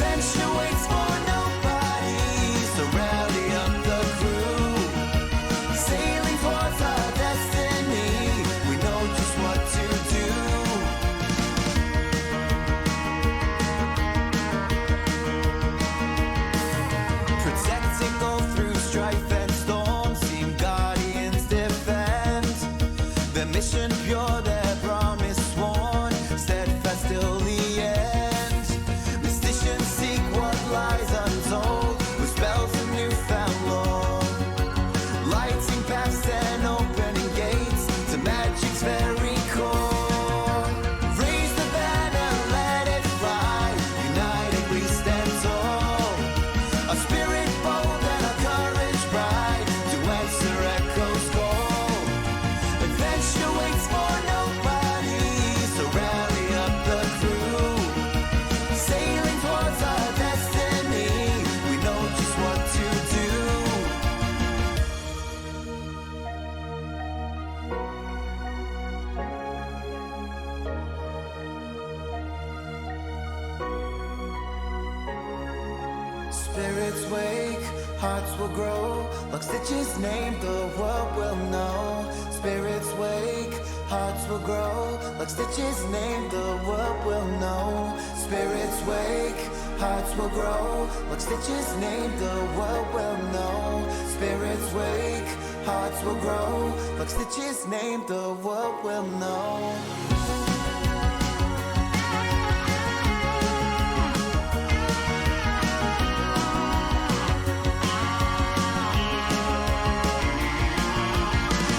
Adventure waits for nobody, so rally up the crew. Sailing towards our destiny, we know just what to do. Protecting all through strife and storm, team guardians defend. Their mission pure, their promise sworn, steadfast till the end. Mysticians seek what lies untold, with spells of newfound lore. Lighting paths and opening gates to magic's very core. Raise the banner, let it fly, united we stand tall. Our spirit bold and our courage bright, to answer echo's call. Adventure waits for nobody, so rally up the crew. Sailing towards our destiny, we know just what to do. Spirits wake, hearts will grow. Lockstitch's name the world will know. Spirits wake, hearts will grow. Lockstitch's name the world will know. Spirits wake, hearts will grow. Lockstitch's name the world will know. Spirits wake, hearts will grow. Lockstitch's name the world will know.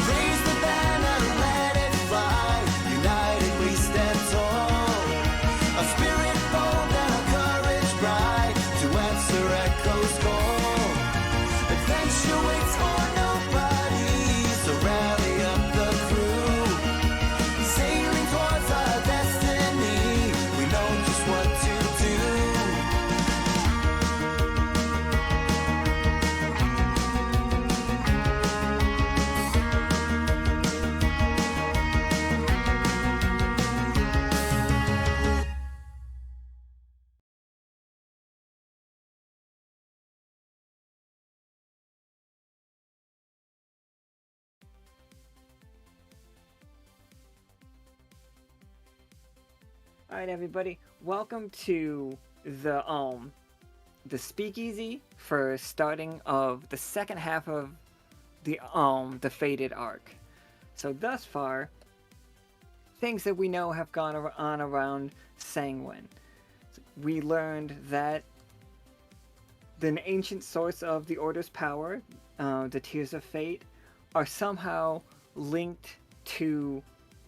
Raise the banner, let it fly, united we stand tall. Our spirit bold and our courage bright, to answer echo's call. Adventure waits for nobody, so rally up the crew. Sailing towards our destiny, we know just what to do. Alright everybody, welcome to the Speakeasy for starting of the second half of the Fated arc. So thus far, things that we know have gone on around Sanguine. We learned that the ancient source of the Order's power, the Tears of Fate, are somehow linked to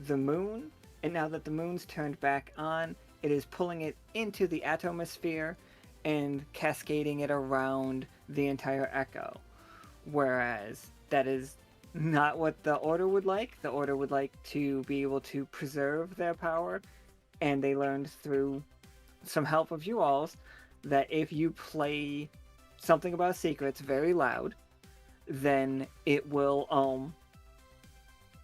the moon. And now that the moon's turned back on, it is pulling it into the atomosphere and cascading it around the entire Echo. Whereas that is not what the Order would like. The Order would like to be able to preserve their power, and they learned through some help of you alls that if you play something about secrets very loud, then it will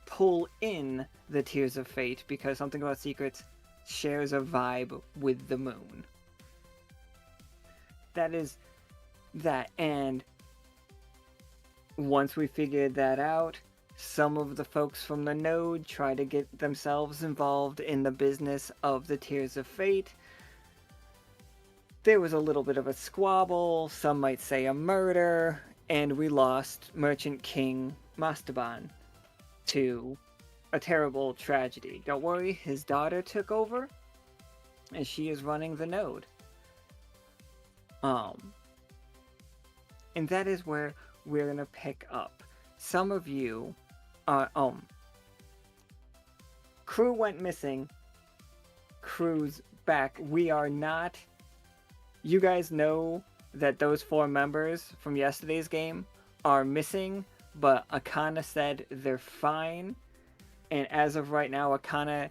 pull in the Tears of Fate, because something about secrets shares a vibe with the moon. That is that, and once we figured that out, some of the folks from the node try to get themselves involved in the business of the Tears of Fate. There was a little bit of a squabble, some might say a murder, and we lost Merchant King Mastaban to a terrible tragedy. Don't worry, his daughter took over, and she is running the node. And that is where we're gonna pick up. Some of you are, Crew went missing. Crew's back. We are not, you guys know that those 4 members from yesterday's game are missing, but Akana said they're fine. And as of right now, Akana...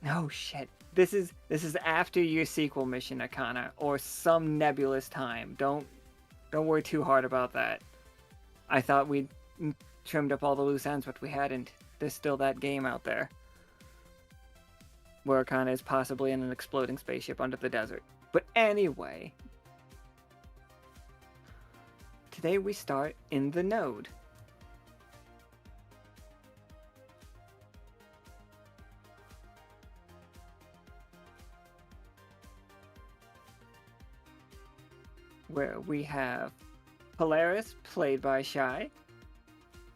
Oh shit. This is after your sequel mission, Akana, or some nebulous time. Don't worry too hard about that. I thought we'd trimmed up all the loose ends, but we hadn't. There's still that game out there. where Akana is possibly in an exploding spaceship under the desert. But anyway, today we start in the node. Where we have Polaris, played by Shy.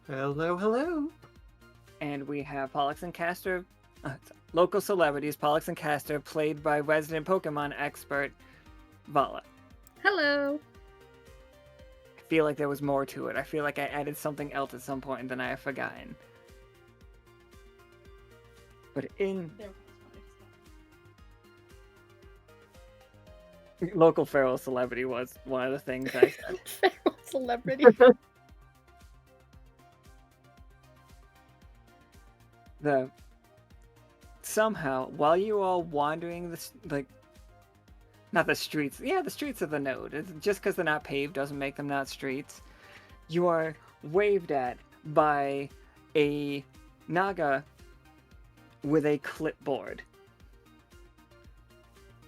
Hello, hello. And we have Pollux and Castor, local celebrities, Pollux and Castor, played by resident Pokemon expert Vala. Hello. I feel like there was more to it. I feel like I added something else at some point and then I have forgotten. But in local feral celebrity was one of the things I said. Feral celebrity. Somehow, while you all wandering not the streets, yeah, the streets of the node, just because they're not paved doesn't make them not streets, you are waved at by a Naga with a clipboard.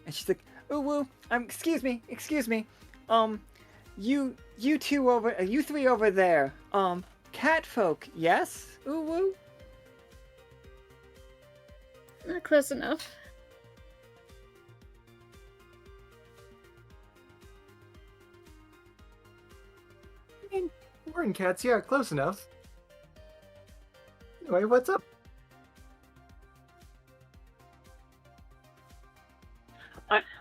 And she's like, "Ooh, woo, excuse me, you three over there, cat folk, yes? Ooh, woo." Not close enough. I mean, we're in cats, yeah, close enough. Anyway, what's up?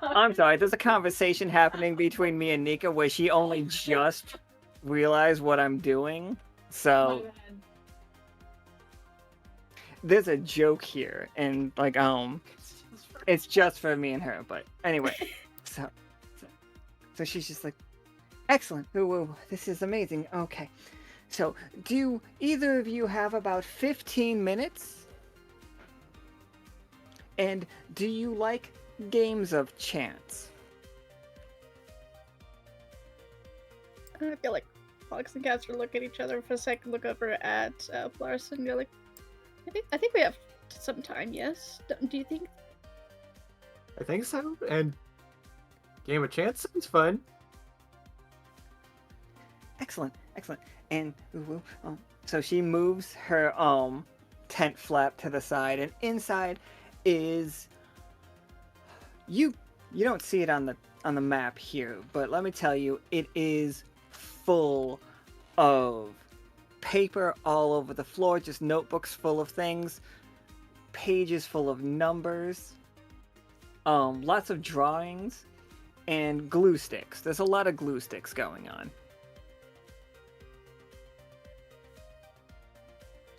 I'm sorry, there's a conversation happening between me and Nika where she only just realized what I'm doing. So there's a joke here, and it's just for me and her. But anyway, so she's just like, excellent, ooh, this is amazing. Okay, so do either of you have about 15 minutes? And do you like games of chance? I feel like Fox and Castor look at each other for a second, look over at Polaris, and go like, I think we have some time, yes? Do you think? I think so, and game of chance sounds fun. Excellent. And so she moves her tent flap to the side, and inside is you don't see it on the map here, but let me tell you, it is full of paper all over the floor, just notebooks full of things, pages full of numbers, lots of drawings, and glue sticks. There's a lot of glue sticks going on.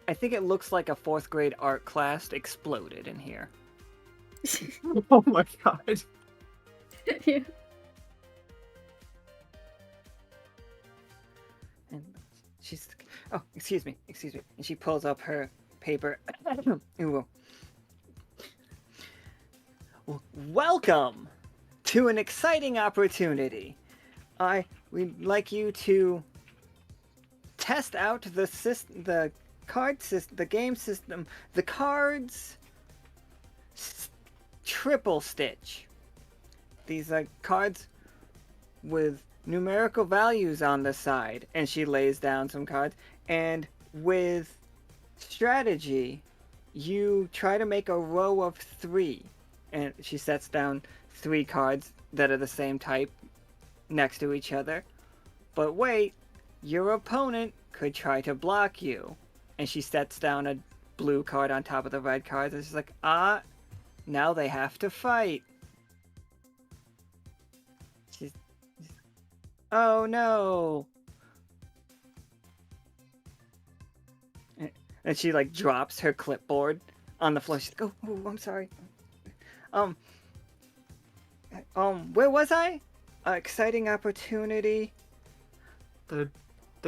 I think it looks like a 4th grade art class exploded in here. Oh my god. Yeah. And she's, oh, excuse me. And she pulls up her paper. Ooh. Well, welcome to an exciting opportunity. We'd like you to test out the card system, the game system, the cards triple stitch. These are cards with numerical values on the side, and she lays down some cards, and with strategy you try to make a row of 3, and she sets down 3 cards that are the same type next to each other. But wait, your opponent could try to block you, and she sets down a blue card on top of the red cards, and she's like, now they have to fight. Oh no! And she drops her clipboard on the floor. She's like, oh, I'm sorry. Where was I? Exciting opportunity. The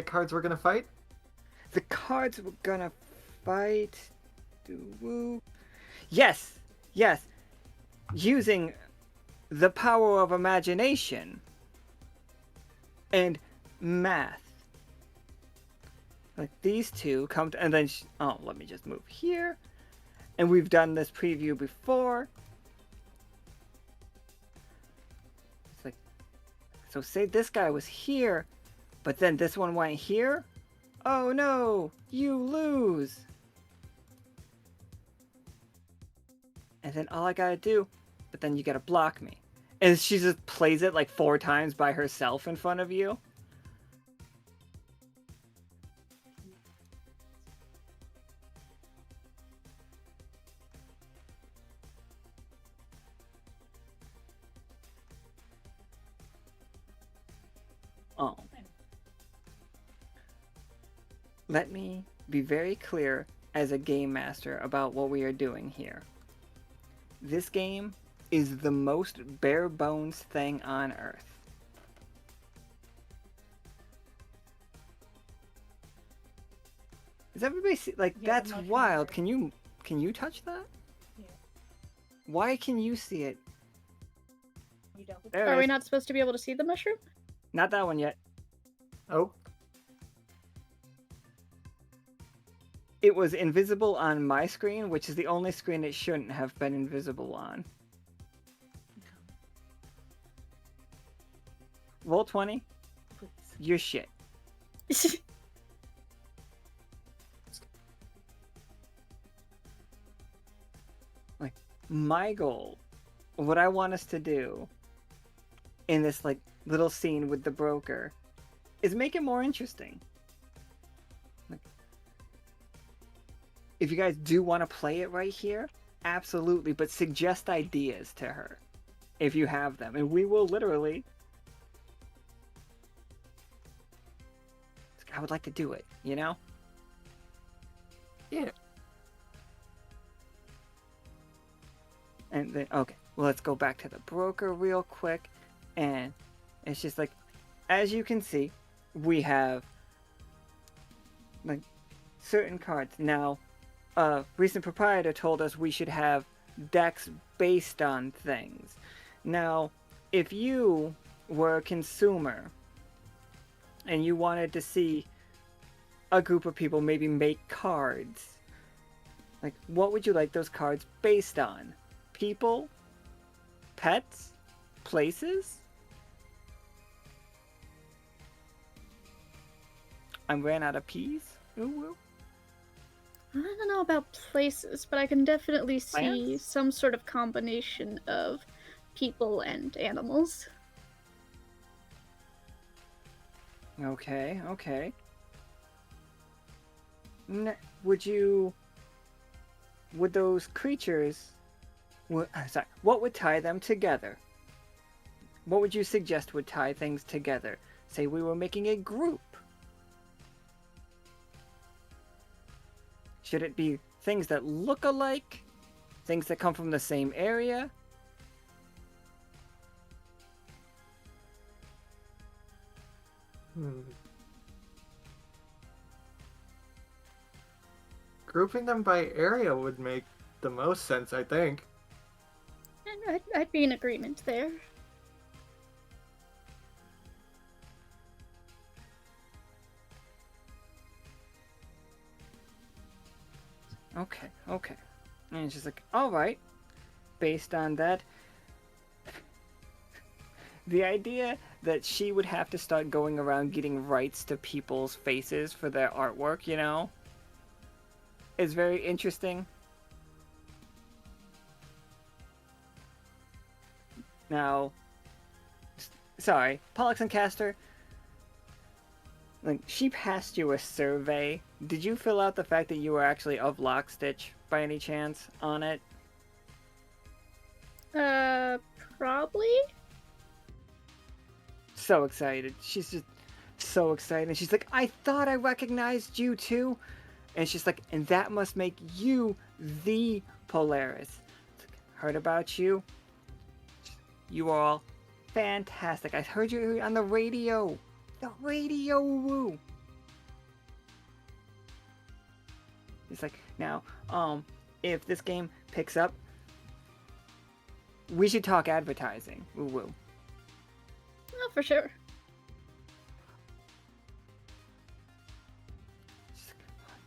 cards we're gonna fight? The cards we're gonna fight. Yes. Using the power of imagination and math. These two come to, and then let me just move here. And we've done this preview before. It's like, so say this guy was here, but then this one went here? Oh no, you lose. And then all I gotta do, but then you gotta block me. And she just plays it like 4 times by herself in front of you. Oh. Let me be very clear as a game master about what we are doing here. This game is the most bare bones thing on earth. Does everybody see? Like, Yeah, that's the mushroom wild. bird. Can you touch that? Yeah. Why can you see it? You dealt with There Are it we is. not supposed to be able to see the mushroom? Not that one yet. Oh, It was invisible on my screen, which is the only screen it shouldn't have been invisible on. Roll 20. Please. You're shit. Like, my goal, what I want us to do in this like little scene with the broker is make it more interesting. Like, if you guys do want to play it right here, absolutely, but suggest ideas to her if you have them, and we will literally. I would like to do it, you know? yeah. And then, okay, well, let's go back to the broker real quick. And it's just like, as you can see, we have like certain cards. Now, recent proprietor told us we should have decks based on things. Now, if you were a consumer and you wanted to see a group of people maybe make cards, like, what would you like those cards based on? People? Pets? Places? I ran out of peas? Ooh, woo. I don't know about places, but I can definitely see Plants? some sort of combination of people and animals. Okay, okay. Would those creatures, sorry, what would tie them together? What would you suggest would tie things together? Say we were making a group. Should it be things that look alike? Things that come from the same area? Grouping them by area would make the most sense, I think. And I'd be in agreement there. Okay, okay. And it's just like, alright. Based on that, the idea that she would have to start going around getting rights to people's faces for their artwork, you know, is very interesting. Now, sorry, Pollux and Caster, like, she passed you a survey. Did you fill out the fact that you were actually of Lockstitch by any chance on it? Probably? So excited. She's just so excited. And she's like, I thought I recognized you too. And she's like, and that must make you the Polaris. Heard about you. You are all fantastic. I heard you on the radio. The radio, woo. It's like, now, if this game picks up, we should talk advertising. Woo woo. Oh, for sure.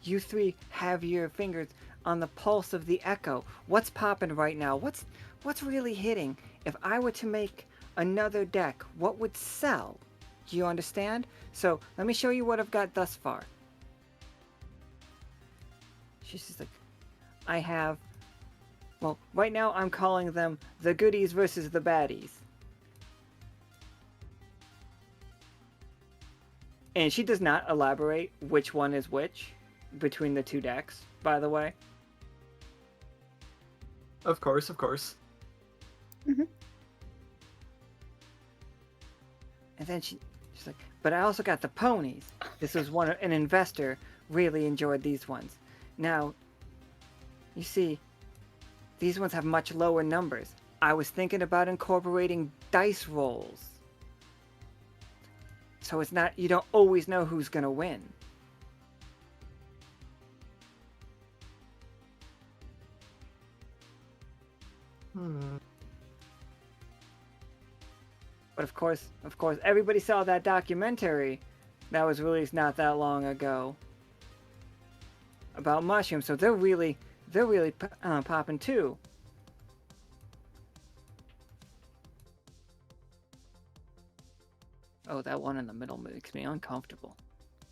You three have your fingers on the pulse of the echo. What's popping right now? What's really hitting? If I were to make another deck, what would sell? Do you understand? So let me show you what I've got thus far. She's just like, I have, well, right now I'm calling them the goodies versus the baddies. And she does not elaborate which one is which between the two decks, by the way. Of course, of course. And then she's like, but I also got the ponies. This was an investor really enjoyed these ones. Now, you see, these ones have much lower numbers. I was thinking about incorporating dice rolls. So it's not, you don't always know who's gonna win. But of course, everybody saw that documentary that was released not that long ago about mushrooms. So they're really popping too. Oh, that one in the middle makes me uncomfortable.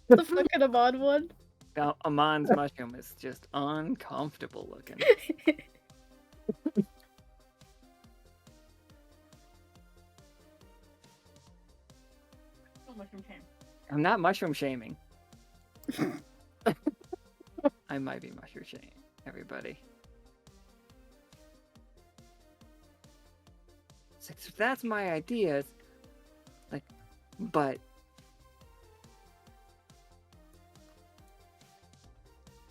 The fucking Amon one. Amon's mushroom is just uncomfortable looking. I'm not mushroom shaming. I might be mushroom shaming everybody. So that's my ideas. Like, but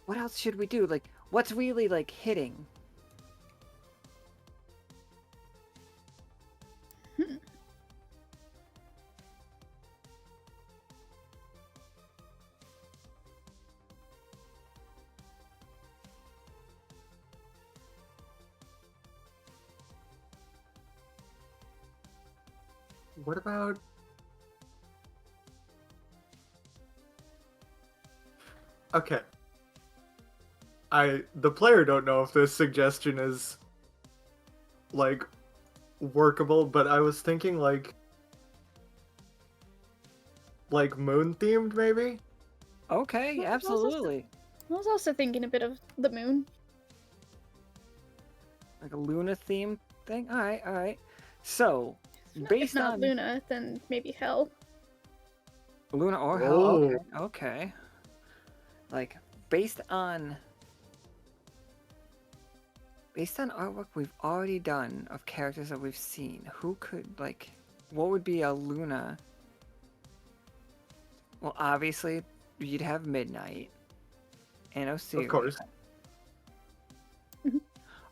what else should we do? Like, what's really like hitting? What about... Okay. The player don't know if this suggestion is, like, workable, but I was thinking, like moon-themed, maybe? Okay, Well, absolutely. I was also thinking a bit of the moon. Like a Luna theme thing? Alright. So, If based not on Luna, then maybe Hell. Luna or Hell, Oh. okay. Like, based on artwork we've already done of characters that we've seen, who could, like, what would be a Luna? Well, obviously, you'd have Midnight and Osiris. Of course.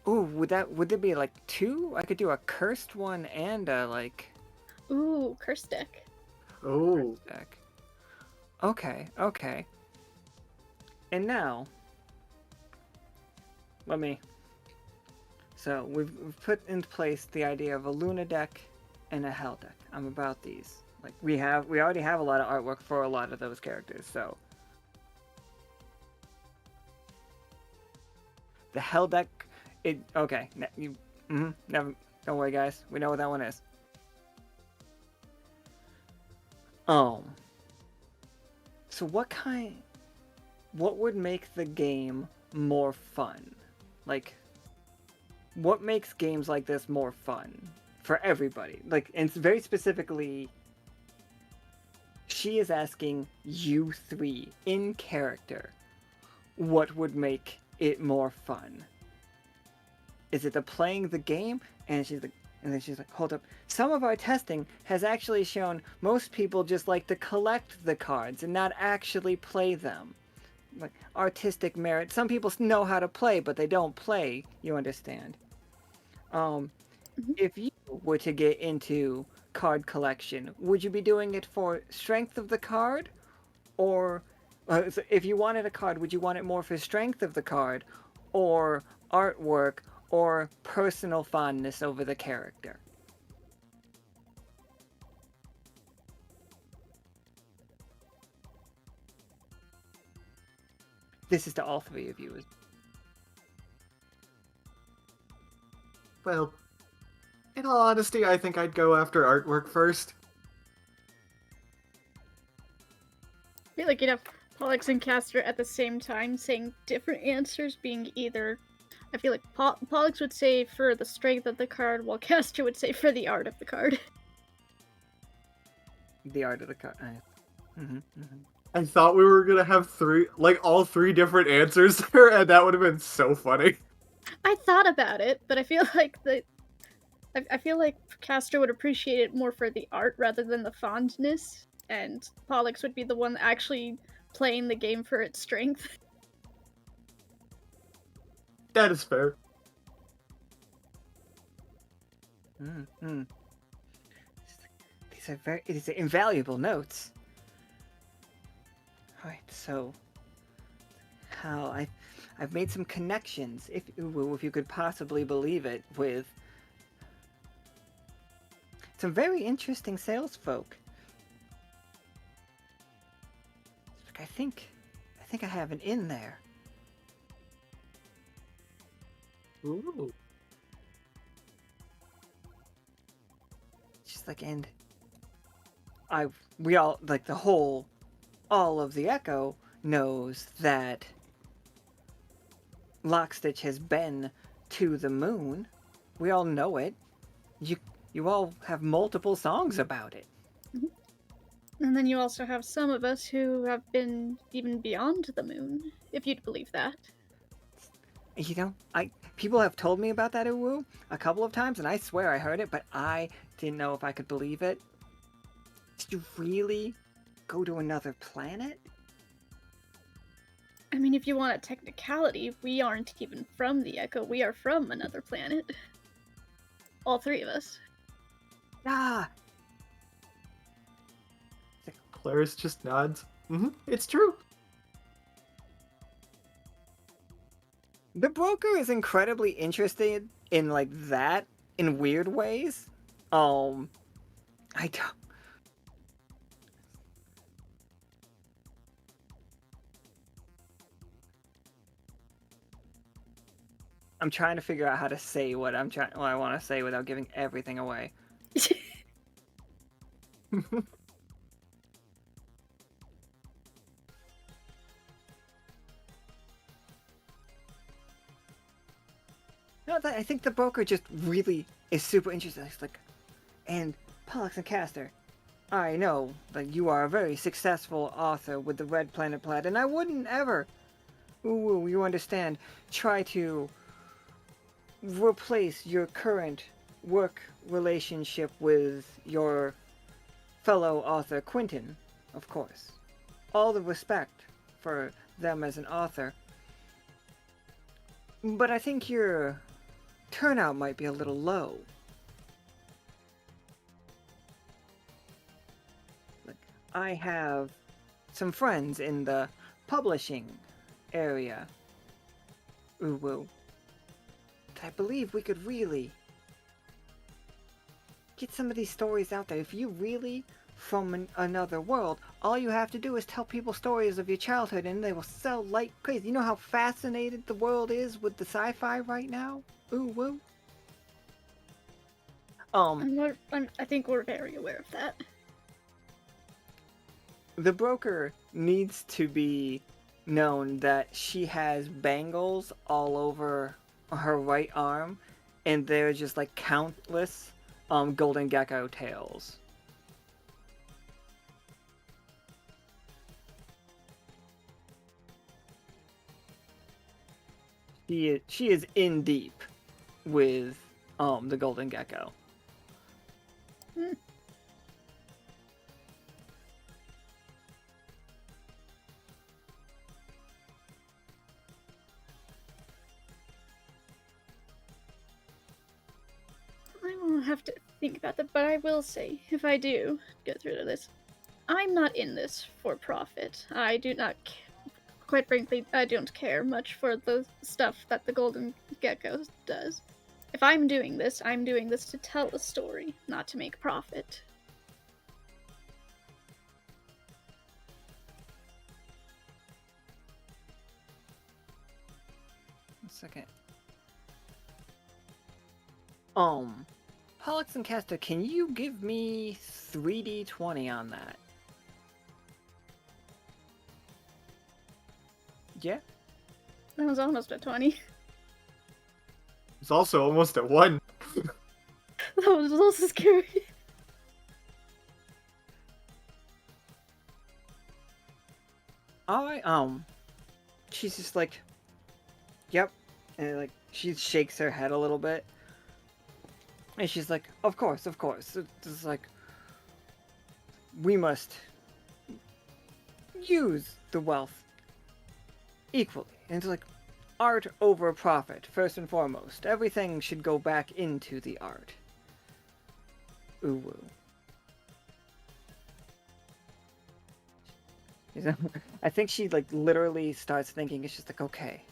Ooh, would there be like two? I could do a cursed one and a like Ooh, curse deck. Oh. deck. Okay. And now, so we've put into place the idea of a Luna deck and a Hell deck. I'm about these. Like we already have a lot of artwork for a lot of those characters. So the Hell deck, never. Don't worry, guys. We know what that one is. So what would make the game more fun? Like, what makes games like this more fun for everybody? Like, and very specifically, she is asking you three in character, what would make it more fun? Is it the playing the game? And then she's like, hold up. Some of our testing has actually shown most people just like to collect the cards and not actually play them. Like, artistic merit. Some people know how to play, but they don't play, you understand. If you were to get into card collection, would you be doing it for strength of the card? Or, so if you wanted a card, would you want it more for strength of the card? Or artwork? Or personal fondness over the character? This is to all three of you. Well, in all honesty, I think I'd go after artwork first. I feel like you'd have Pollux and Castor at the same time saying different answers, being either. I feel like Pollux would say for the strength of the card, while Castor would say for the art of the card. The art of the card. I thought we were gonna have all three different answers there, and that would have been so funny. I thought about it, but I feel like I feel like Castor would appreciate it more for the art rather than the fondness, and Pollux would be the one actually playing the game for its strength. That is fair. These are invaluable notes. Alright, so I've made some connections, if you could possibly believe it, with some very interesting sales folk. I think I have an in there. Ooh. Just like, and we all, like, all of the Echo knows that Lockstitch has been to the moon. We all know it. You all have multiple songs about it. And then you also have some of us who have been even beyond the moon, if you'd believe that. You know, people have told me about that Uwu a couple of times, and I swear I heard it, but I didn't know if I could believe it. Did you really go to another planet? I mean, if you want a technicality, we aren't even from the Echo, we are from another planet. All three of us. Ah! Claris just nods. It's true. The broker is incredibly interested in, like, that in weird ways. I don't... I'm trying to figure out how to say what I want to say without giving everything away. No, I think the broker just really is super interested. He's like, and Pollux and Castor, I know that you are a very successful author with the Red Planet Plaid, and I wouldn't ever, you understand, try to replace your current work relationship with your fellow author Quentin, of course. All the respect for them as an author. But I think your turnout might be a little low. Like, I have some friends in the publishing area, that I believe we could really get some of these stories out there. If you really from another world, all you have to do is tell people stories of your childhood and they will sell like crazy. You know how fascinated the world is with the sci-fi right now? I think we're very aware of that. The broker needs to be known that she has bangles all over her right arm, and they're just like countless golden gecko tails. She is in deep with the golden gecko. I will have to think about that, but I will say, if I do go through to this, I'm not in this for profit. I do not, quite frankly, I don't care much for the stuff that the Golden Gecko does. If I'm doing this to tell a story, not to make profit. One second. Pollux and Caster, can you give me 3d20 on that? Yeah? That was almost a 20. It's also almost at 1. That was also scary. Alright, she's just like, yep. And like, she shakes her head a little bit. And she's like, of course. It's like, we must use the wealth equally. And it's like, art over profit, first and foremost. Everything should go back into the art. Ooh woo. I think she like literally starts thinking. It's just like, okay.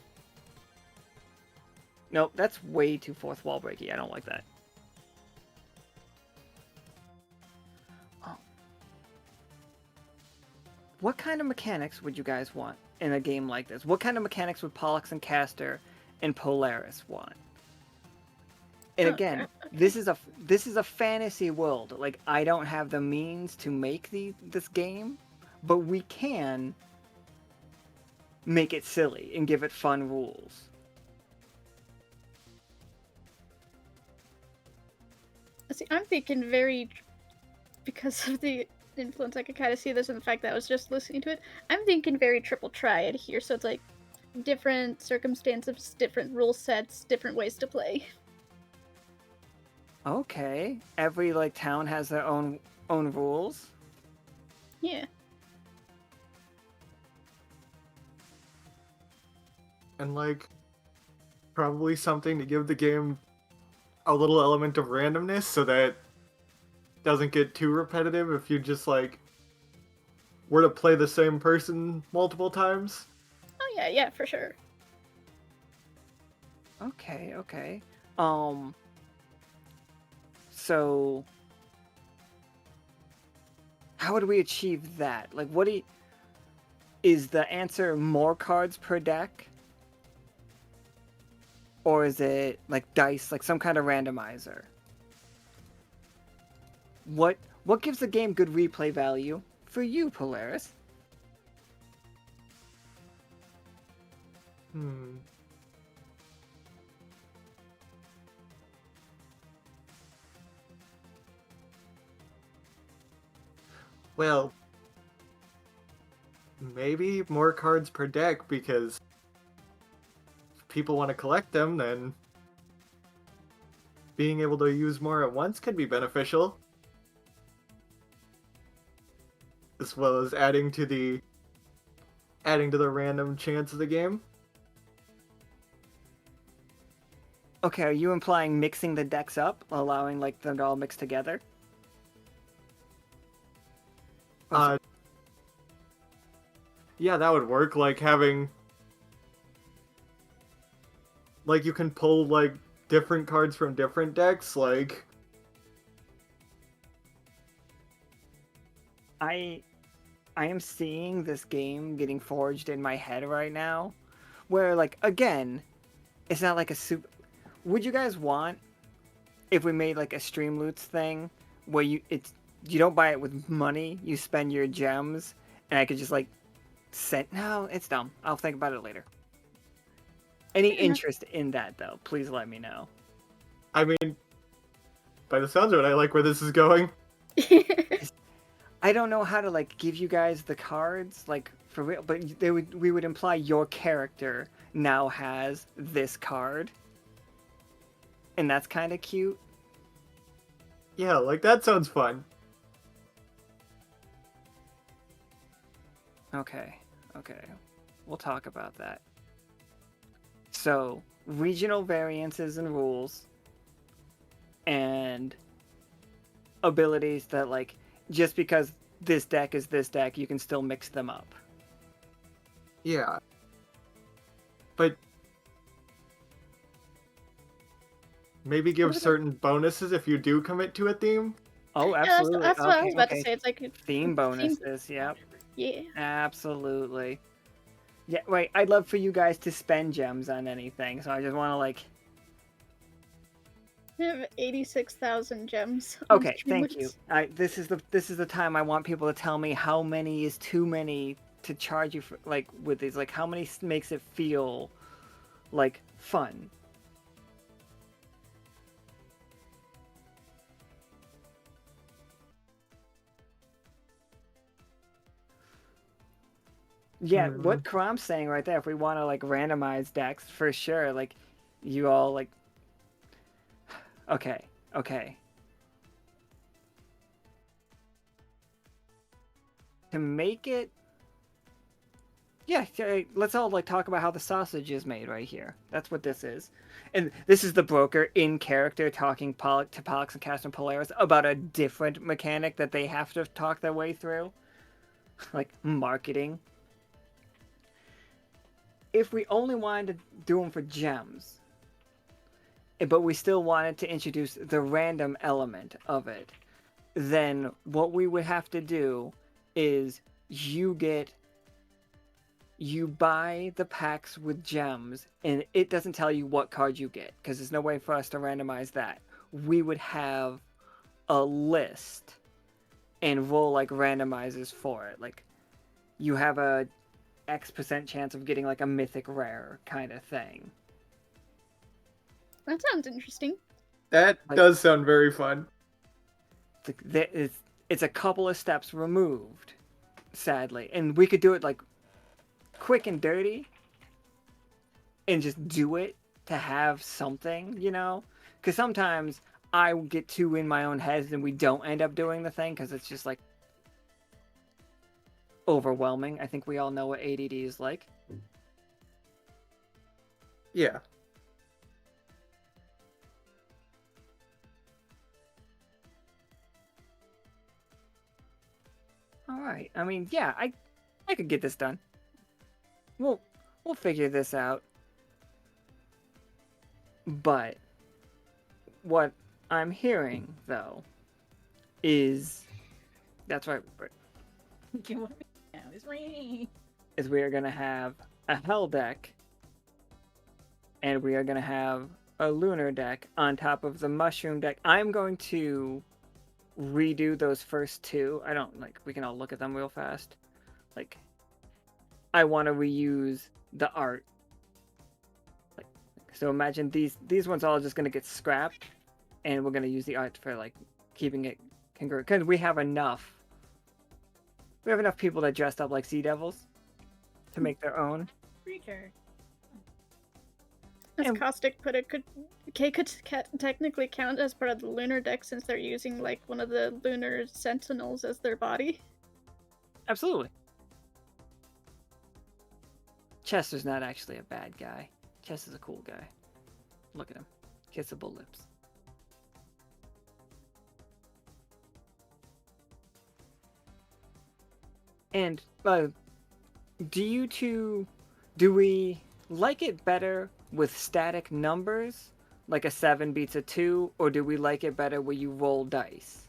Nope, that's way too fourth wall breaky. I don't like that. Oh. What kind of mechanics would you guys want in a game like this? What kind of mechanics would Pollux and Caster and Polaris want? And again, this is a fantasy world. Like, I don't have the means to make this game, but we can make it silly and give it fun rules. See, I'm thinking because of the influence, I could kind of see this in the fact that I was just listening to it. I'm thinking very triple triad here, so it's like different circumstances, different rule sets, different ways to play. Okay, every like town has their own rules. Yeah. And like, probably something to give the game a little element of randomness so that it doesn't get too repetitive if you just like were to play the same person multiple times. Oh yeah, for sure. Okay. So how would we achieve that? Like, is the answer more cards per deck? Or is it like dice, like some kind of randomizer? What gives the game good replay value for you, Polaris? Well, maybe more cards per deck, because if people want to collect them, then being able to use more at once could be beneficial. As well as adding to the random chance of the game. Okay, are you implying mixing the decks up, allowing like them to all mix together? Yeah, that would work. Like having, like, you can pull like different cards from different decks. Like, I am seeing this game getting forged in my head right now, where like again, it's not like a super. Would you guys want if we made like a Streamloots thing where you don't buy it with money, you spend your gems, and I could just like send. No, it's dumb. I'll think about it later. Any interest in that though? Please let me know. I mean, by the sounds of it, I like where this is going. I don't know how to like give you guys the cards like for real, but we would imply your character now has this card, and that's kind of cute. Yeah, like that sounds fun. Okay, we'll talk about that. So regional variances and rules, and abilities that like. Just because this deck is this deck, you can still mix them up. Yeah. But maybe give certain bonuses if you do commit to a theme. Oh, Yeah, absolutely. that's what I was about to say. It's like theme bonuses. Yep. Yeah. Absolutely. Yeah, right. I'd love for you guys to spend gems on anything, so I just want to like I have 86,000 gems. on Okay, thank you. streamlets. This is the time I want people to tell me how many is too many to charge you for, like, with these. Like, how many makes it feel like fun. Yeah, what Karam's saying right there, if we want to like randomize decks for sure, like you all like okay, okay. To make it yeah, let's all like talk about how the sausage is made right here. That's what this is. And this is the broker in character talking to Pollux and Cast and Polaris about a different mechanic that they have to talk their way through. Like marketing. If we only wanted to do them for gems, but we still wanted to introduce the random element of it, then what we would have to do is you buy the packs with gems, and it doesn't tell you what card you get, because there's no way for us to randomize that. We would have a list and roll like randomizers for it. Like, you have a X% chance of getting like a mythic rare kind of thing. That sounds interesting. That Like- does sound very fun. It's a couple of steps removed, sadly. And we could do it like quick and dirty and just do it to have something, you know? Because sometimes I get too in my own head and we don't end up doing the thing because it's just like overwhelming. I think we all know what ADD is like. Yeah. All right. I mean, yeah, I could get this done. We'll figure this out. But what I'm hearing though is that's right, Robert, You want me now? It's me. is we are gonna have a hell deck and we are gonna have a lunar deck on top of the mushroom deck. I'm going to redo those first two. I don't like we can all look at them real fast. Like I want to reuse the art. Like so imagine these ones all just going to get scrapped and we're going to use the art for like keeping it congruent cuz we have enough people that dressed up like sea devils to make their own. Creature. As And- Caustic put it, could technically count as part of the lunar deck since they're using like one of the lunar sentinels as their body. Absolutely. Chester's not actually a bad guy. Chester's a cool guy. Look at him. Kissable lips. And do we like it better with static numbers, like a 7 beats a 2, or do we like it better where you roll dice?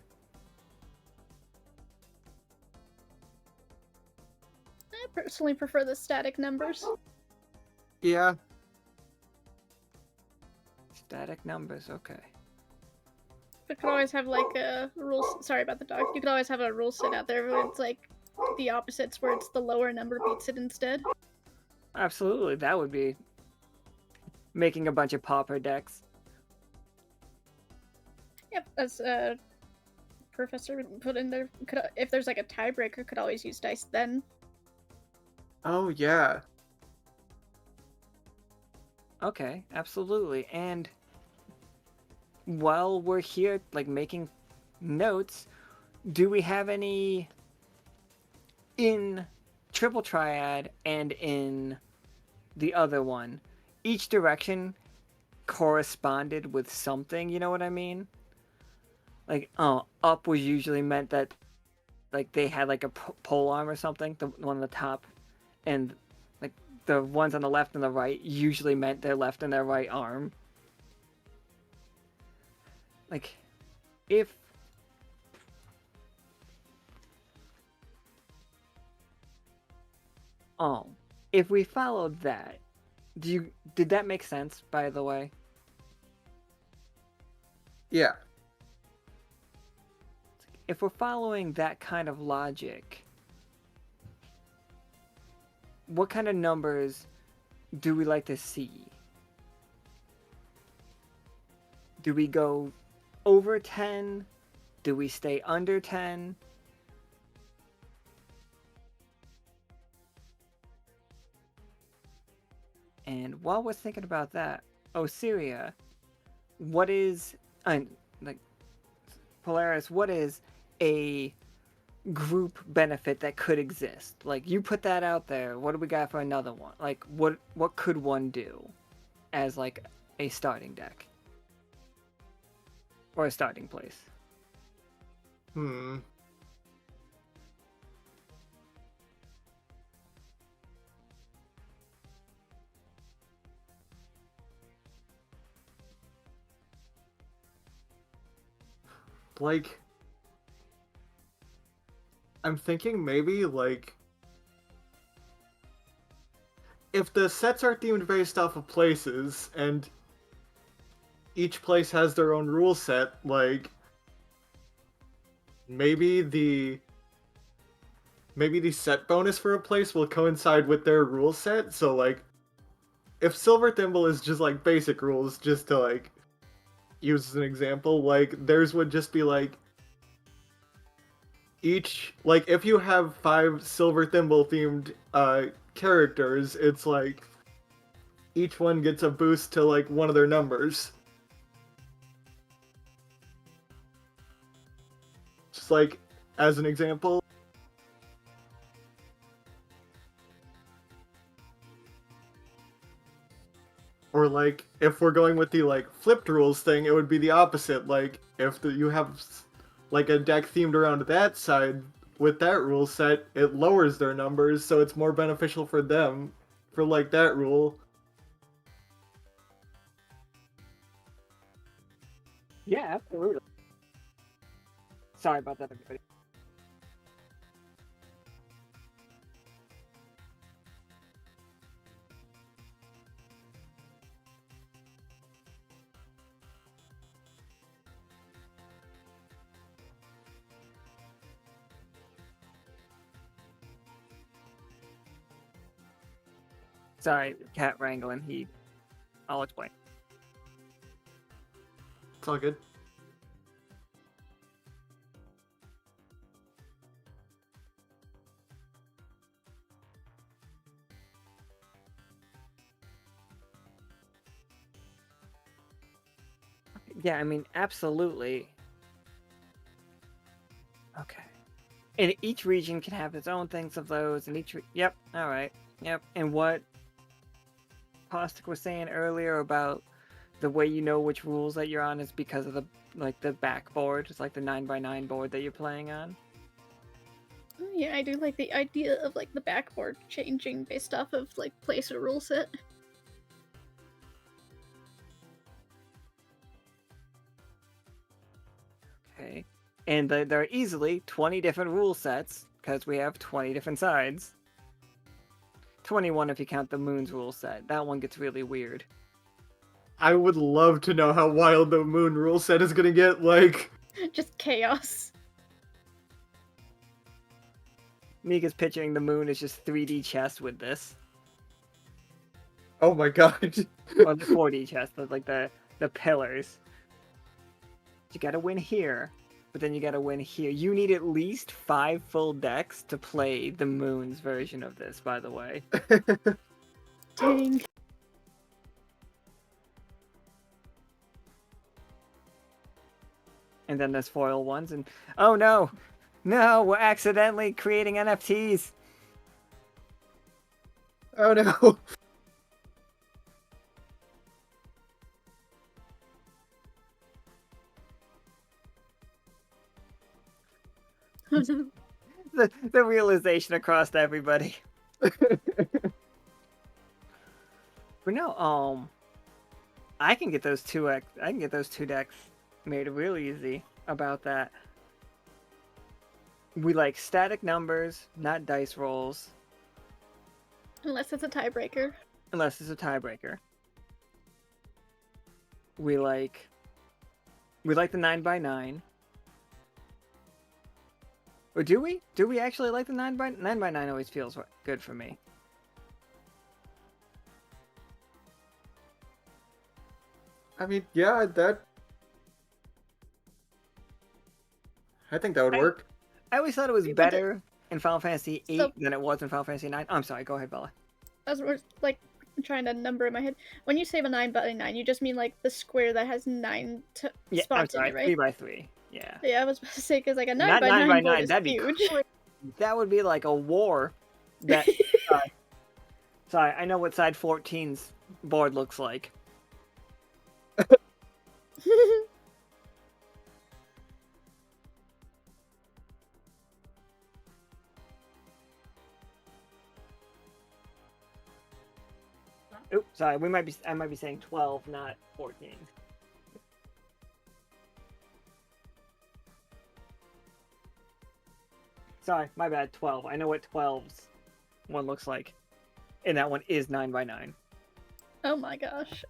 I personally prefer the static numbers. Yeah. Static numbers, okay. You could always have like a rule. Sorry about the dog. You could always have a rule set out there where it's like the opposites, where it's the lower number beats it instead. Absolutely, that would be making a bunch of pauper decks. Yep, as Professor put in there. If there's like a tiebreaker, could always use dice then. Oh, yeah. Okay, absolutely. And while we're here, like, making notes, do we have any in Triple Triad and in the other one? Each direction corresponded with something, you know what I mean? Like, up was usually meant that, like, they had, like, a pole arm or something, the one on the top, and like the ones on the left and the right usually meant their left and their right arm. Like, if we followed that, did that make sense, by the way? Yeah. If we're following that kind of logic, what kind of numbers do we like to see? Do we go over 10? Do we stay under 10? And while we're thinking about that, Syria, what is, like, Polaris, what is a group benefit that could exist? Like, you put that out there, what do we got for another one? Like, what could one do as, like, a starting deck? Or a starting place? Like, I'm thinking maybe, like, if the sets are themed based off of places, and each place has their own rule set, like, maybe the set bonus for a place will coincide with their rule set, so, like, if Silver Thimble is just, like, basic rules, just to, like, use as an example, like, theirs would just be, like, each, like, if you have 5 Silver Thimble themed characters, it's like each one gets a boost to, like, one of their numbers. Just, like, as an example. Or, like, if we're going with the, like, flipped rules thing, it would be the opposite. Like, if you have, like, a deck themed around that side with that rule set, it lowers their numbers, so it's more beneficial for them for, like, that rule. Yeah, absolutely. Sorry about that, everybody. Sorry, cat wrangling. I'll explain. It's all good. Yeah, I mean, absolutely. Okay. And each region can have its own things of those, and yep, alright, yep. And what Postic was saying earlier about the way you know which rules that you're on is because of the backboard. It's like the 9x9 board that you're playing on. Oh, yeah, I do like the idea of, like, the backboard changing based off of, like, place or rule set. Okay. And there are easily 20 different rule sets, because we have 20 different sides. 21 if you count the Moon's rule set. That one gets really weird. I would love to know how wild the Moon rule set is gonna get, like... Just chaos. Mika's picturing the Moon as just 3D chess with this. Oh my god. Or the 4D chess, like the pillars. You gotta win here, but then you gotta win here. You need at least 5 full decks to play the Moon's version of this, by the way. Dang. And then there's foil ones, and oh no! No, we're accidentally creating NFTs! Oh no. Oh no. The realization across everybody. But no, I can get those two decks made real easy about that. We like static numbers, not dice rolls. Unless it's a tiebreaker. Unless it's a tiebreaker. We We like the 9x9. Or do we? Do we actually like the 9x9 always feels good for me. I mean, yeah, I think that would work. I always thought it was But better in Final Fantasy VIII So- than it was in Final Fantasy IX. I'm sorry, go ahead, Bella. As we're like trying to number in my head, when you say a 9x9, you just mean like the square that has 9 Yeah, I'm spots in sorry, it, right? 3x3. Yeah. Yeah, I was about to say because like a Not 9x9 board 9x9, is that'd be huge. crazy. That would be like a war. That sorry, I know what side 14's board looks like. Oops, sorry, I might be saying 12, not 14. Sorry, my bad, 12. I know what 12's one looks like. And that one is 9x9. Oh my gosh.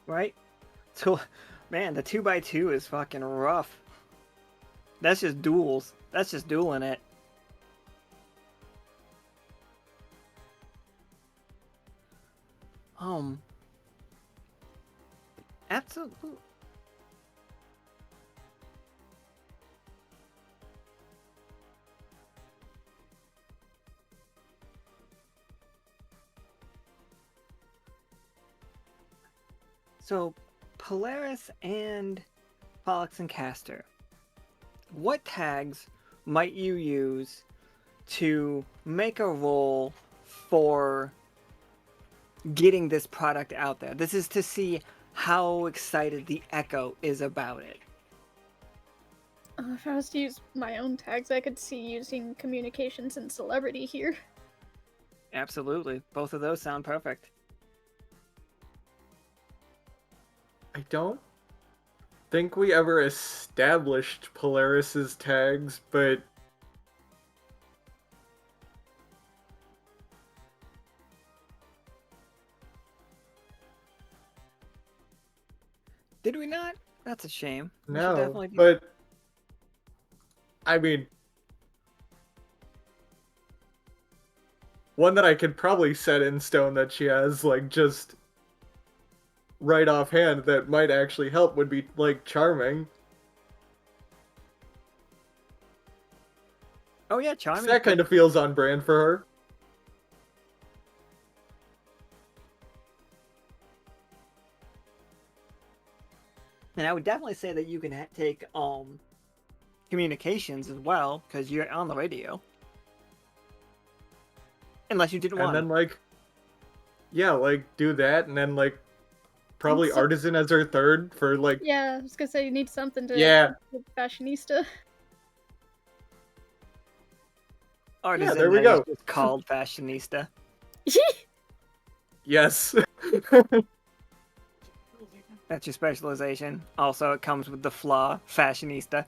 Right? So, man, the 2x2 is fucking rough. That's just duels. That's just dueling it. Absolutely. So, Polaris and Pollux and Caster, what tags might you use to make a roll for getting this product out there? This is to see how excited the Echo is about it. If I was to use my own tags, I could see using communications and celebrity here. Absolutely. Both of those sound perfect. I don't think we ever established Polaris's tags, but Did we not? That's a shame. We should no. definitely do- But I mean, one that I could probably set in stone that she has, like, just right offhand that might actually help would be, like, charming. Oh yeah, 'Cause charming. that kind of feels on brand for her. And I would definitely say that you can take communications as well, because you're on the radio. Unless you didn't And want then, it. like, yeah, like, do that, and then, like, probably so- Artisan as her third for, like, Yeah, I was gonna say you need something to Yeah. fashionista. Artisan there we that is go. just called fashionista. yes. That's your specialization. Also, it comes with the flaw, fashionista.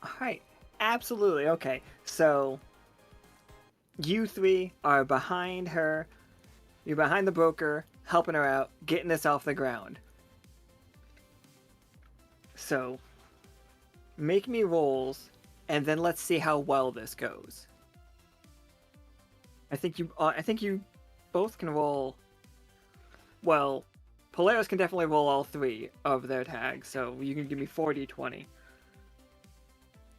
Alright, absolutely. Okay, so you three are behind her. You're behind the broker, helping her out, getting this off the ground. So, make me rolls, and then let's see how well this goes. I think you both can roll. Well, Polaris can definitely roll all three of their tags, so you can give me 4d20.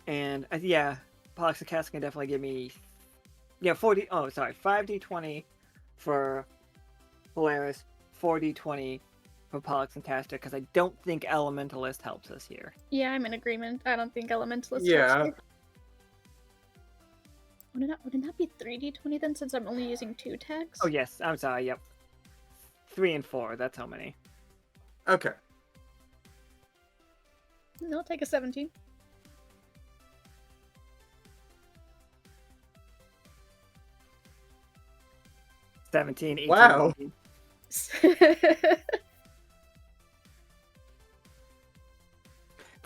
And yeah, Pollux and Cass can definitely give me 5d20 for Polaris, 4d20 for Pollux and Caster, because I don't think Elementalist helps us here. Yeah, I'm in agreement. I don't think Elementalist Yeah. helps here. Wouldn't that be 3d20 then, since I'm only using 2 tags? Oh yes, I'm sorry, yep. 3 and 4, that's how many. Okay. No, I'll take a 17. Seventeen, 18, Wow. 19.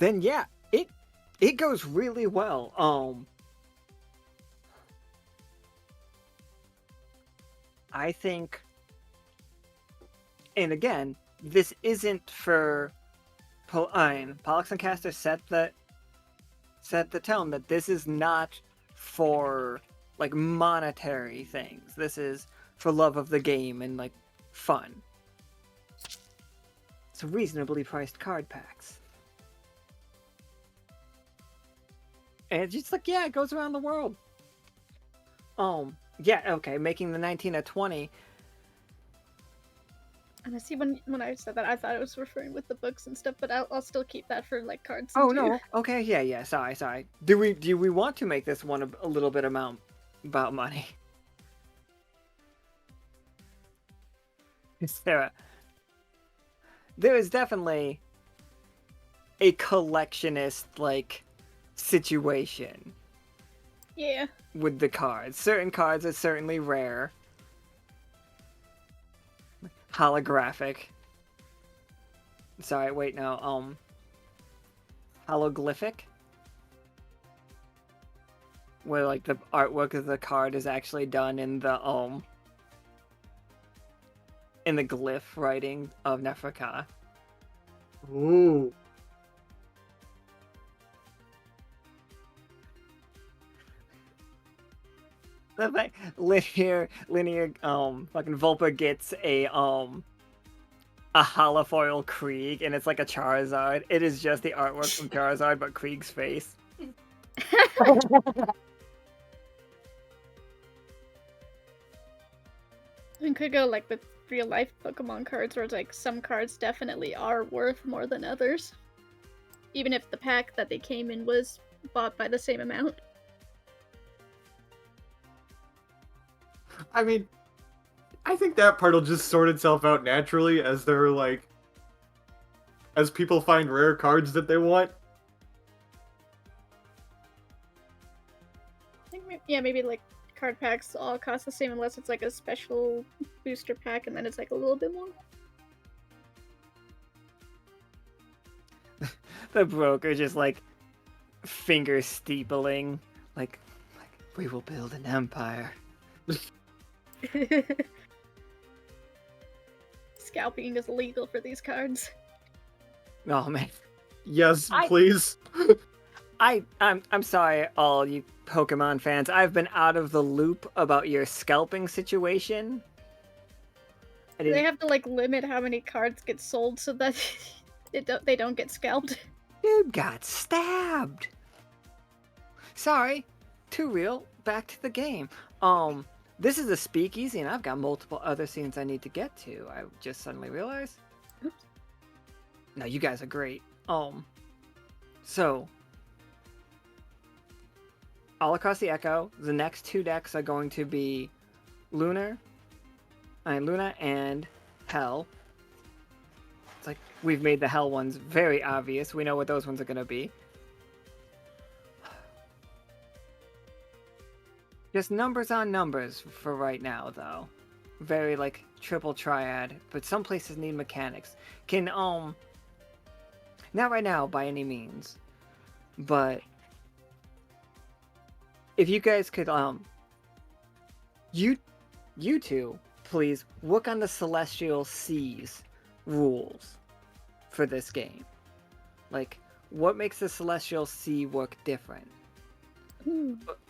then yeah, it goes really well. I think, and again, this isn't for Pollux and Caster set the tone that this is not for like monetary things. This is for love of the game and like fun. It's reasonably priced card packs. And it's just like, yeah, it goes around the world. Yeah, okay, making the 19 a 20. And I see when I said that, I thought it was referring with the books and stuff, but I'll still keep that for like cards. Oh too. no, okay, yeah, sorry. Do we want to make this one a little bit about money? Sarah, there is definitely a collectionist like situation Yeah. with the cards. Certain cards are certainly rare. Holographic. Sorry, wait, no, hologlyphic? Where like the artwork of the card is actually done in the glyph writing of Nefraka. Ooh. The fact linear fucking Volpa gets a holofoil Krieg and it's like a Charizard. It is just the artwork from Charizard but Krieg's face. We could go like with real life Pokemon cards where it's like some cards definitely are worth more than others. Even if the pack that they came in was bought by the same amount. I mean, I think that part will just sort itself out naturally as they're like, as people find rare cards that they want. I think maybe like card packs all cost the same unless it's like a special booster pack and then it's like a little bit more. The broker just like finger steepling, like we will build an empire. Scalping is legal for these cards. Oh man. Yes, please. I'm sorry, all you Pokemon fans. I've been out of the loop about your scalping situation. They have to like limit how many cards get sold so that they don't get scalped. Dude got stabbed. Sorry, too real. Back to the game. This is a speakeasy, and I've got multiple other scenes I need to get to. I just suddenly realized. Oops. No, you guys are great. So all across the Echo, the next two decks are going to be Luna and Hell. It's like we've made the Hell ones very obvious. We know what those ones are going to be. Just numbers on numbers for right now, though. Very, like, triple triad, but some places need mechanics. Can, not right now, by any means, but if you guys could, you two, please, work on the Celestial Seas rules for this game. Like, what makes the Celestial Sea work different?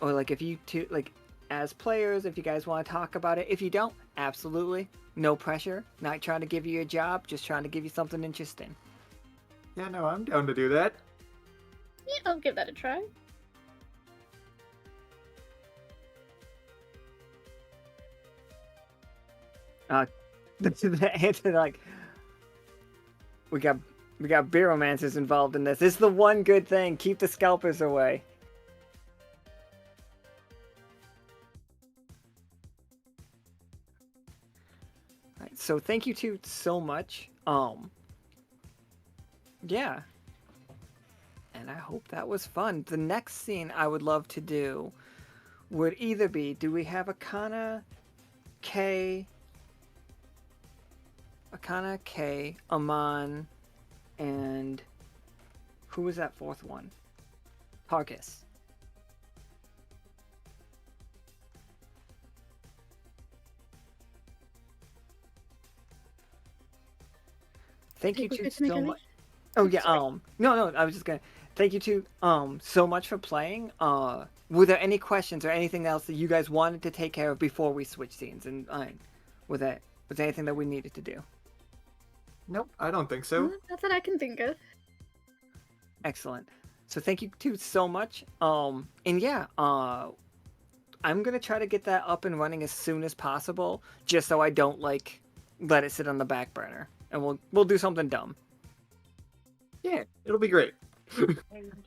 Or like if you two, like as players, if you guys want to talk about it. If you don't, absolutely no pressure. Not trying to give you a job, just trying to give you something interesting. Yeah, no, I'm down to do that. Yeah, I'll give that a try. The answer, like, we got Beeromancers involved in this. This is the one good thing. Keep the scalpers away. Alright, so thank you two so much. Yeah. And I hope that was fun. The next scene I would love to do would either be, do we have Akana, K, Amon, and Who was that fourth one? Tarkus. Thank you Think we're two good to make so our much. way? Oh yeah, Sorry. no, I was just gonna thank you two so much for playing. Were there any questions or anything else that you guys wanted to take care of before we switch scenes? And was there anything that we needed to do? Nope, I don't think so. Not that I can think of. Excellent. So thank you two so much. And yeah, I'm gonna try to get that up and running as soon as possible, just so I don't like let it sit on the back burner. And we'll do something dumb. Yeah, it'll be great.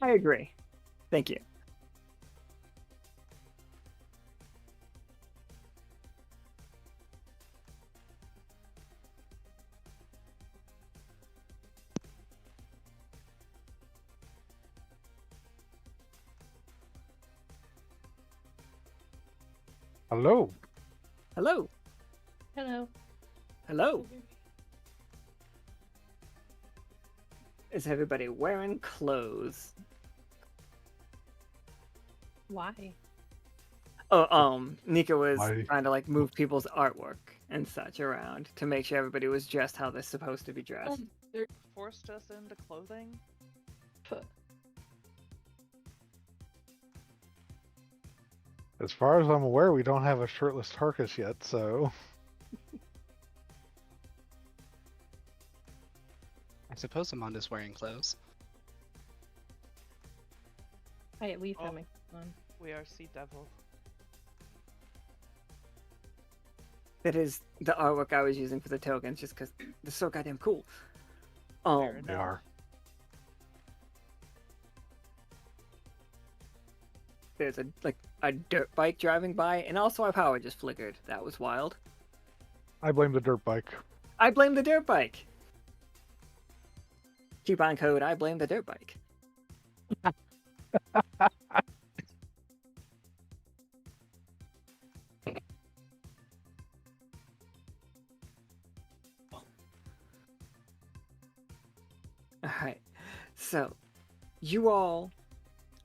I agree. Thank you. Hello. Hello. Hello. Hello. Is everybody wearing clothes? Why? Oh, Nika was Why? trying to like move people's artwork and such around to make sure everybody was dressed how they're supposed to be dressed. They're Forced us into clothing? As far as I'm aware, we don't have a shirtless Tarkus yet, so I suppose Amanda's wearing clothes. I at least Oh. have my on. We are Sea Devil. That is the artwork I was using for the tokens, just because they're so goddamn cool. Fair they enough. are. There's a dirt bike driving by, and also my power just flickered. That was wild. I blame the dirt bike. I blame the dirt bike. Coupon code, I blame the dirt bike. Alright, so you all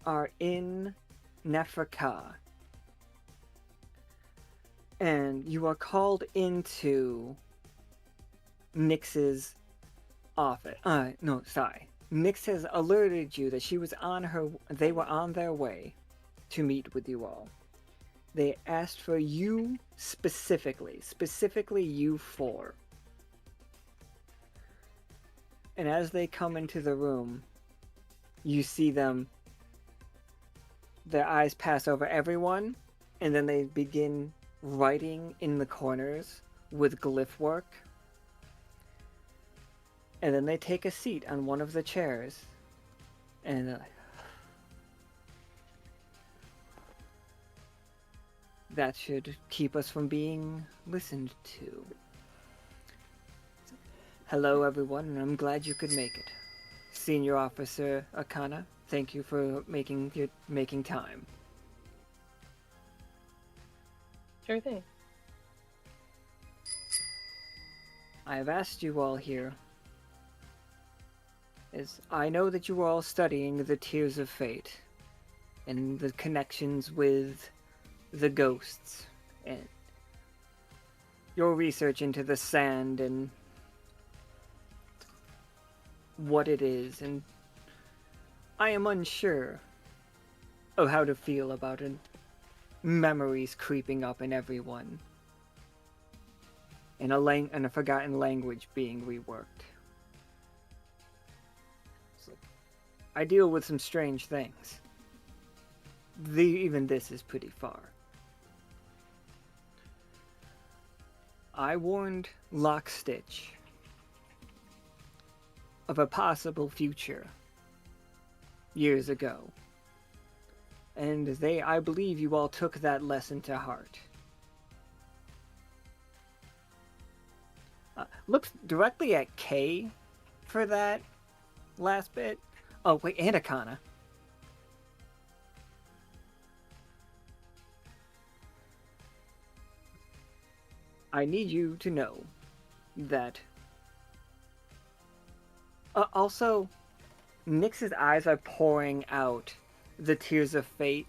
are in Nefraka, and you are called into Nyx's office. No, sorry. Nyx has alerted you that they were on their way to meet with you all. They asked for you specifically you four. And as they come into the room, you see them, their eyes pass over everyone, and then they begin writing in the corners with glyph work. And then they take a seat on one of the chairs, and they're like, that should keep us from being listened to. Hello, everyone, and I'm glad you could make it. Senior Officer Akana, thank you for making time. Sure thing. I have asked you all here, as I know that you are all studying the Tears of Fate and the connections with the ghosts and your research into the sand and what it is, and I am unsure of how to feel about it. Memories creeping up in everyone, and a forgotten language being reworked. So, I deal with some strange things. Even this is pretty far. I warned Lockstitch of a possible future years ago. And I believe you all took that lesson to heart. Look directly at Kay for that last bit. Oh, wait, and Akana. I need you to know that also, Nyx's eyes are pouring out the tears of fate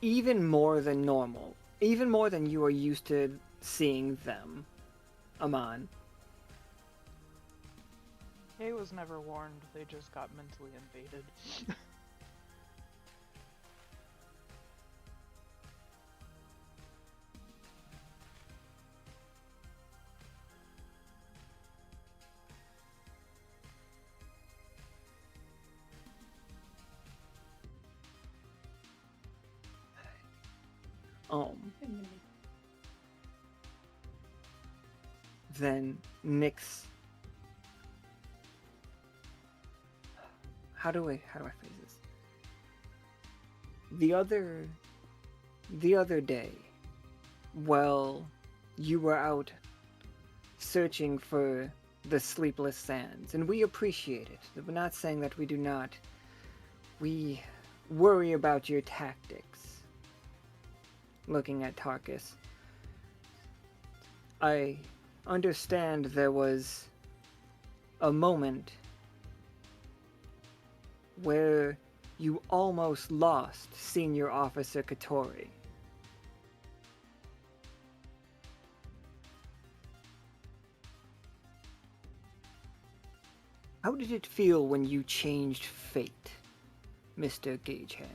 even more than normal. Even more than you are used to seeing them, Amon. Kay was never warned, they just got mentally invaded. Then Nyx. How do I phrase this? The other day, while you were out searching for the sleepless sands, and we appreciate it. We're not saying that we do not. We worry about your tactics. Looking at Tarkus. I understand there was a moment where you almost lost Senior Officer Katori. How did it feel when you changed fate, Mr. Gagehands?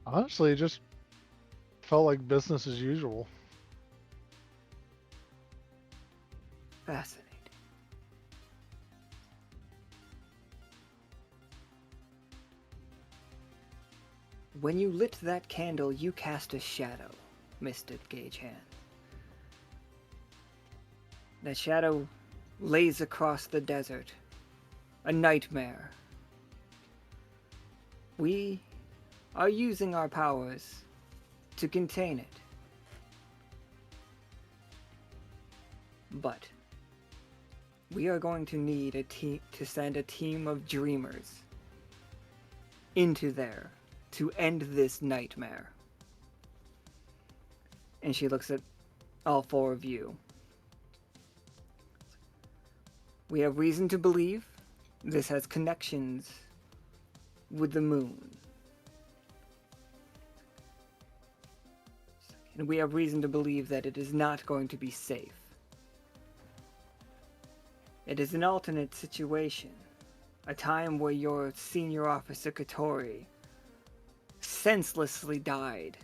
Honestly, it just felt like business as usual. Fascinating. When you lit that candle, you cast a shadow, Mr. Gagehand. That shadow lays across the desert, a nightmare. We are using our powers to contain it. But we are going to need to send a team of dreamers into there to end this nightmare. And she looks at all four of you. We have reason to believe this has connections with the moon. And we have reason to believe that it is not going to be safe. It is an alternate situation. A time where your senior officer Katori senselessly died.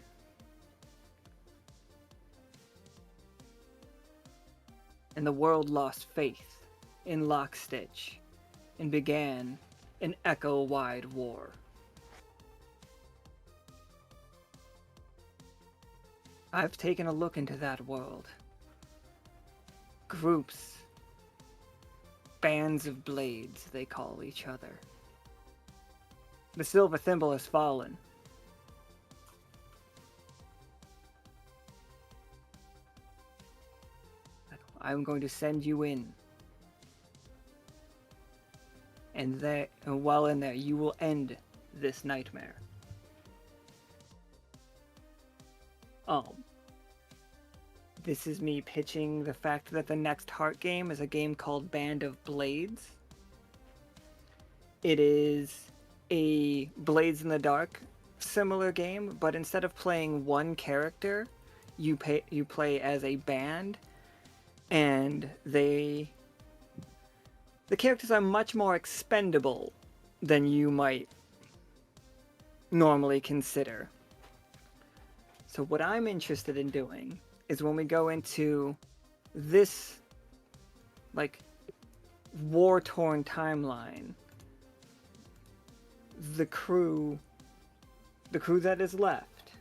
And the world lost faith in Lockstitch and began an echo-wide war. I've taken a look into that world. Groups, bands of blades, they call each other. The silver thimble has fallen. I'm going to send you in. And while in there, you will end this nightmare. This is me pitching the fact that the next Heart game is a game called Band of Blades. It is a Blades in the Dark similar game, but instead of playing one character, you play as a band, and the characters are much more expendable than you might normally consider. So what I'm interested in doing is when we go into this, like, war-torn timeline, the crew that is left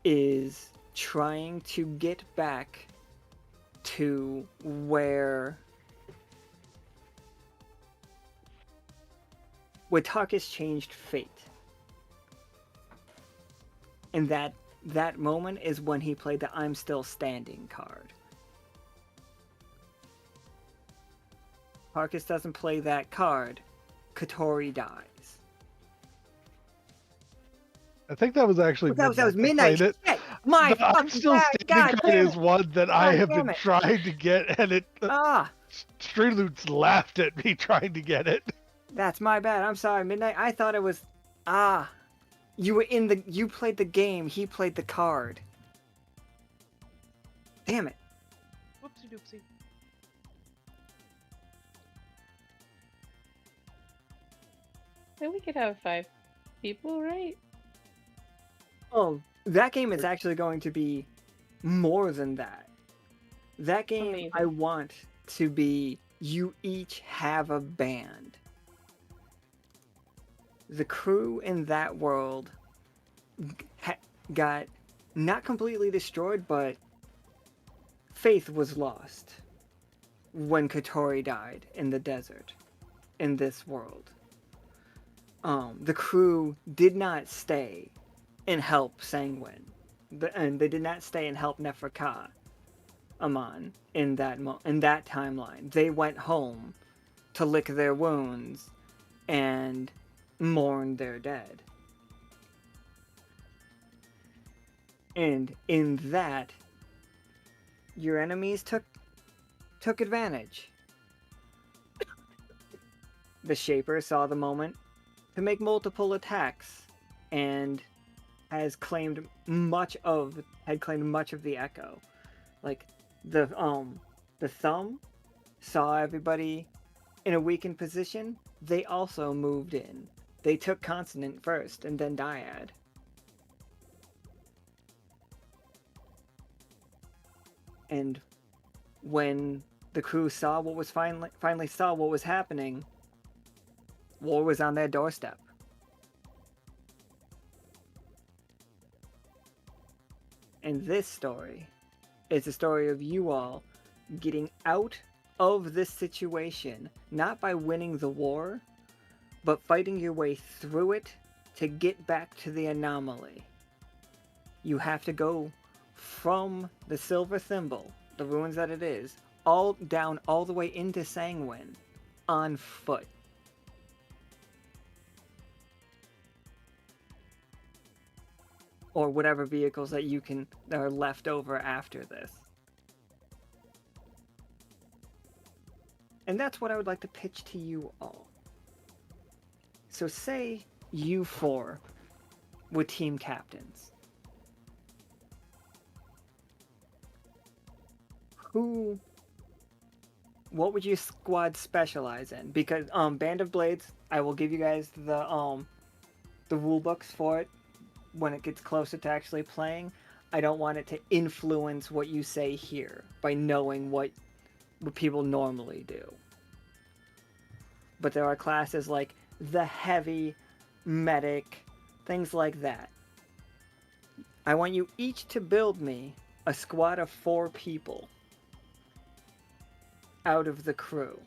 is trying to get back to where Tarkus changed fate. And that moment is when he played the I'm Still Standing card. Tarkus doesn't play that card, Katori dies. I think that was actually That was midnight. played it. Shit. My The I'm fucking still bad. standing God card damn is it. one that I God have damn been it. trying to get, and it Ah, Streeloots laughed at me trying to get it. that's my bad. I'm sorry, midnight. I thought it was. Ah, you were in the. You played the game. He played the card. Damn it. Whoopsie doopsie. Then we could have 5 people, right? Oh, that game is actually going to be more than that. That game Amazing. I want to be you each have a band. The crew in that world got not completely destroyed, but faith was lost when Katori died in the desert in this world. The crew did not stay and help Sanguine, and they did not stay and help Neferka Aman in that timeline. They went home to lick their wounds and mourn their dead. And in that, your enemies took advantage. The Shaper saw the moment to make multiple attacks and had claimed much of the echo. Like the Thumb saw everybody in a weakened position. They also moved in. They took Consonant first and then Dyad. And when the crew saw what was finally saw what was happening, war was on their doorstep. And this story is the story of you all getting out of this situation, not by winning the war, but fighting your way through it to get back to the anomaly. You have to go from the Silver Thimble, the ruins that it is, all down all the way into Sanguine on foot. Or whatever vehicles that are left over after this. And that's what I would like to pitch to you all. So say you 4 were team captains. What would your squad specialize in? Because Band of Blades, I will give you guys the rule books for it when it gets closer to actually playing. I don't want it to influence what you say here by knowing what people normally do. But there are classes like the heavy, medic, things like that. I want you each to build me a squad of 4 people out of the crew.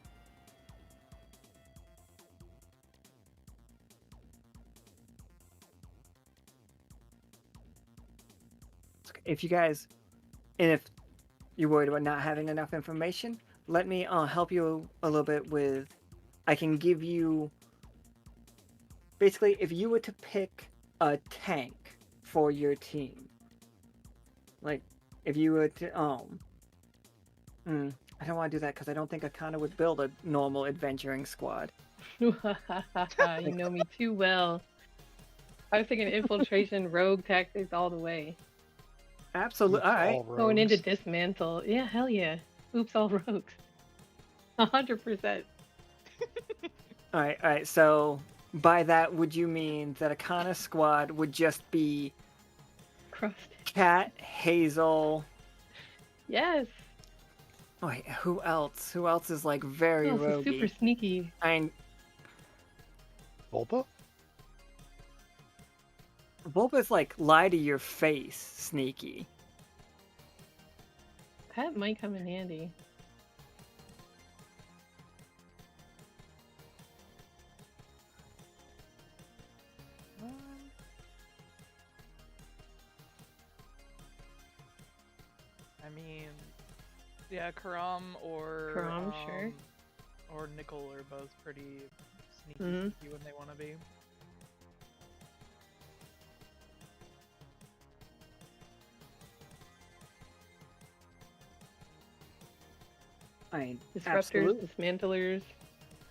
If you're worried about not having enough information, let me help you a little bit with. I can give you. Basically, if you were to pick a tank for your team, like if you were to I don't want to do that because I don't think Akana would build a normal adventuring squad. You know me too well. I was thinking infiltration, rogue tactics all the way. Absolutely. All right. All Going into rogues. dismantle. Yeah, hell yeah. Oops, all rogues. 100%. All right. So by that, would you mean that Akana squad would just be Crust. Cat, Hazel? Yes. Oh, wait, who else? Who else is like very Oh, so roguey? super sneaky. Volpa? Volpa's like lie to your face, sneaky. That might come in handy. I mean, yeah, Karam or Karam, sure. or Nickel are both pretty sneaky Mhm. when they want to be. I mean, Disruptors, absolutely. dismantlers,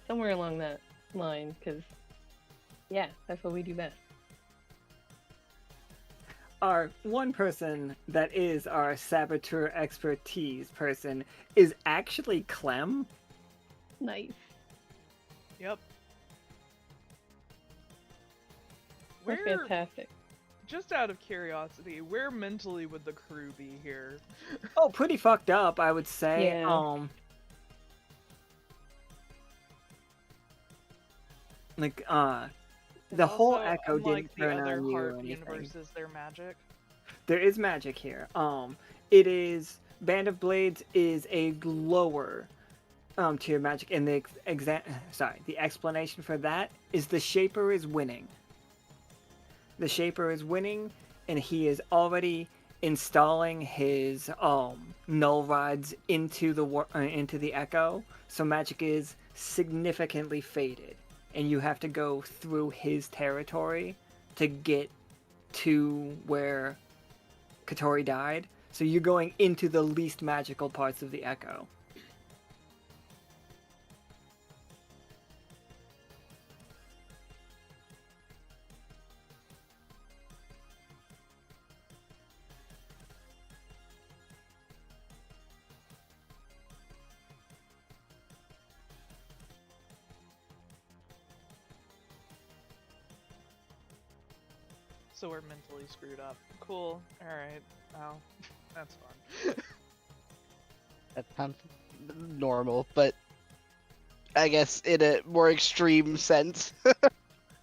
somewhere along that line, because, yeah, that's what we do best. Our one person that is our saboteur expertise person is actually Clem. Nice. Yep. That's Where, fantastic. just out of curiosity, where mentally would the crew be here? Oh, pretty fucked up, I would say. Yeah. Like, 'Cause the whole also, echo unlike didn't the turn other on you or Heart anything. universes, they're magic. There is magic here. It is Band of Blades is a lower tier magic, and the the explanation for that is the Shaper is winning. The Shaper is winning, and he is already installing his null rods into the echo. So magic is significantly faded, and you have to go through his territory to get to where Katori died. So you're going into the least magical parts of the echo. So we're mentally screwed up. Cool. Alright. Well, that's fun. That sounds normal, but I guess in a more extreme sense.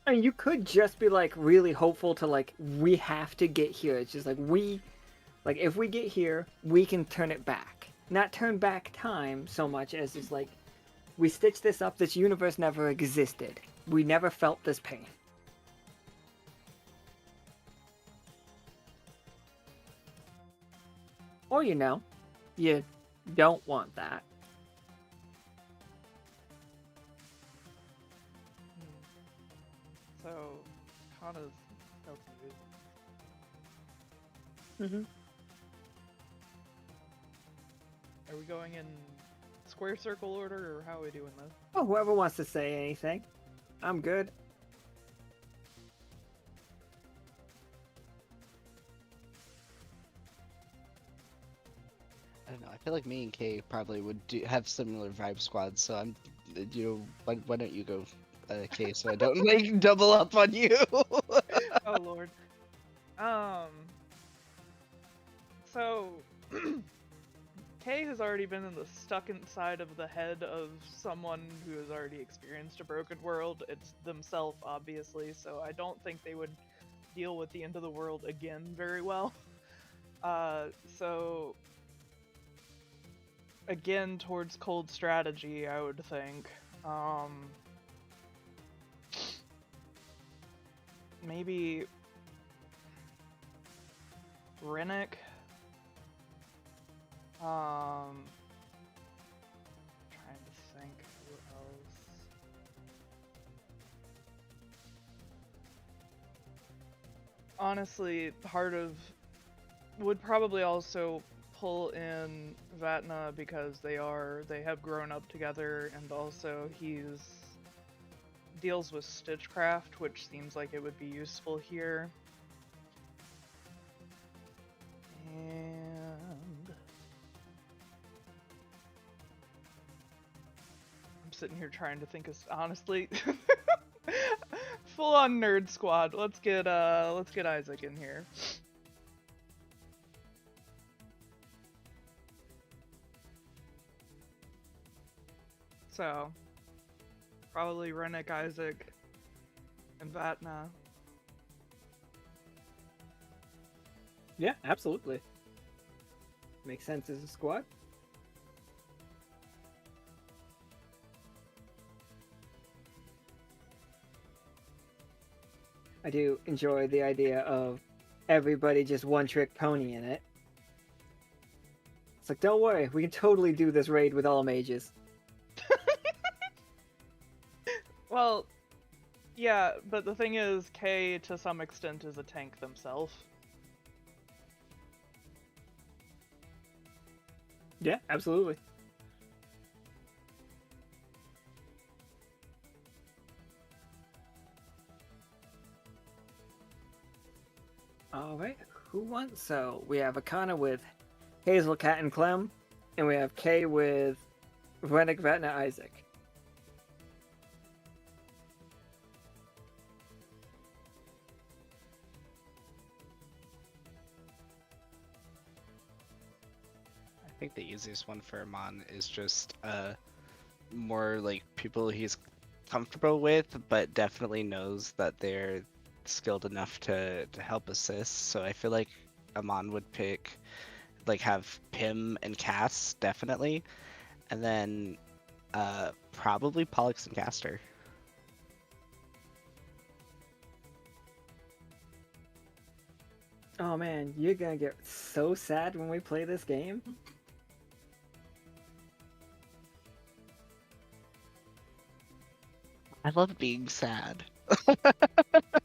I mean, you could just be like really hopeful to like, we have to get here. It's just like if we get here, we can turn it back. Not turn back time so much as just like, we stitch this up. This universe never existed. We never felt this pain. Or you don't want that. So, Kana's healthy. Mm-hmm. Are we going in square circle order, or how are we doing this? Oh, whoever wants to say anything, I'm good. I don't know. I feel like me and Kay probably would have similar vibe squads. So I'm, why don't you go, Kay, so I don't like double up on you. Oh lord. So Kay has already been stuck inside of the head of someone who has already experienced a broken world. It's themselves, obviously, so I don't think they would deal with the end of the world again very well. So again, towards cold strategy, I would think. Maybe Rennick. Trying to think who else. Honestly, Heart of would probably also pull in Vatna because they have grown up together, and also deals with stitchcraft, which seems like it would be useful here. And I'm sitting here trying to think of, honestly, full on nerd squad. Let's get Isaac in here. So, probably Rennick, Isaac, and Vatna. Yeah, absolutely. Makes sense as a squad. I do enjoy the idea of everybody just one-trick pony in it. It's like, don't worry, we can totally do this raid with all mages. Well, yeah, but the thing is, Kay to some extent is a tank themselves. Yeah, absolutely. All right, who wants? So we have Akana with Hazel, Cat, and Clem, and we have Kay with Rennick, Vetna, Isaac. I think the easiest one for Amon is just more like people he's comfortable with, but definitely knows that they're skilled enough to help assist. So I feel like Amon would pick like have Pim and Cass definitely, and then probably Pollux and Caster. Oh man, you're gonna get so sad when we play this game. I love being sad.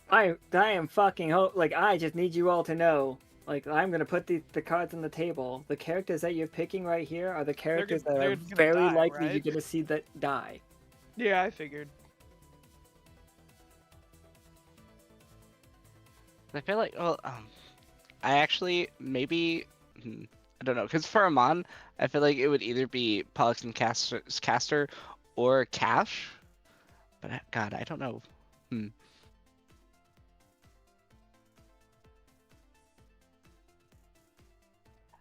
I am fucking like I just need you all to know. Like I'm gonna put the cards on the table. The characters that you're picking right here are the characters that they're are gonna very die, likely right? you're gonna see that die. Yeah, I figured. I feel like, well, I actually maybe I don't know, because for Amon, I feel like it would either be Pollux and Caster or Cash, but God, I don't know.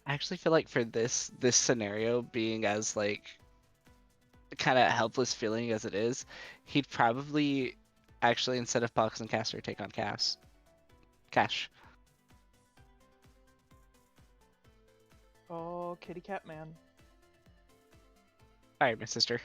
I actually feel like for this scenario being as like kind of helpless feeling as it is, he'd probably actually instead of Pollux and Caster take on Cash. Oh, kitty cat man. Alright, my sister.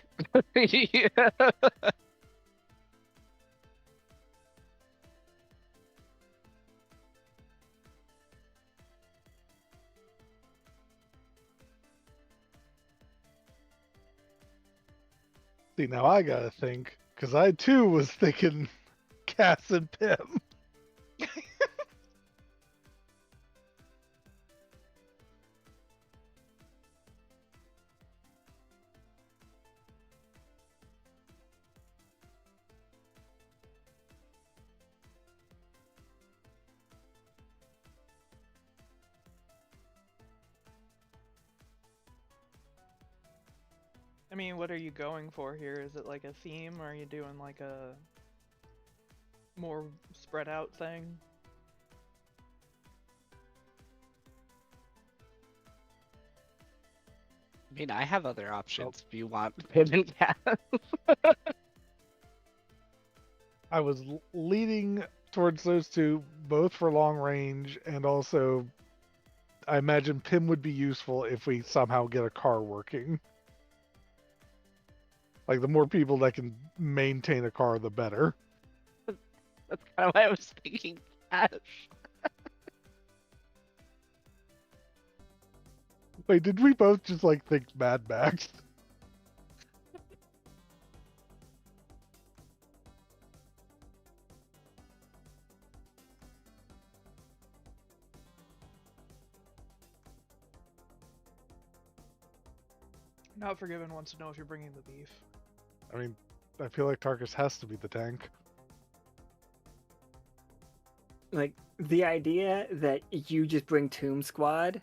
See, now I gotta think, because I too was thinking Cass and Pim. I mean, what are you going for here? Is it like a theme, or are you doing like a more spread out thing? I mean, I have other options if you want Pim and Cass. I was leaning towards those two, both for long range, and also I imagine Pim would be useful if we somehow get a car working. Like, the more people that can maintain a car, the better. That's kind of why I was thinking Cash. Wait, did we both just, like, think Mad Max? Not Forgiven wants to know if you're bringing the beef. I mean, I feel like Tarkus has to be the tank. Like the idea that you just bring Tomb Squad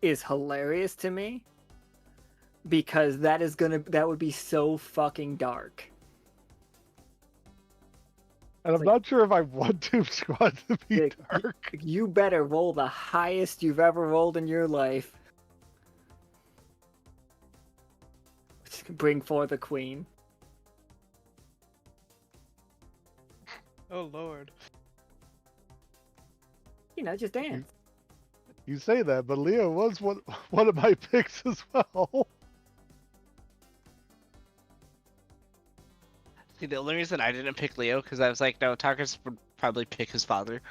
is hilarious to me because that would be so fucking dark. And I'm like- not sure if I want Tomb Squad to be Like, dark. You better roll the highest you've ever rolled in your life. Bring forth the queen. Oh lord. You know, just dance. You say that, but Leo was one of my picks as well. See, the only reason I didn't pick Leo because I was like, no, Tarkus would probably pick his father.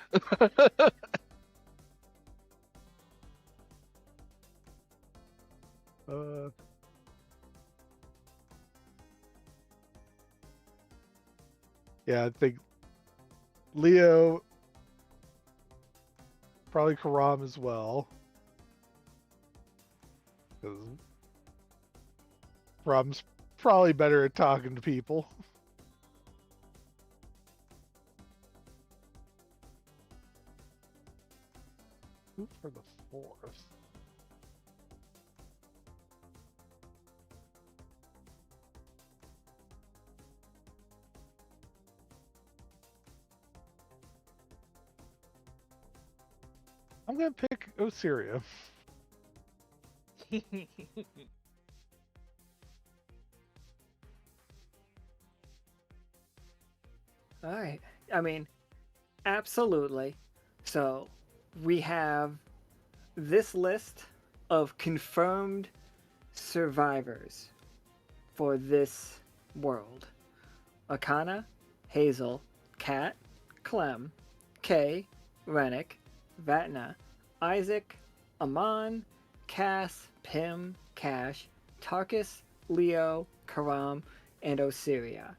Yeah, I think Leo, probably Karam as well. Because Karam's probably better at talking to people. for the 4th. I'm gonna pick Osiria. All right. I mean, absolutely. So we have this list of confirmed survivors for this world: Akana, Hazel, Kat, Clem, Kay, Rennick, Vatna, Isaac, Aman, Cass, Pim, Cash, Tarkus, Leo, Karam, and Osiria.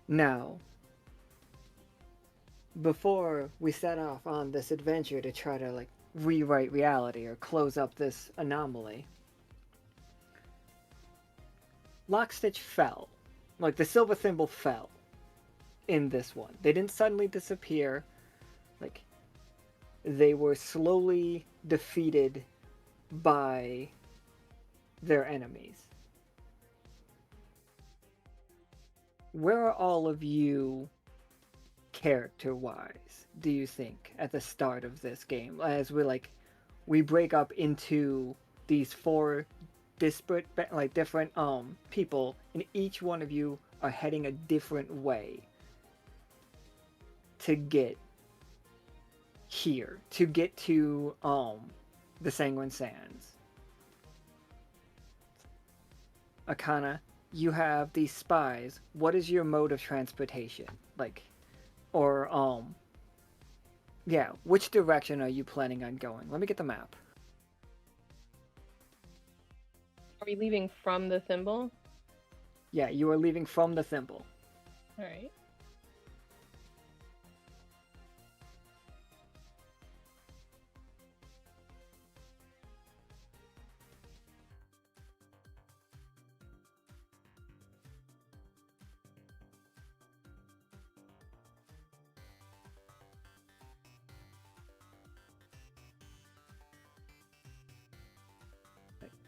Now, before we set off on this adventure to try to like rewrite reality or close up this anomaly, Lockstitch fell. Like the silver thimble fell in this one. They didn't suddenly disappear. Like they were slowly defeated by their enemies. Where are all of you character-wise, do you think, at the start of this game? As we break up into these 4 disparate, like different people, and each one of you are heading a different way to get here, to get to the Sanguine Sands. Akana, you have these spies. What is your mode of transportation? Yeah, which direction are you planning on going? Let me get the map. Are we leaving from the thimble? Yeah, you are leaving from the thimble. Alright.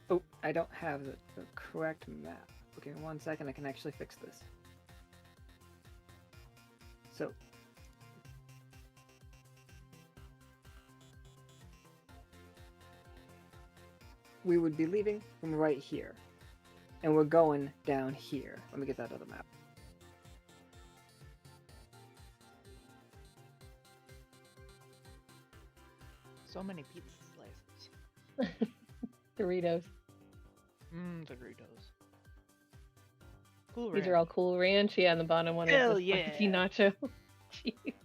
Oh, I don't have the correct map. Okay, 1 second, I can actually fix this. So, we would be leaving from right here, and we're going down here. Let me get that other map. So many pizza slices. Doritos. Doritos. Cool These Ranch. are all Cool Ranch. Yeah, and the bottom one Hell is the spicy yeah. nacho. Jeez.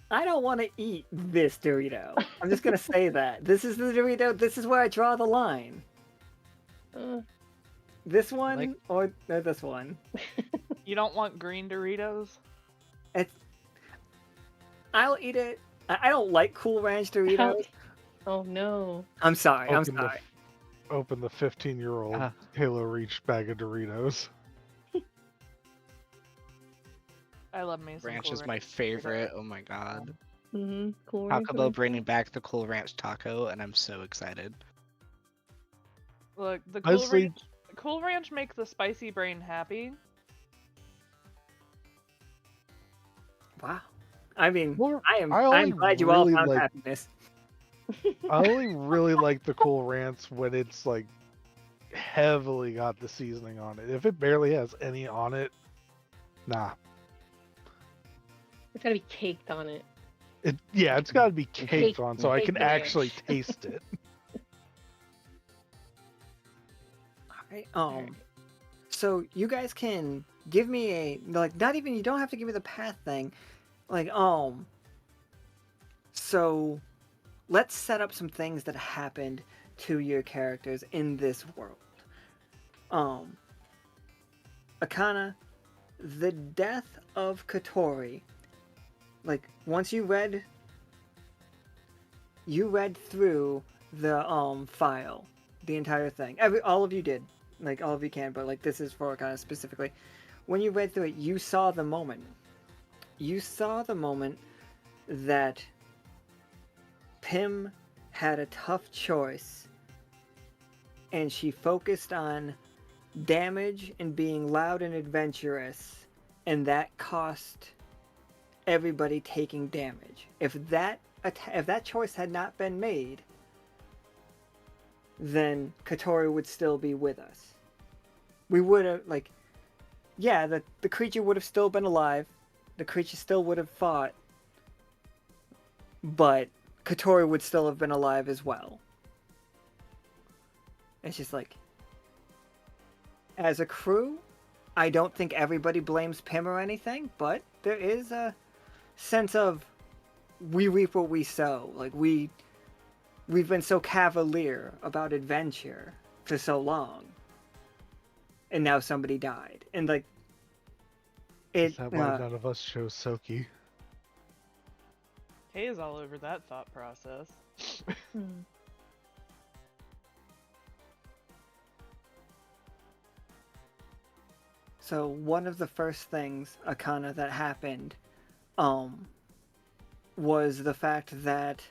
I don't want to eat this Dorito. I'm just gonna say that. This is the Dorito. This is where I draw the line. This one or this one. You don't want green Doritos? I'll eat it. I don't like Cool Ranch Doritos. Oh no. I'm sorry. I'm sorry. Open the 15-year-old Halo Reach bag of Doritos. I love me some Ranch Cool is my favorite. Oh my god. Cool Ranch. Taco Bell bringing back the Cool Ranch taco, and I'm so excited. Look, the Honestly, Cool Ranch makes the spicy brain happy. Wow. I mean, I'm only glad you all really found like- happiness. I only really like the Cool Ranch when it's like heavily got the seasoning on it. If it barely has any on it, nah. It's gotta be caked on it. It's got to be caked on so I Cake can ranch. actually taste it. Alright, so you guys can give me a not even, you don't have to give me the path thing. So let's set up some things that happened to your characters in this world. Akana, the death of Katori, once you read through the file, the entire thing. All of you did. All of you can, but this is for Akana specifically. When you read through it, you saw the moment. You saw the moment that Pym had a tough choice, and she focused on damage and being loud and adventurous, and that cost everybody taking damage. If that choice had not been made, then Katori would still be with us. We would have, like, yeah, the creature would have still been alive. The creature still would have fought. But Katori would still have been alive as well. It's just like, as a crew, I don't think everybody blames Pym or anything, but there is a sense of we reap what we sow. Like, we've been so cavalier about adventure for so long, and now somebody died, and like Is that why none of us chose Soki? Kay is all over that thought process. So one of the first things, Akana, that happened, was the fact that,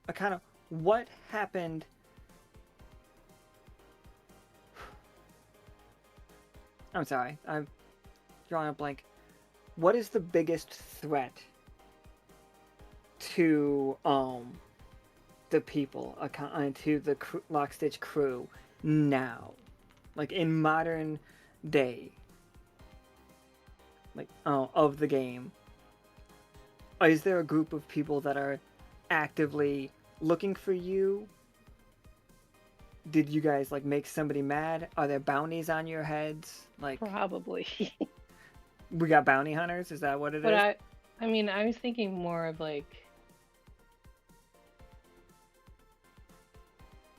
Akana, what happened? I'm sorry, I'm drawing a blank. What is the biggest threat to the people, to the Lockstitch crew now, like in modern day, like of the game? Is there a group of people that are actively looking for you? Did you guys like make somebody mad? Are there bounties on your heads? Like, Probably. we got bounty hunters? Is that what it is? But I mean, I was thinking more of like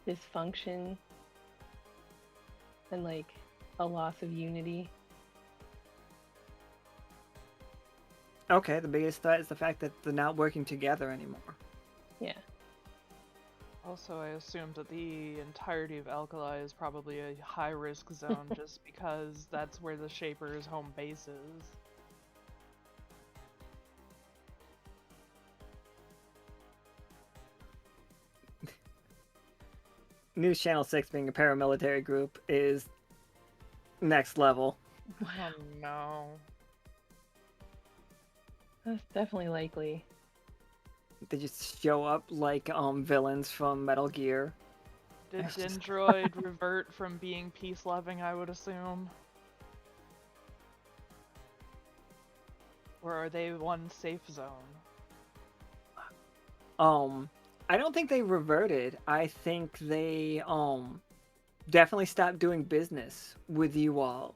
dysfunction and like a loss of unity. Okay, the biggest threat is the fact that they're not working together anymore. Yeah. Also, I assumed that the entirety of Alkali is probably a high-risk zone just because that's where the Shaper's home base is. News Channel 6 being a paramilitary group is next level. Oh no. That's definitely likely. They just show up like villains from Metal Gear. Did Dendroid revert from being peace-loving, I would assume? Or are they one safe zone? I don't think they reverted. I think they definitely stopped doing business with you all.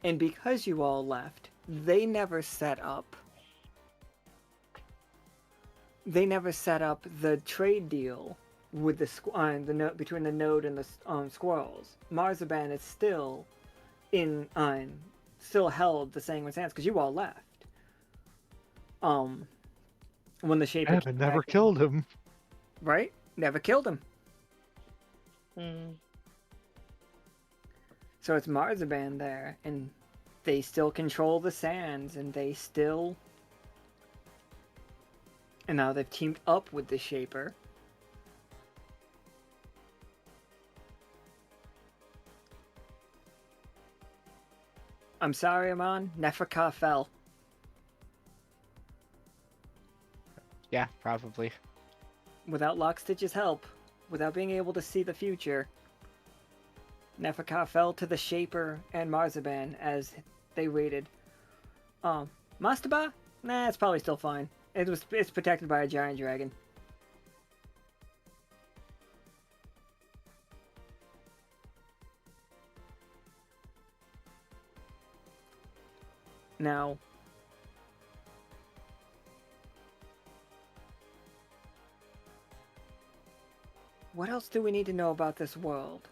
And because you all left, they never set up the trade deal with the between the node and the squirrels. Marzipan is still still held the Sanguine Sands because you all left. When the Shaper Yeah, but never killed him. Right? Never killed him. So it's Marzipan there, and they still control the sands, and now they've teamed up with the Shaper. I'm sorry, Amon. Neferka fell. Yeah, probably. Without Lockstitch's help, without being able to see the future, Neferka fell to the Shaper and Marzipan as they raided. Mastaba? Nah, it's probably still fine. It's protected by a giant dragon. Now, what else do we need to know about this world?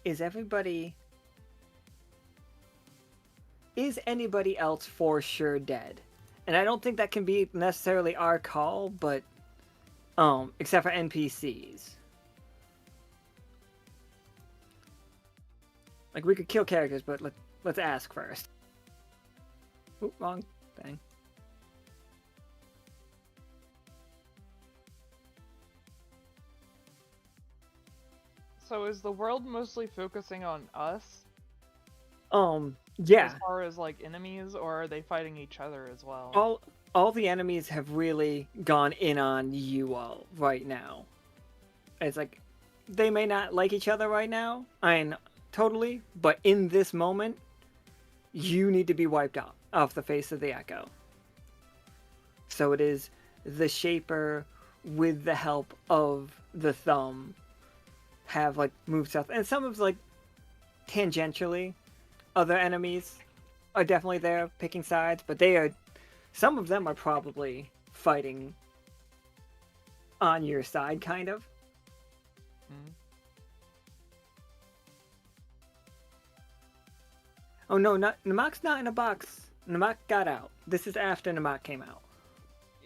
Is anybody else for sure dead? And I don't think that can be necessarily our call, but except for NPCs. Like we could kill characters, but let's ask first. Oop, wrong thing. So is the world mostly focusing on us Yeah. as far as like enemies, or are they fighting each other as well? All the enemies have really gone in on you all right now. It's like they may not like each other right now, totally, but in this moment, you need to be wiped off the face of the Echo. So it is the Shaper with the help of the Thumb have like moved south, and some of like tangentially, other enemies are definitely there picking sides, but some of them are probably fighting on your side, kind of. Hmm. Oh no, Namak's not in a box. Namak got out. This is after Namak came out.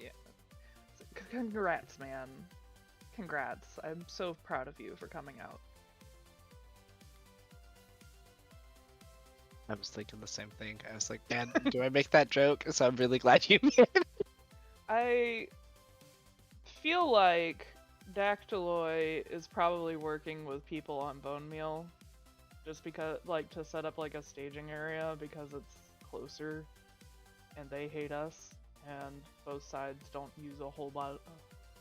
Yeah. Congrats, man. Congrats. I'm so proud of you for coming out. I was thinking the same thing. I was like, man, do I make that joke? So I'm really glad you did. I feel like Dactyloid is probably working with people on Bone Meal, just because, like, to set up like a staging area because it's closer, and they hate us, and both sides don't use a whole lot.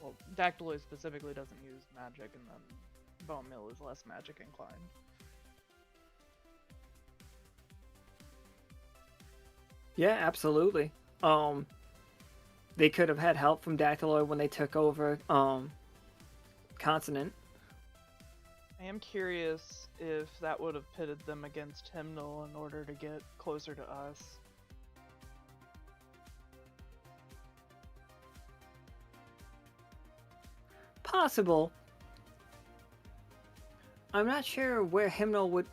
Well, Dactyloid specifically doesn't use magic, and then Bone Meal is less magic inclined. Yeah, absolutely. They could have had help from Dactyloid when they took over Consonant. I am curious if that would have pitted them against Hymnal in order to get closer to us. Possible. I'm not sure where Hymnal would.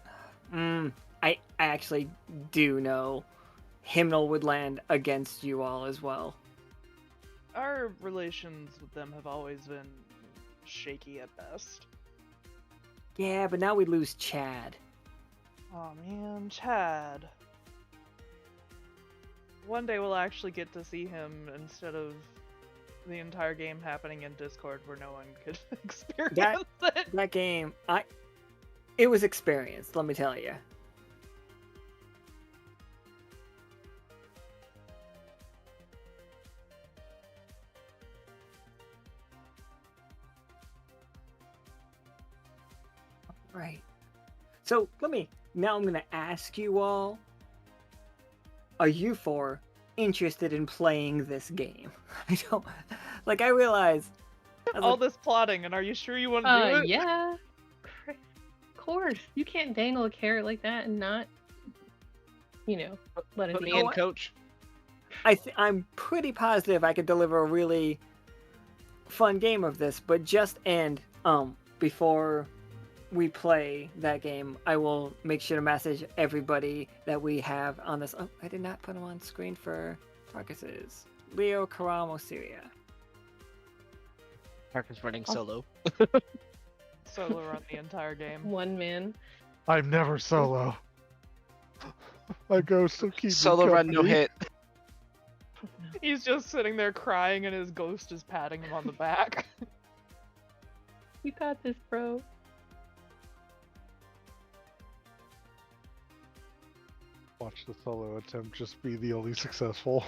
I actually do know Hymnal would land against you all as well. Our relations with them have always been shaky at best. Yeah, but now we lose Chad. Oh man, Chad. One day we'll actually get to see him instead of the entire game happening in Discord where no one could experience it. That game, it was experienced, let me tell you. Right. So now I'm gonna ask you all, are you four interested in playing this game? I realize All this plotting, and are you sure you want to do it? Yeah. Of course. You can't dangle a carrot like that and not, let it Put be. me in, coach. I'm pretty positive I could deliver a really fun game of this, but before we play that game, I will make sure to message everybody that we have on this. Oh, I did not put them on screen for Marcus's. Leo, Karamo, Syria. Parker's running solo. Solo run the entire game. One man. I'm never solo. My ghost will keep me Solo run, no company. hit. He's just sitting there crying, and his ghost is patting him on the back. You got this, bro. Watch the solo attempt just be the only successful.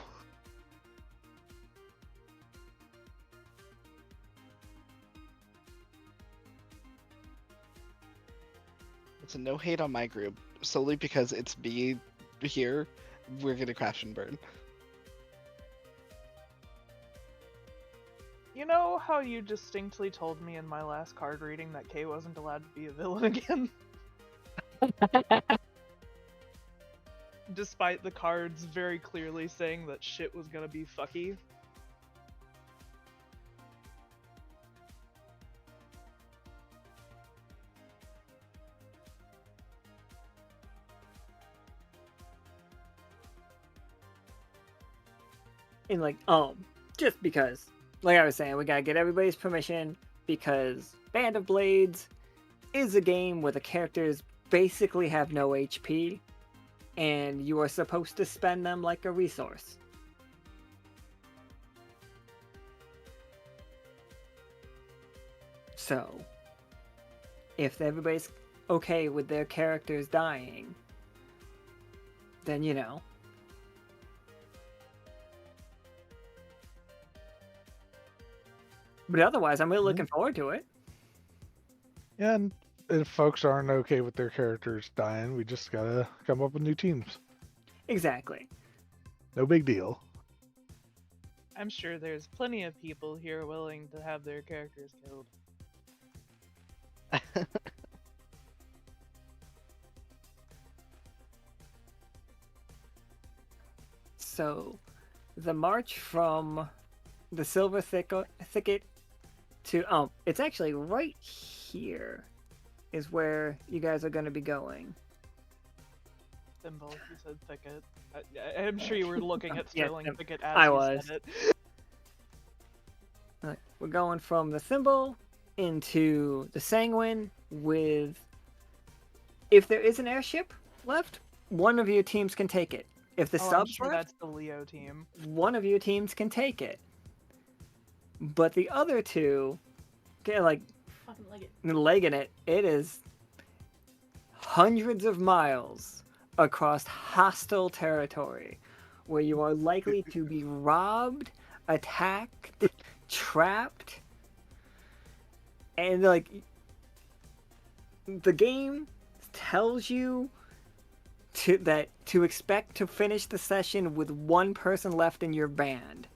It's a no hate on my group, solely because it's me here. We're gonna crash and burn. You know how you distinctly told me in my last card reading that Kay wasn't allowed to be a villain again? Despite the cards very clearly saying that shit was gonna be fucky. in like just because, like I was saying, we gotta get everybody's permission because Band of Blades is a game where the characters basically have no HP, and you are supposed to spend them like a resource. So, if everybody's okay with their characters dying, then you know. But otherwise, I'm really looking forward to it. Yeah, and if folks aren't okay with their characters dying, we just gotta come up with new teams. Exactly. No big deal. I'm sure there's plenty of people here willing to have their characters killed. So, the march from the Silver Thicket to it's actually right here is where you guys are going to be going. Thimble, you said thicket. I'm sure you were looking at Yeah, spelling thicket as I you was. said it. We're going from the Thimble into the Sanguine with, if there is an airship left, one of your teams can take it. If the Oh, I'm sub's sure left, that's the Leo team. one of your teams can take it. But the other two, like, Fucking leg it. legging it, it is hundreds of miles across hostile territory where you are likely to be robbed, attacked, trapped, and like the game tells you to expect to finish the session with one person left in your band.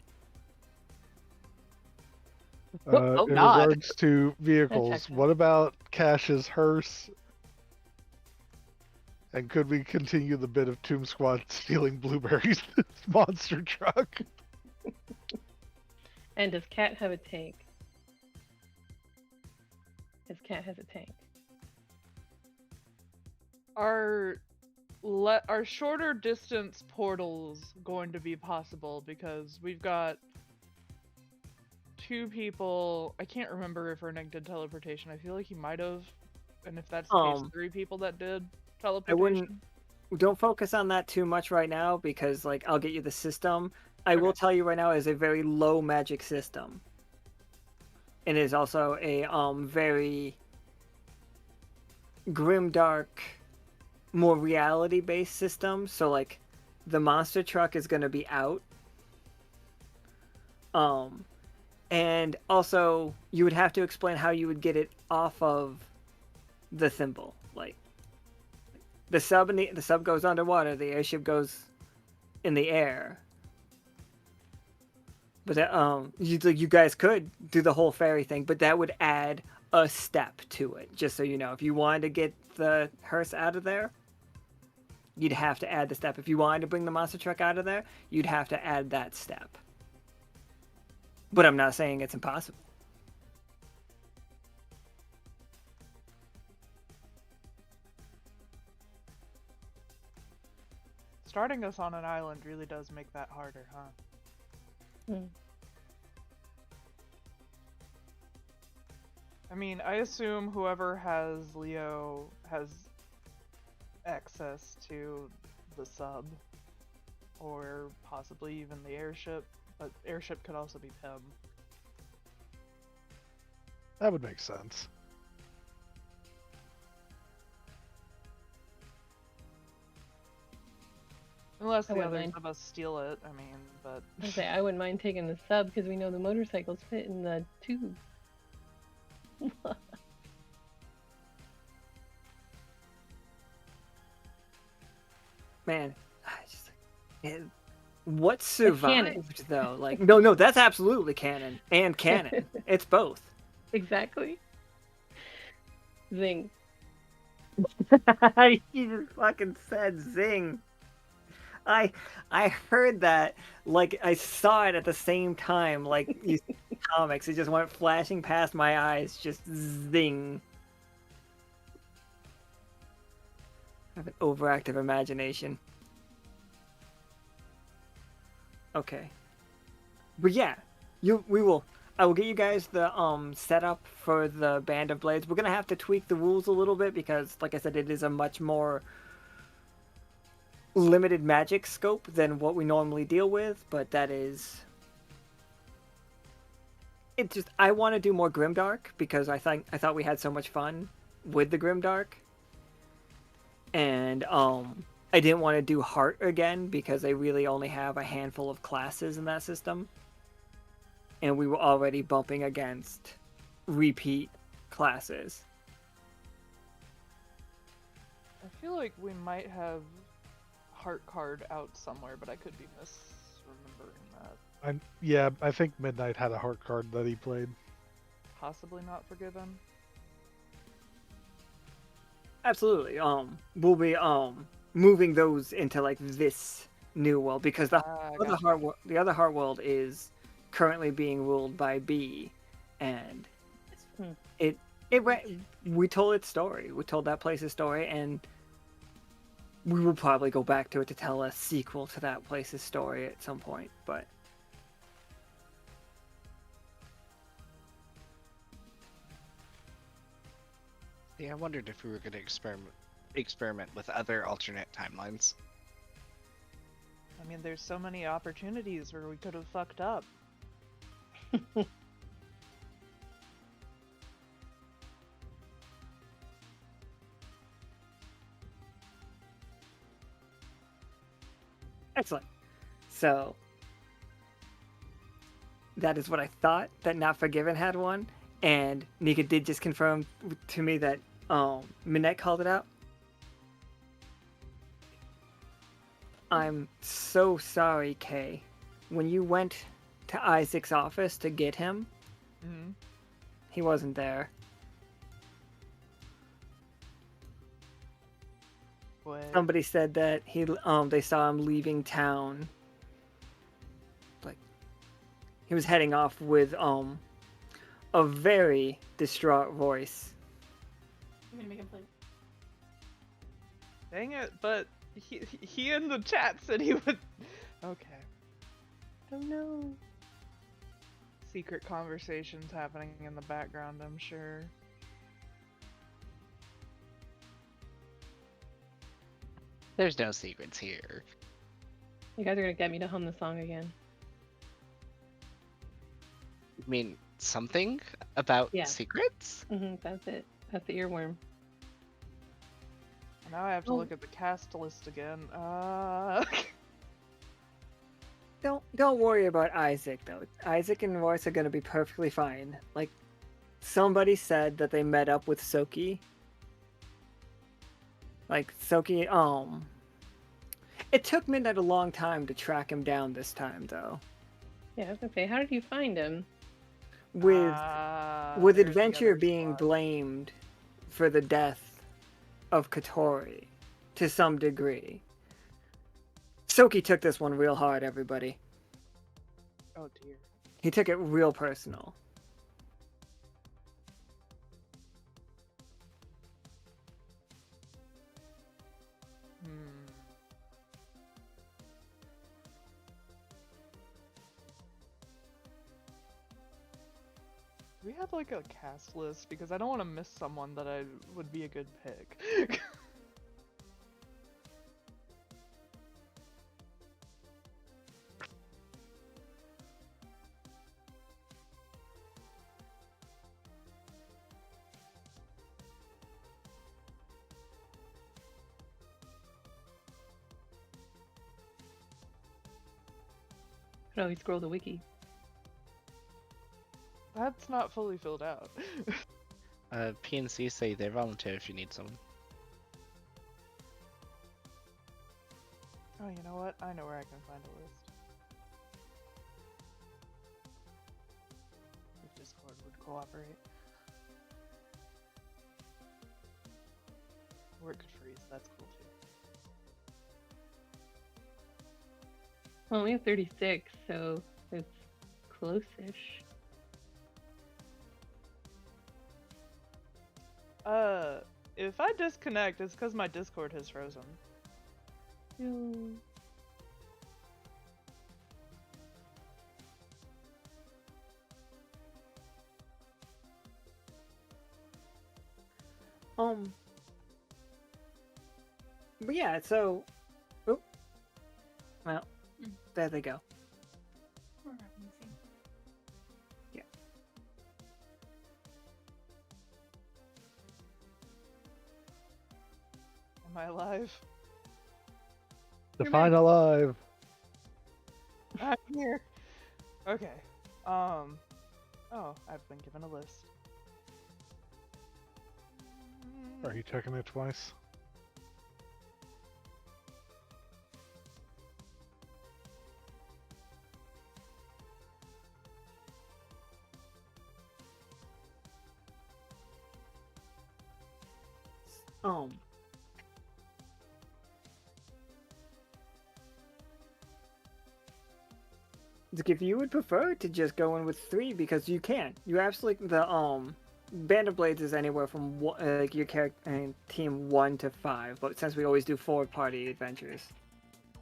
Oh, In God. regards to vehicles, Check. what about Cash's hearse? And could we continue the bit of Tomb Squad stealing blueberries? This monster truck. And does Cat have a tank? His cat has a tank. Are shorter distance portals going to be possible? Because we've got 2 people. I can't remember if Ernig did teleportation. I feel like he might have. And if that's the case, 3 people that did teleportation. Don't focus on that too much right now because like I'll get you the system. I will tell you right now, it is a very low magic system. It is also a very grimdark, more reality-based system. So like, the monster truck is going to be out. And also you would have to explain how you would get it off of the Thimble. Like, the sub goes underwater, the airship goes in the air. But you guys could do the whole ferry thing, but that would add a step to it. Just so you know, if you wanted to get the hearse out of there, you'd have to add the step. If you wanted to bring the monster truck out of there, you'd have to add that step. But I'm not saying it's impossible. Starting us on an island really does make that harder, huh? I mean, I assume whoever has Leo has access to the sub, or possibly even the airship, but airship could also be Pim. That would make sense. Unless I the wouldn't others mind. of us steal it, I mean, but... I wouldn't mind taking the sub because we know the motorcycles fit in the tube. Man, what canon. survived though? Like, no, that's absolutely canon and canon. It's both. Exactly. Zing. You just fucking said zing. I heard that, like I saw it at the same time, like you see comics. It just went flashing past my eyes, just zing. I have an overactive imagination. Okay. But yeah, we will. I will get you guys the setup for the Band of Blades. We're gonna have to tweak the rules a little bit because, like I said, it is a much more limited magic scope than what we normally deal with. But that is, it just I want to do more Grimdark because I thought we had so much fun with the Grimdark, and I didn't want to do Heart again because they really only have a handful of classes in that system. And we were already bumping against repeat classes. I feel like we might have Heart card out somewhere, but I could be misremembering that. Yeah, I think Midnight had a heart card that he played. Possibly Not Forgiven. Absolutely. We'll be moving those into like this new world because the other heart world is currently being ruled by B, and we told its story. We told that place's story, and we will probably go back to it to tell a sequel to that place's story at some point. But Yeah, I wondered if we were going to experiment with other alternate timelines. I mean, there's so many opportunities where we could have fucked up. excellent. So that is what I thought, that Not Forgiven had one, and Nika did just confirm to me that Minette called it out. I'm so sorry, Kay. When you went to Isaac's office to get him, he wasn't there. What? Somebody said that they saw him leaving town. Like he was heading off with a very distraught voice. I'm gonna make him play. Dang it, but he in the chat said he would. Okay. Oh no. Secret conversations happening in the background, I'm sure. There's no secrets here. You guys are gonna get me to hum the song again. You mean something about Yeah. secrets? That's it. That's the earworm. Now I have to look at the cast list again. Don't worry about Isaac though. Isaac and Royce are gonna be perfectly fine. Like somebody said that they met up with Soki. Like Soki, it took Midnight a long time to track him down this time though. Yeah, I was gonna say, how did you find him? With there's the Adventure other being spot. blamed for the death of Katori to some degree. Soki took this one real hard, everybody. Oh dear. He took it real personal. Do we have like a cast list? Because I don't want to miss someone that I would be a good pick. I always scroll the wiki. That's not fully filled out. PNC say they volunteer if you need someone. Oh, you know what? I know where I can find a list. If Discord would cooperate. Or it could freeze, that's cool too. Well, we have 36, so it's close-ish. If I disconnect, it's because my Discord has frozen. No. But yeah, so, oh, well, there they go. Yeah. Am I alive? Define alive. I'm here. Okay. Oh, I've been given a list. Are you checking it twice? Um, if you would prefer to just go in with 3, because you can. You absolutely, Band of Blades is anywhere from your character team 1 to 5, but since we always do 4-party adventures,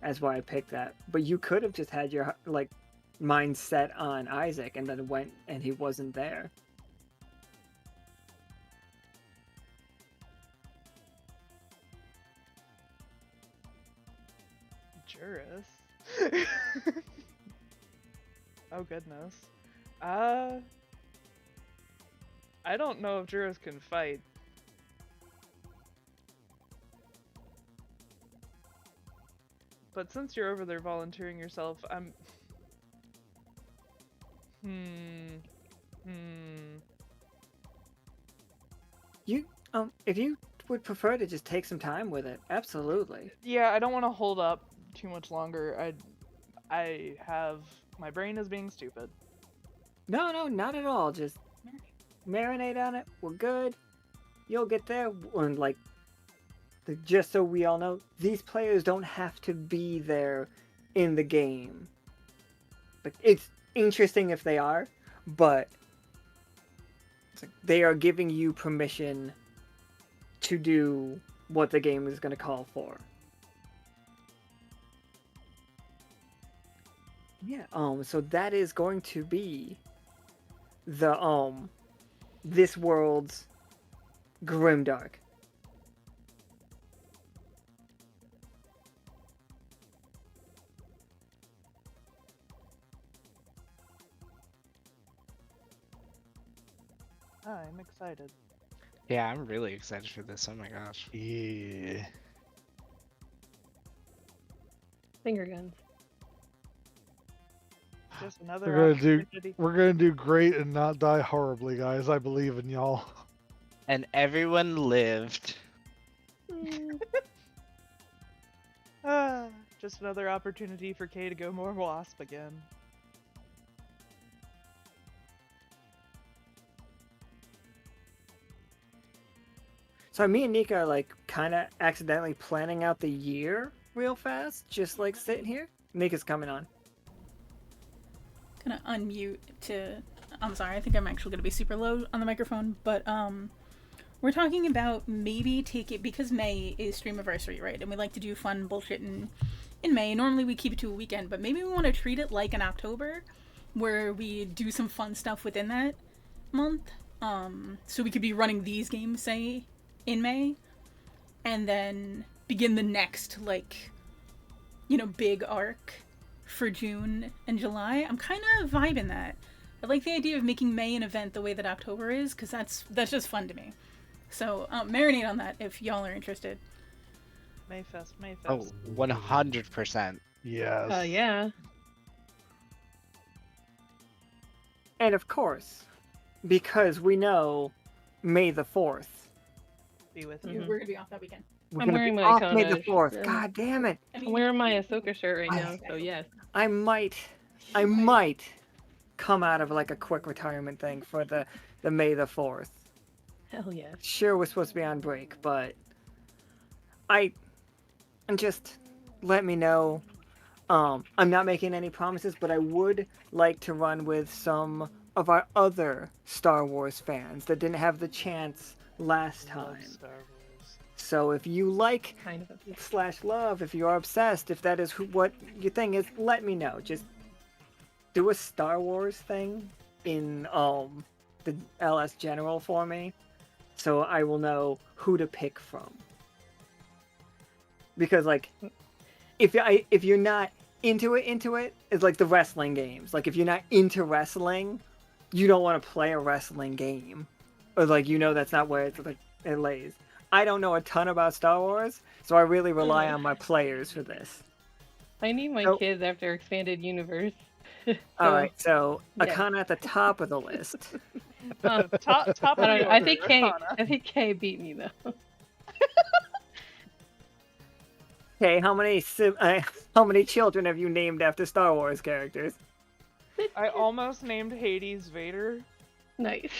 that's why I picked that. But you could have just had your mind set on Isaac and then went and he wasn't there. Juris. Oh goodness. I don't know if Juris can fight. But since you're over there volunteering yourself, I'm... You, if you would prefer to just take some time with it, absolutely. Yeah, I don't want to hold up too much longer. I have... My brain is being stupid. No, not at all. Just marinate on it. We're good. You'll get there. And just so we all know, these players don't have to be there in the game. It's interesting if they are, but they are giving you permission to do what the game is going to call for. Yeah, so that is going to be the, this world's Grimdark. I'm excited. Yeah, I'm really excited for this. Oh my gosh. Yeah. Finger guns. Just another We're gonna do great and not die horribly, guys. I believe in y'all. And everyone lived. Just another opportunity for Kay to go more wasp again. So me and Nika are kind of accidentally planning out the year real fast, just sitting here. Nika's coming on. Gonna unmute to... I'm sorry, I think I'm actually gonna be super low on the microphone, but we're talking about maybe take it, because May is Streamiversary, right? And we like to do fun bullshit in May. Normally we keep it to a weekend, but maybe we want to treat it like an October, where we do some fun stuff within that month. So we could be running these games, say, in May, and then begin the next, big arc for June and July. I'm kind of vibing that. I like the idea of making May an event the way that October is, because that's just fun to me. So marinate on that if y'all are interested. Mayfest. Oh, 100%. Yes. Yeah. And of course, because we know May the 4th. Be with Mhm. you. We're gonna be off that weekend. We're I'm gonna wearing be my off May the Kona 4th. shirt. God damn it. I'm wearing my Ahsoka shirt right now, so yes. I might come out of a quick retirement thing for the May the 4th. Hell yes. Sure, we're supposed to be on break, but and just let me know. I'm not making any promises, but I would like to run with some of our other Star Wars fans that didn't have the chance last Love time. Star Wars. So if you like Kind of obsessed. / love, if you're obsessed, if that is what your thing is, let me know. Just do a Star Wars thing in the LS General for me, so I will know who to pick from. Because like, if you're not into it, it's like the wrestling games. Like if you're not into wrestling, you don't want to play a wrestling game, or like that's not where it's like it lays. I don't know a ton about Star Wars, so I really rely on my players for this. I need my So- kids after expanded universe. All right, so yeah. Akana at the top of the list. Top of I don't the know. I order, think Arcana. Kay beat me though. Okay, how many children have you named after Star Wars characters? I almost named Hades Vader. Nice.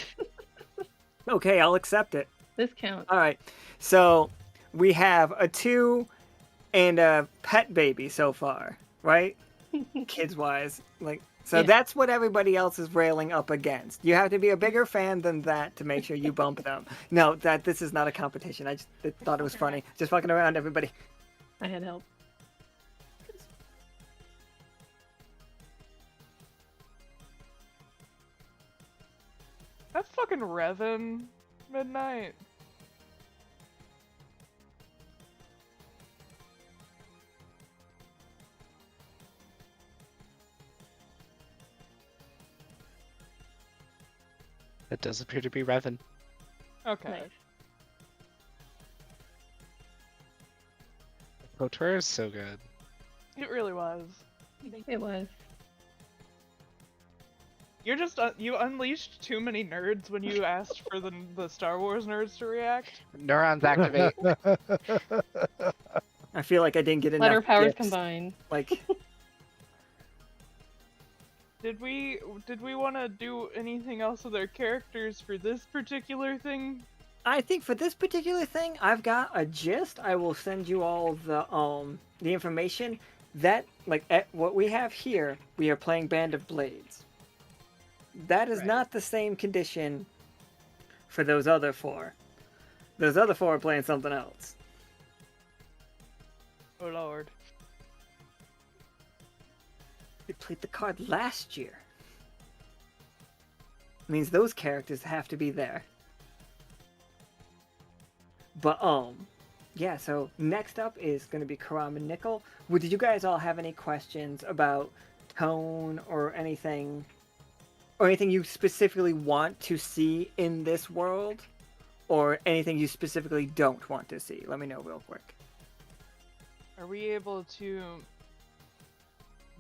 Okay, I'll accept it. This counts. All right, so we have a 2 and a pet baby so far, right? Kids wise, like so Yeah. that's what everybody else is railing up against. You have to be a bigger fan than that to make sure you bump them. No, this is not a competition. I just thought it was funny. Just fucking around, everybody. I had help. That's fucking Revan Midnight. That does appear to be Revan. Okay. Nice. KOTOR is so good. It really was. It was. You're just you unleashed too many nerds when you asked for the Star Wars nerds to react. Neurons activate. I feel like I didn't get enough. Letter powers gifts. combined. Like, Did we want to do anything else with our characters for this particular thing? I think for this particular thing, I've got a gist. I will send you all the information. That like what we have here, we are playing Band of Blades. That is Right. not the same condition for those other 4. Those other 4 are playing something else. Oh lord. We played the card last year. Means those characters have to be there. But yeah, so next up is going to be Karam and Nickel. Did you guys all have any questions about tone or anything you specifically want to see in this world, or anything you specifically don't want to see? Let me know real quick. Are we able to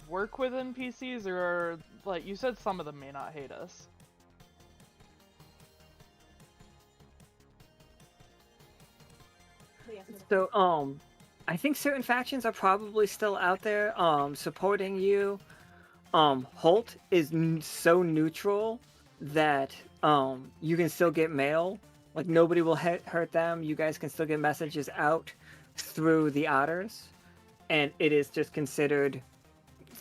work with NPCs, or like you said, some of them may not hate us? So, I think certain factions are probably still out there, supporting you. Holt is so neutral that, you can still get mail. Like, nobody will hurt them. You guys can still get messages out through the otters. And it is just considered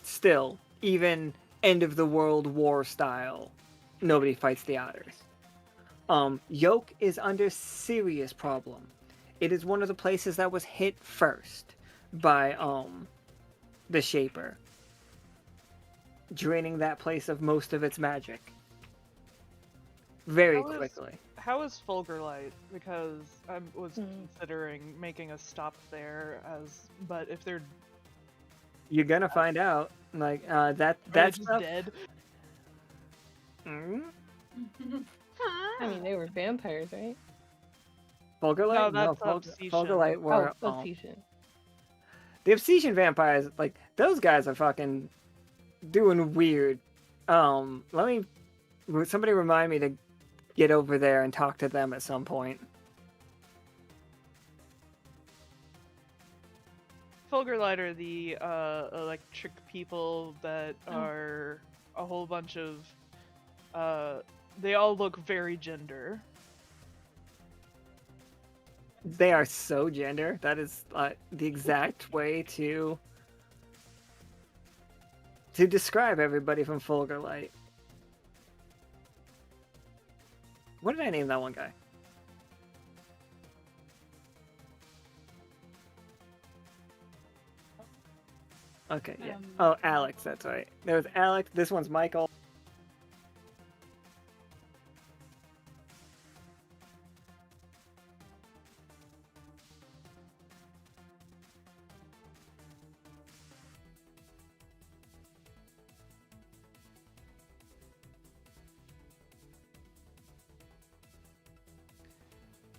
still, even end of the world war style, nobody fights the otters. Yoke is under serious problem. It is one of the places that was hit first by the Shaper, draining that place of most of its magic very quickly. How is Fulgurlight? Because I was considering making a stop there, but if they're You're gonna find out. Like that's just stuff. dead. Mm? I mean, they were vampires, right? Fulgurlight? No, that's Obsession. Fulgurlight were Oh, Obsession. the Obsession vampires. Like those guys are fucking doing weird. Somebody remind me to get over there and talk to them at some point. Fulgurlight are the electric people that are a whole bunch of they all look very gender. They are so gender. That is the exact way to describe everybody from Fulgurlight. What did I name that one guy? Okay, yeah. Oh, Alex, that's right. There was Alex. This one's Michael.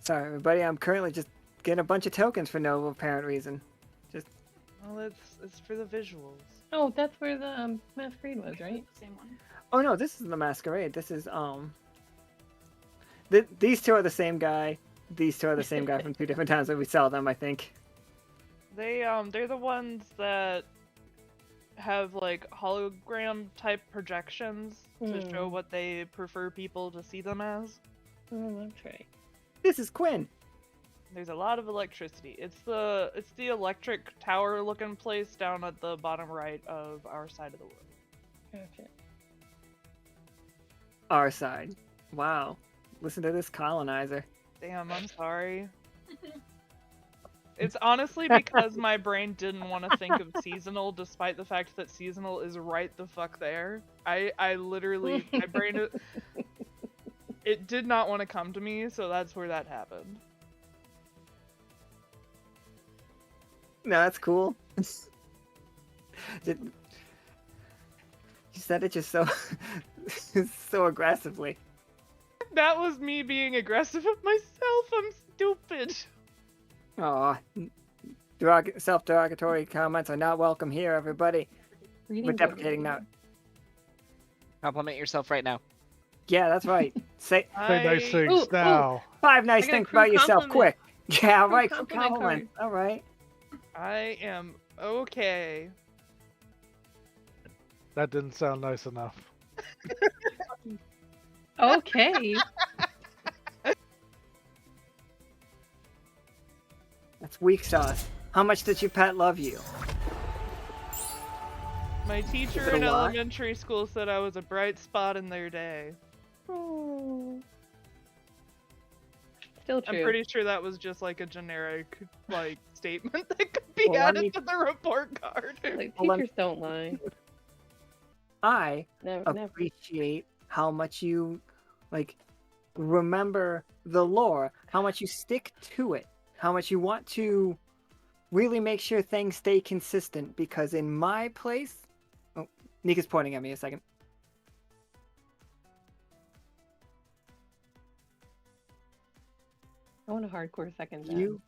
Sorry, everybody. I'm currently just getting a bunch of tokens for no apparent reason. Well, it's for the visuals. Oh, that's where the masquerade was, right? Same one. Oh no, this is the masquerade. This is these two are the same guy. These two are the same guy from two different times that we saw them, I think. They're the ones that have like hologram type projections to show what they prefer people to see them as. Oh, that's right. This is Quinn. There's a lot of electricity. It's the electric tower looking place down at the bottom right of our side of the world. Gotcha. Our side. Wow. Listen to this colonizer. Damn, I'm sorry. It's honestly because my brain didn't want to think of seasonal, despite the fact that seasonal is right the fuck there. I literally, my brain, it did not want to come to me, so that's where that happened. No, that's cool. You said it just so so aggressively. That was me being aggressive at myself. I'm stupid. Aw. Self-derogatory comments are not welcome here, everybody. We're deprecating now. Compliment yourself right now. Yeah, that's right. Say Say nice things Ooh, now. 5 nice I got a things crew about yourself, compliment. quick. Yeah, all right. compliment Compliment. All right. I am okay. That didn't sound nice enough. Okay. That's weak sauce. How much did your pet love you? My teacher Is it a in lot? elementary school said I was a bright spot in their day. Oh. Still true. I'm pretty sure that was just like a generic like statement that could be Well, let added me- to the report card. Like, Well, let- teachers don't lie. I Never, never. appreciate how much you like remember the lore, how much you stick to it, how much you want to really make sure things stay consistent, because in my place, oh, Nika's pointing at me a second. I want a hardcore second. Then. You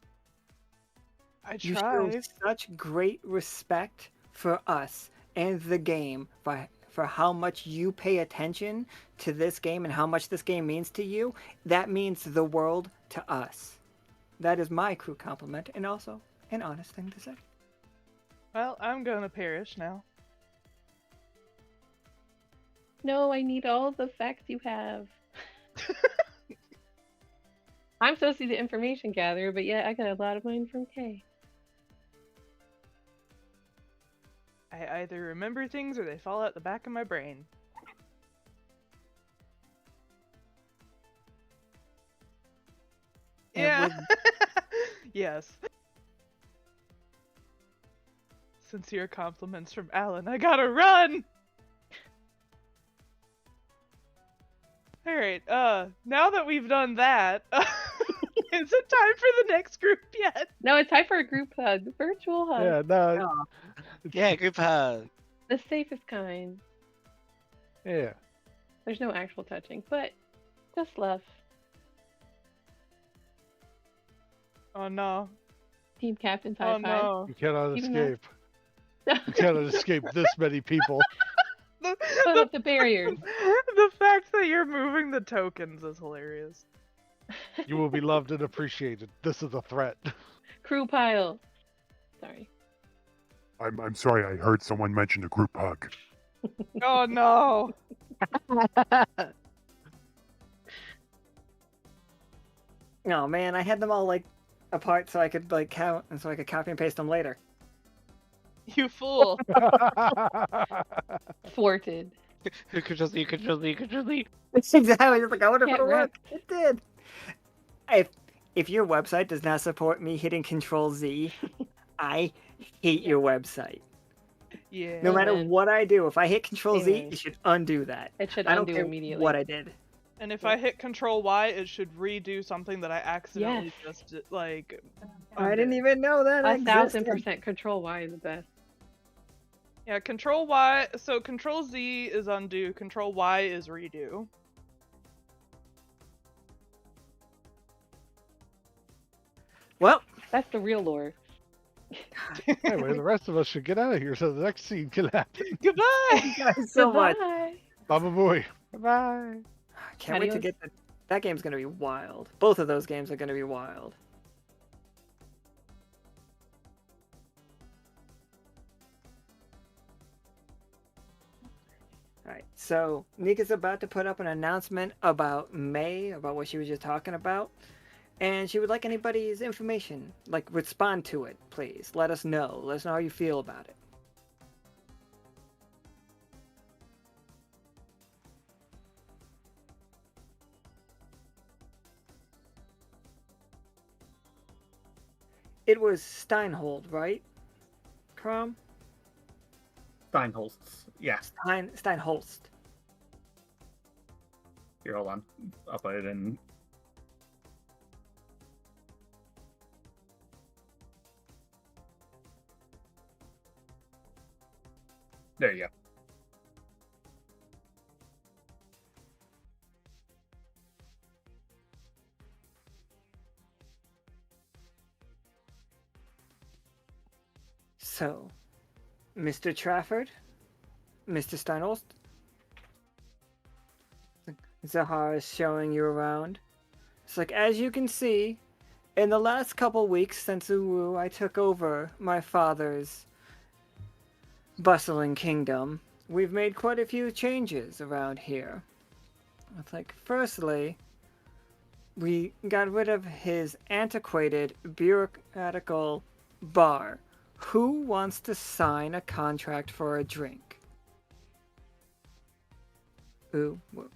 show tried. such great respect for us and the game, for how much you pay attention to this game and how much this game means to you. That means the world to us. That is my crew compliment, and also an honest thing to say. Well, I'm gonna perish now. No, I need all the facts you have. I'm supposed to be the information gatherer, but yeah, I got a lot of mine from Kay. I either remember things or they fall out the back of my brain. And Yeah. Yes. Sincere compliments from Alan. I gotta run! Alright, now that we've done that, is it time for the next group yet? No, it's time for a group hug. Virtual hug. Yeah, no, Yeah, group hug. The safest kind. yeah. There's no actual touching, but just love. Oh no. Team captain's high Oh five. no. You cannot Even though- escape. You cannot escape this many people. Put up the barriers. The fact that you're moving the tokens is hilarious. You will be loved and appreciated. This is a threat. Crew pile. Sorry. I'm sorry, I heard someone mention a group hug. Oh no. Oh man, I had them all like apart so I could like count and so I could copy and paste them later. You fool. Thwarted. You control Z, control Z, control Z. It's exactly just like I wonder if Can't it'll rep. work. It did. If your website does not support me hitting Control Z, I hate your website. Yeah. No matter Amen. what I do, if I hit Control Z, Amen. it should undo that. It should I don't undo care immediately. what I did. And if I hit Control Y, it should redo something that I accidentally Yes. just like. I didn't undid. even know that. 1000% control Y is the best. Yeah, Control Y. So Control Z is undo. Control Y is redo. Well, That's the real lore. Anyway, the rest of us should get out of here so the next scene can happen. Goodbye. thank you guys so much. Goodbye. Baba boy. Bye. Can't wait to Adios. get that game's gonna be wild. Both of those games are gonna be wild. Alright, so Nika's about to put up an announcement about May, about what she was just talking about. And she would like anybody's information. Like, respond to it, please. Let us know. Let us know how you feel about it. It was Steinhold, right? Crom? Steinholz. Yeah. Steinholst. Here, hold on. I'll put it in. There you go. So, Mr. Trafford? Mr. Steinholst? Zahar is showing you around. It's like, as you can see, in the last couple weeks since Uwu, I took over my father's bustling kingdom, we've made quite a few changes around here. It's like, firstly, we got rid of his antiquated, bureaucratical bar. Who wants to sign a contract for a drink? Ooh, whoops.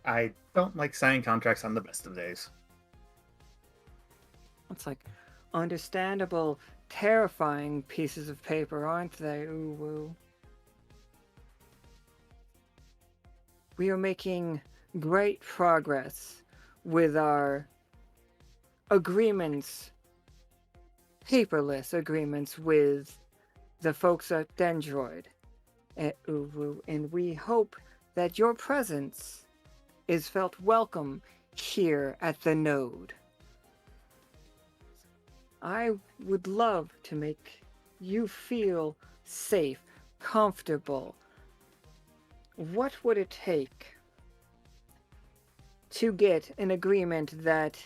I don't like signing contracts on the best of days. It's like understandable, terrifying pieces of paper, aren't they? Ooh, woo. We are making great progress with our agreements, paperless agreements with the folks at Dendroid at Uwu, and we hope that your presence is felt welcome here at the node. I would love to make you feel safe, comfortable. What would it take to get an agreement that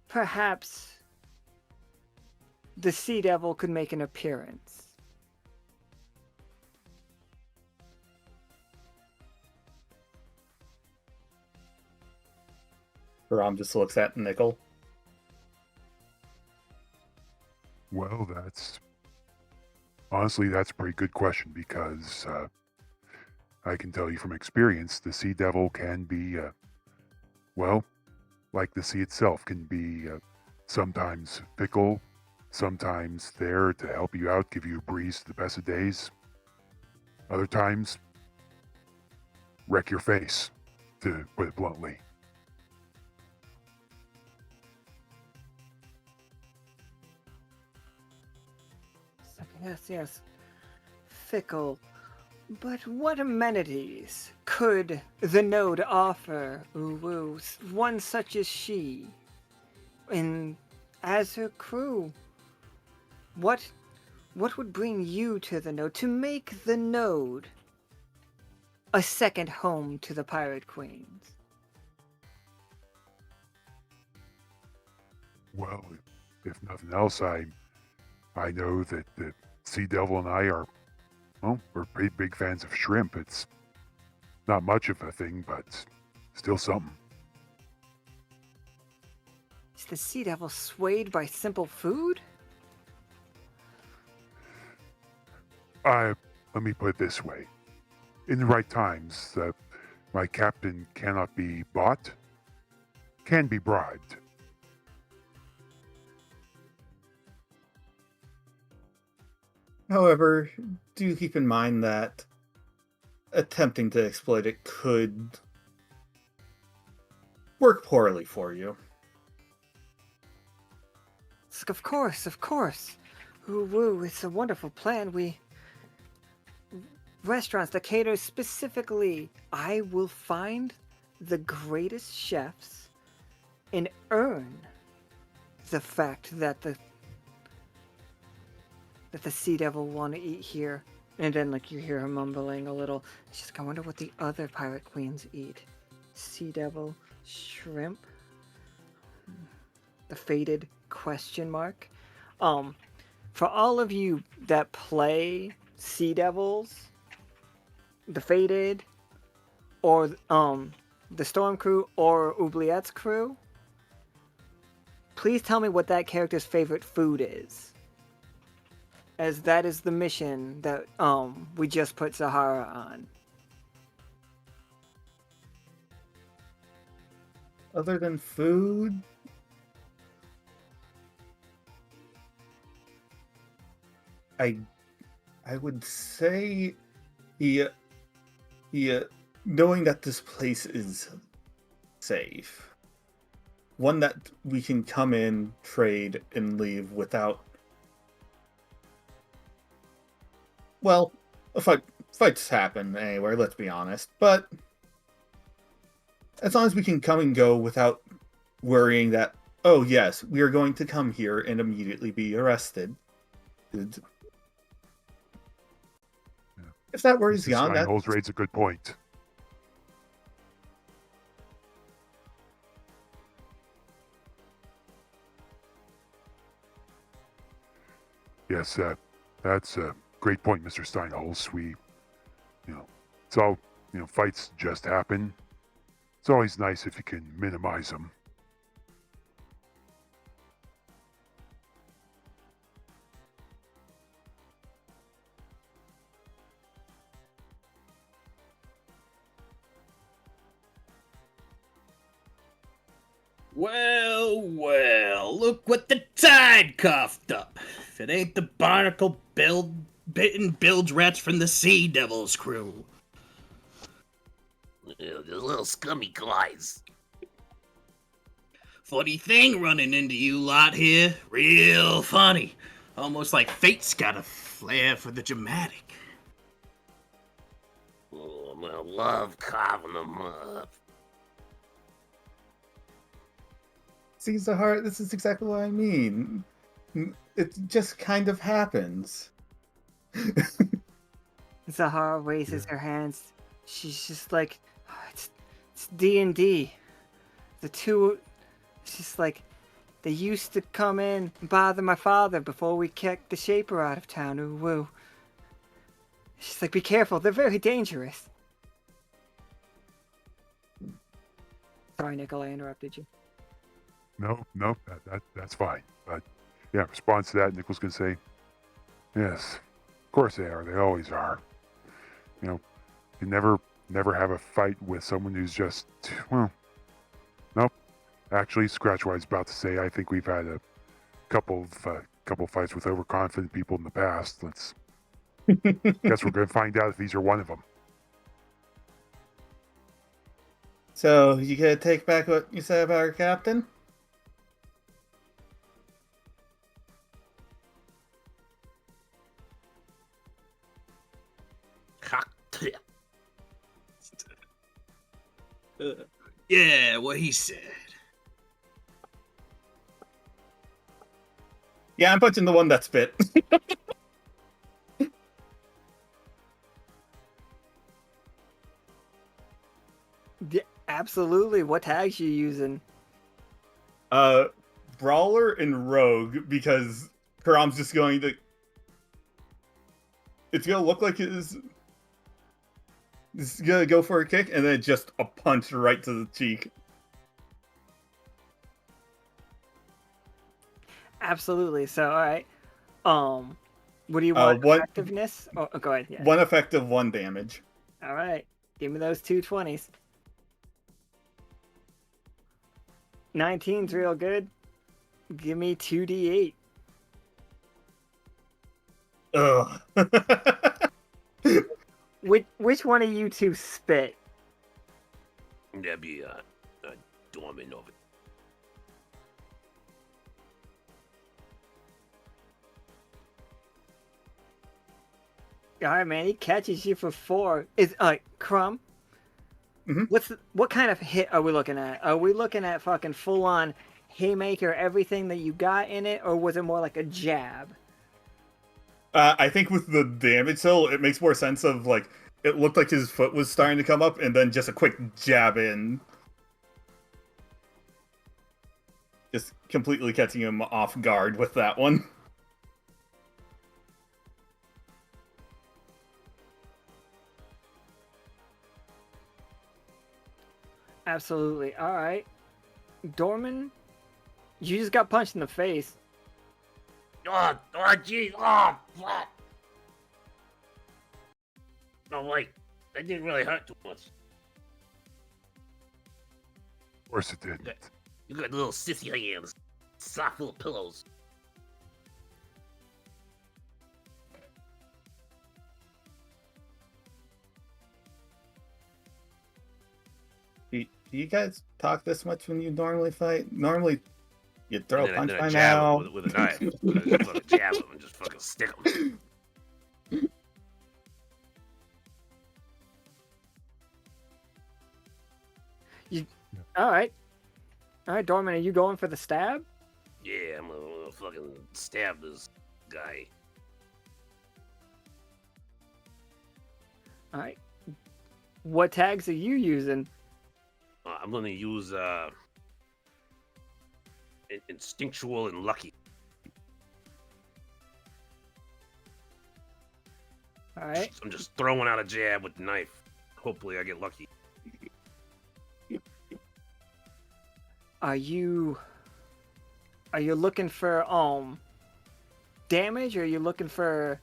perhaps the Sea Devil could make an appearance? Ram just looks at Nickel. Well, honestly, that's a pretty good question because I can tell you from experience, the Sea Devil can be, well, like the sea itself, can be sometimes fickle, sometimes there to help you out, give you a breeze to the best of days. Other times, wreck your face, to put it bluntly. Yes. Fickle. But what amenities could the node offer Uwu, one such as she? And as her crew, what would bring you to the node to make the node a second home to the Pirate Queens? Well, if nothing else, I know that the Sea Devil and I are, well, we're pretty big fans of shrimp. It's not much of a thing, but still something. Is the Sea Devil swayed by simple food? Let me put it this way. In the right times, my captain cannot be bought, can be bribed. However, do keep in mind that attempting to exploit it could work poorly for you. Of course. Ooh, it's a wonderful plan. Restaurants that cater specifically. I will find the greatest chefs and earn the fact that the sea devil want to eat here. And then, like, you hear her mumbling a little. She's like, I wonder what the other pirate queens eat. Sea devil, shrimp, the fated question mark. For all of you that play Sea Devils, the Fated, or the Storm crew, or Oubliette's crew, please tell me what that character's favorite food is. As that is the mission that we just put Zahara on. Other than food, I would say he knowing that this place is safe, one that we can come in, trade, and leave without. Well, fights happen anywhere. Let's be honest, but as long as we can come and go without worrying that, oh yes, we are going to come here and immediately be arrested. If that worries Jan, that raised a good point. Yes, that's a great point, Mr. Steinholz. It's all, fights just happen. It's always nice if you can minimize them. Well, well, look what the tide coughed up. If it ain't the barnacle bitten bilge rats from the Sea Devil's crew. The little scummy guys. Funny thing running into you lot here. Real funny. Almost like fate's got a flair for the dramatic. Oh, I love carving them up. See, Zahara, this is exactly what I mean. It just kind of happens. Zahara raises her hands. She's just like, oh, it's D&D. The two, it's just like, they used to come in and bother my father before we kicked the Shaper out of town. Ooh, woo. She's like, be careful, they're very dangerous. Sorry, Nickel, I interrupted you. No, that's fine. But yeah, in response to that, Nick was going to say, yes, of course they are. They always are. You never have a fight with someone who's just, well, nope. Actually, scratch what I was about to say. I think we've had a couple fights with overconfident people in the past. Guess we're going to find out if these are one of them. So, you gonna take back what you said about our captain? Yeah, what he said. Yeah, I'm punching the one that spit. Yeah, absolutely. What tags you using? Brawler and Rogue, because Karam's just going to... It's gonna look like it's gonna go for a kick, and then just a punch right to the cheek. Absolutely. So, all right. What do you want? Effectiveness? Oh, go ahead. Yeah. 1 effective, 1 damage. All right. Give me those 2 20s. 19's real good. Give me 2d8. Ugh. Which one of you two spit? That'd be a dormant of it. All right, man. He catches you for 4. Is Crumb? What kind of hit are we looking at? Are we looking at fucking full on haymaker, everything that you got in it, or was it more like a jab? I think with the damage toll, it makes more sense of like it looked like his foot was starting to come up, and then just a quick jab in, just completely catching him off guard with that one. Absolutely. All right, Dorman, you just got punched in the face. Oh, jeez. Oh, fuck. No, like, that didn't really hurt too much. Of course it didn't. You got little sissy hands. Soft little pillows. Do you guys talk this much when you normally fight? Normally, you throw a punch then I by jab now. him with a knife. I just fucking jab him and just fucking stick him. All right, Dorman, are you going for the stab? Yeah, I'm gonna fucking stab this guy. All right. What tags are you using? I'm gonna use instinctual and lucky. All right. I'm just throwing out a jab with the knife. Hopefully, I get lucky. Are you looking for damage, or are you looking for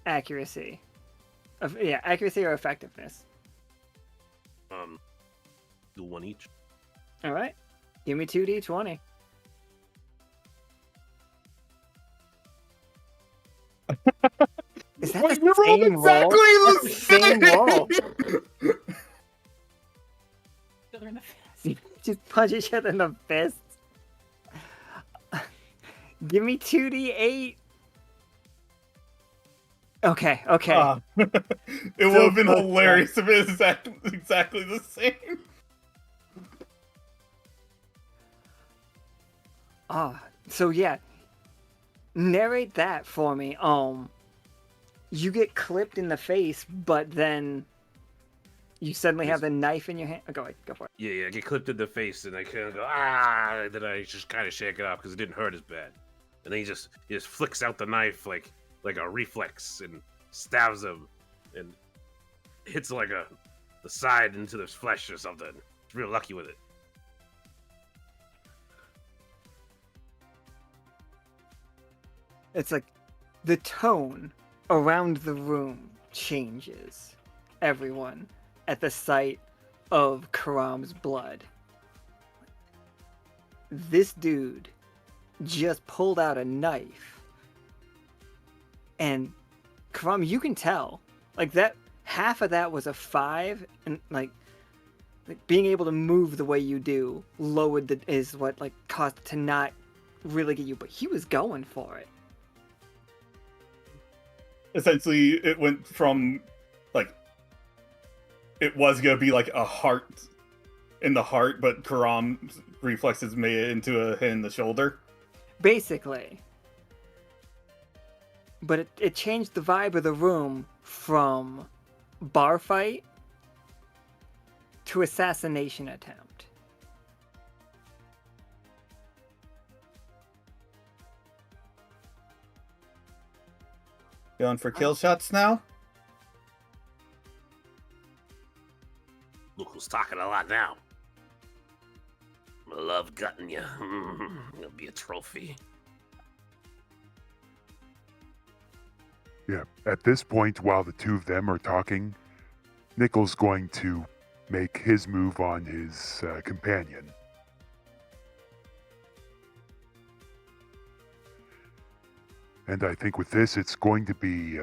accuracy? Accuracy or effectiveness. Do one each. All right. Give me 2d20. Is that Wait, the you rolled same roll? exactly That's the same roll. Other in the face. Just punch each other in the fist. Give me 2d8. Okay. It would have been hilarious if it was exactly the same. So yeah. Narrate that for me. You get clipped in the face, but then you suddenly have the knife in your hand. Oh, go for it. Yeah, I get clipped in the face, and I kind of go, ah! Then I just kind of shake it off because it didn't hurt as bad. And then he just flicks out the knife like a reflex and stabs him and hits like the side into the flesh or something. It's real lucky with it. It's like the tone around the room changes. Everyone at the sight of Karam's blood. This dude just pulled out a knife. And Karam, you can tell, like that half of that was a 5, and like being able to move the way you do lowered is what like caused it to not really get you, but he was going for it. Essentially, it went from like it was gonna be like a heart in the heart, but Karam's reflexes made it into a hit in the shoulder. Basically. But it changed the vibe of the room from bar fight to assassination attempt. Going for kill shots now? Look who's talking a lot now. I love gutting you. It'll be a trophy. Yeah, at this point, while the two of them are talking, Nickel's going to make his move on his companion. And I think with this, it's going to be,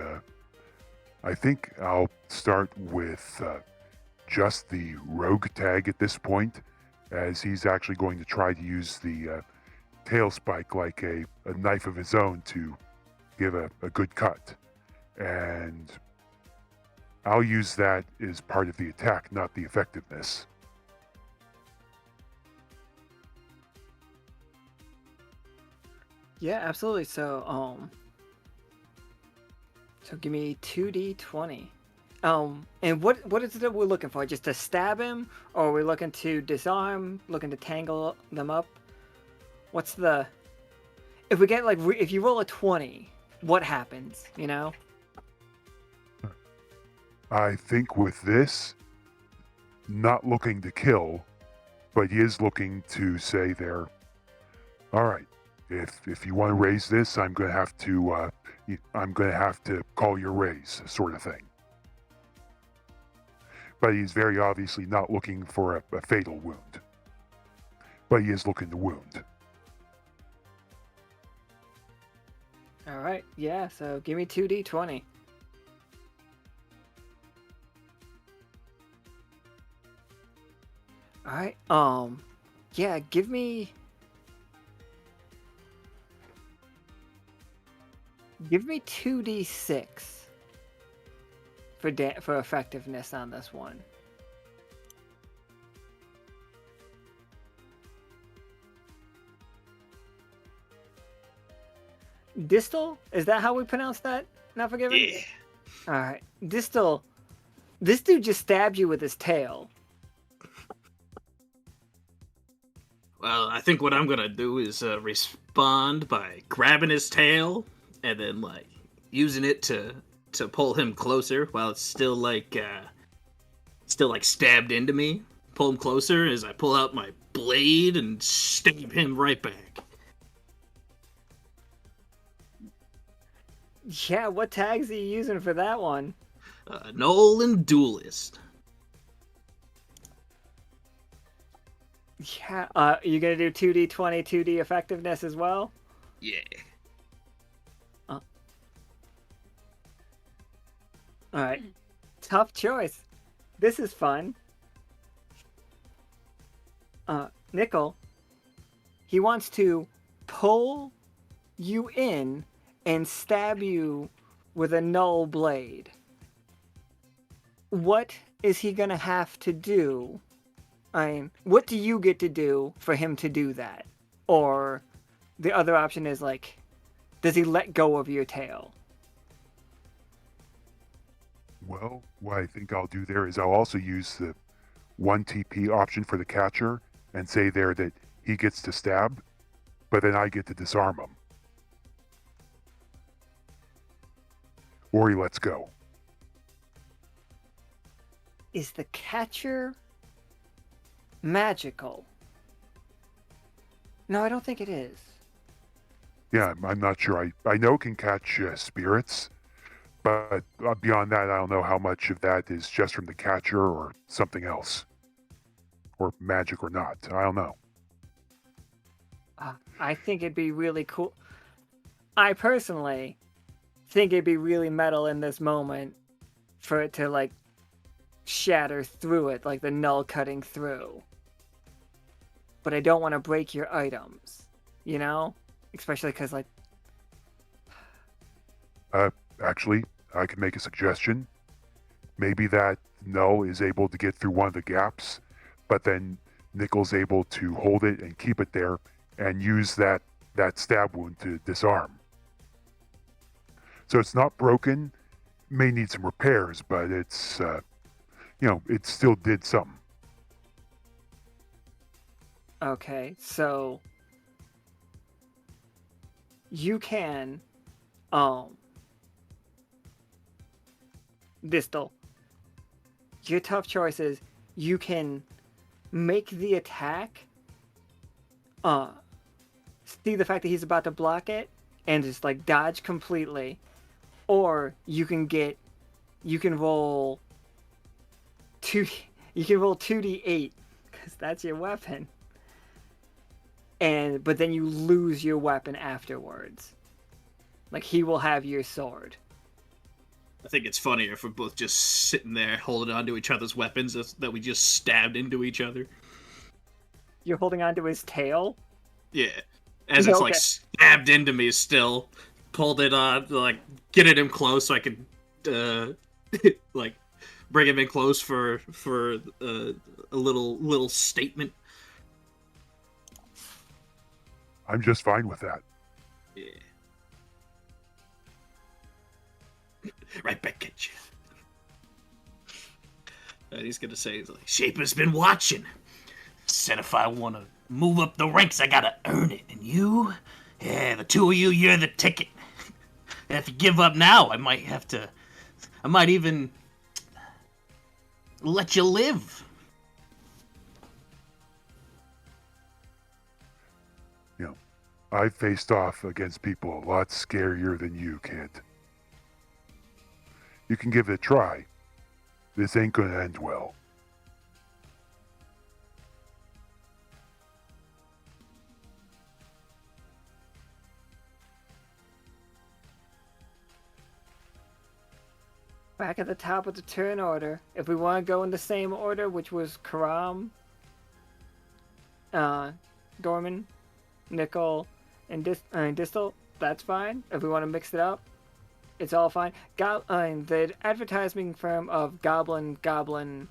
I think I'll start with just the rogue tag at this point, as he's actually going to try to use the tail spike like a knife of his own to give a good cut. And I'll use that as part of the attack, not the effectiveness. Yeah, absolutely. So give me 2d20. And what is it that we're looking for? Just to stab him, or are we looking to disarm, looking to tangle them up? What's the... If we get, like, if you roll a 20, what happens, you know? I think with this, not looking to kill, but he is looking to say there, all right, if you want to raise this, I'm going to have to call your raise, sort of thing. But he's very obviously not looking for a fatal wound. But he is looking to wound. All right, yeah, so give me 2d20. All right, yeah, give me 2d6 for effectiveness on this one. Distal? Is that how we pronounce that? Not forgiven? Yeah. Alright. Distal. This dude just stabbed you with his tail. Well, I think what I'm gonna do is respond by grabbing his tail and then like using it to pull him closer while it's still like stabbed into me. Pull him closer as I pull out my blade and stab him right back. Yeah, what tags are you using for that one? Nolan Duelist. Yeah, you gonna do 2d20, 2d effectiveness as well? Yeah. Alright. Tough choice. This is fun. Nickel, he wants to pull you in and stab you with a null blade. What is he gonna have to do? I mean, what do you get to do for him to do that? Or the other option is like, does he let go of your tail? Well, what I think I'll do there is I'll also use the 1 TP option for the catcher and say there that he gets to stab, but then I get to disarm him. Or he lets go. Is the catcher magical? No, I don't think it is. Yeah, I'm not sure. I know it can catch spirits, but beyond that, I don't know how much of that is just from the catcher or something else. Or magic or not. I don't know. I think it'd be really cool. I personally think it'd be really metal in this moment for it to, like, shatter through it, like the null cutting through. But I don't want to break your items, you know? Especially because, like... Actually, I could make a suggestion. Maybe that null is able to get through one of the gaps, but then Nickel's able to hold it and keep it there and use that stab wound to disarm. So it's not broken, may need some repairs, but it's, it still did something. Okay, so... You can, Distal. Your tough choice is you can make the attack, see the fact that he's about to block it, and just, like, dodge completely. Or you can roll 2d8, because that's your weapon. But then you lose your weapon afterwards. Like, he will have your sword. I think it's funnier if we're both just sitting there holding on to each other's weapons that we just stabbed into each other. You're holding on to his tail? Yeah. As it's, Okay. like, stabbed into me still. Pulled it on, like, getting him close so I could, like, bring him in close for a little statement. I'm just fine with that. Yeah. Right back at you. And he's gonna say, he's like, Shaper's been watching. Said if I want to move up the ranks, I gotta earn it. And you? Yeah, the two of you, you're the ticket. And if you give up now, I might even let you live. You know, I've faced off against people a lot scarier than you, kid. You can give it a try. This ain't gonna end well. Back at the top of the turn order, if we want to go in the same order, which was Karam, Gorman, Nickel, and Distal, that's fine. If we want to mix it up, it's all fine. The advertising firm of Goblin, and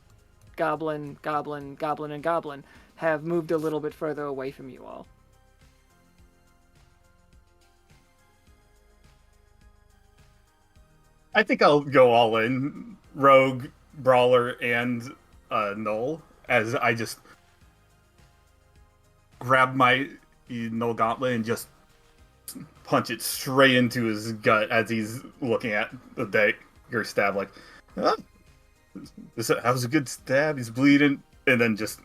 Goblin have moved a little bit further away from you all. I think I'll go all in. Rogue, Brawler, and Null, as I just grab my Null Gauntlet and just punch it straight into his gut as he's looking at the dagger stab, like, that was a good stab, he's bleeding, and then just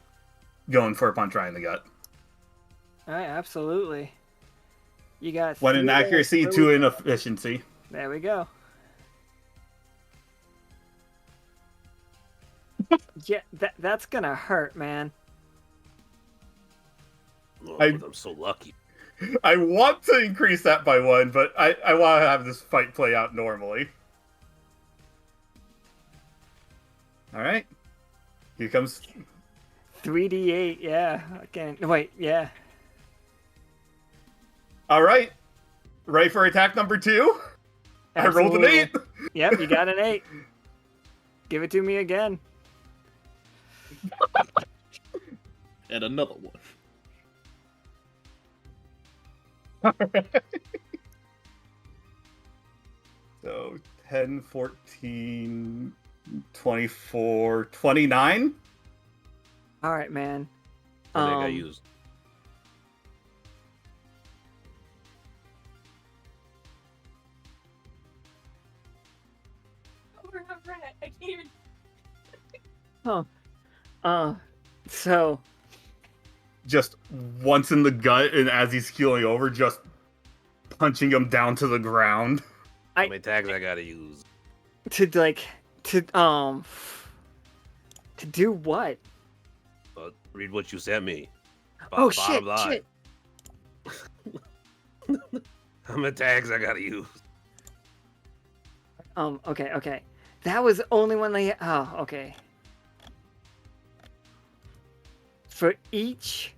going for a punch right in the gut. Alright, absolutely. You got One in accuracy, two in efficiency. There we go. Yeah, that's gonna hurt, man. Lord, I'm so lucky. I want to increase that by one, but I want to have this fight play out normally. Alright. Here comes 3d8, yeah. Okay. Wait, yeah. Alright. Ready for attack number 2? Absolutely. I rolled an 8! Yep, you got an 8. Give it to me again. And another one. Alright. So 10, 14, 24, 29. Alright, man. I think I used. We're not rat. I can't even. So Just once in the gut, and as he's keeling over, just punching him down to the ground. How many tags I gotta use? to do what? Read what you sent me. Oh shit! Shit. How many tags I gotta use? Okay. That was only when they. Oh, okay. For each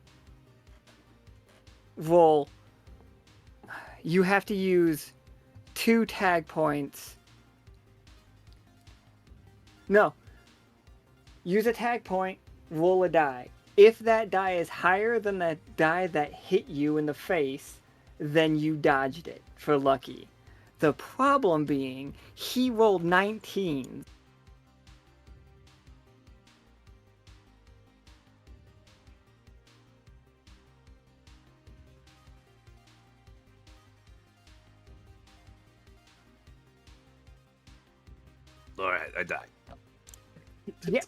roll, you have to use 2 tag points. No. Use a tag point, roll a die. If that die is higher than the die that hit you in the face, then you dodged it for lucky. The problem being, he rolled 19. Alright, I died. Yeah,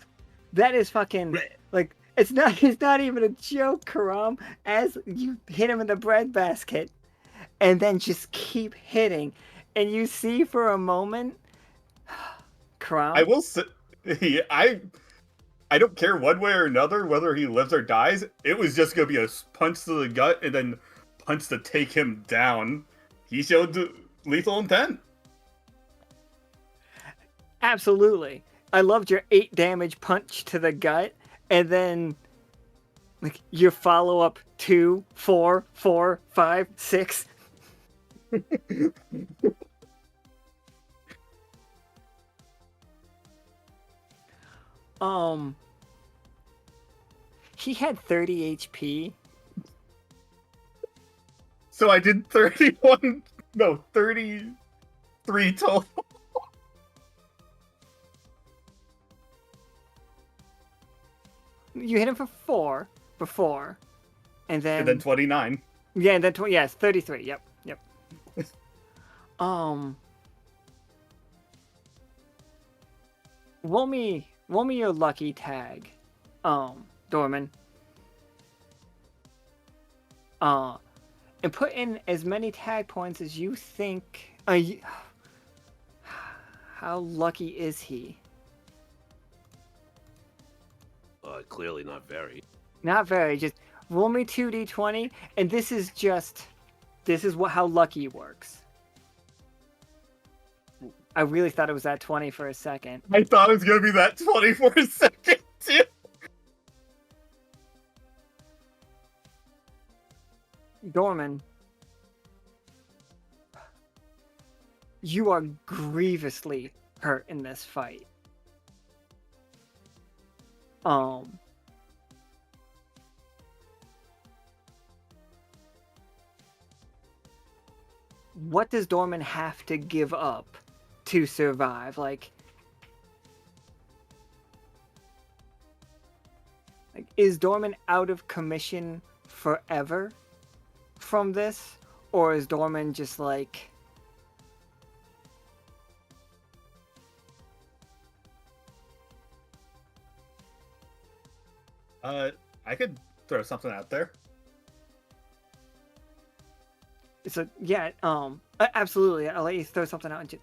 that is fucking, like, it's not even a joke, Karam. As you hit him in the breadbasket, and then just keep hitting, and you see for a moment, Karam. I will say, I don't care one way or another whether he lives or dies. It was just gonna be a punch to the gut and then punch to take him down. He showed lethal intent. Absolutely. I loved your 8 damage punch to the gut, and then like your follow up 2, 4, 4, 5, 6. He had 30 HP. So I did 31, no, 33 total. You hit him for 4 before, and And then 29. Yeah, and then yes, 33. Yep. Roll me your lucky tag, Dorman. And put in as many tag points as you think. How lucky is he? Clearly not very. Not very. Just roll me 2d20, and this is how lucky works. I really thought it was that 20 for a second. I thought it was gonna be that 20 for a second too. Dorman, you are grievously hurt in this fight. What does Dorman have to give up to survive? Like, is Dorman out of commission forever from this? Or is Dorman just like... I could throw something out there. So yeah, absolutely. I'll let you throw something out.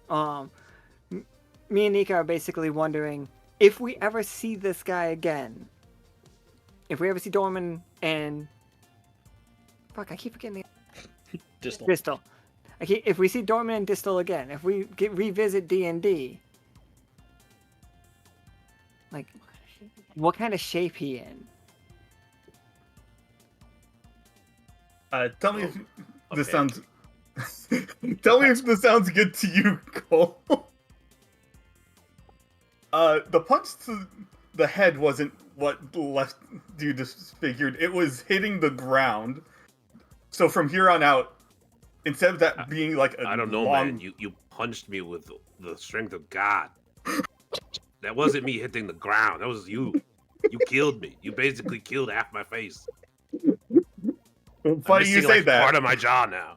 Me and Nika are basically wondering if we ever see this guy again. If we ever see Dorman and fuck, I keep forgetting the Distal. If we see Dorman and Distal again, if we revisit D&D, like, what kind of shape he in? Tell me if this sounds. Tell me if this sounds good to you, Cole. The punch to the head wasn't what left you disfigured. It was hitting the ground. So from here on out, instead of that being like a I don't know, long... man. You punched me with the strength of God. That wasn't me hitting the ground. That was you. You killed me. You basically killed half my face. Funny you say that. Part of my jaw now.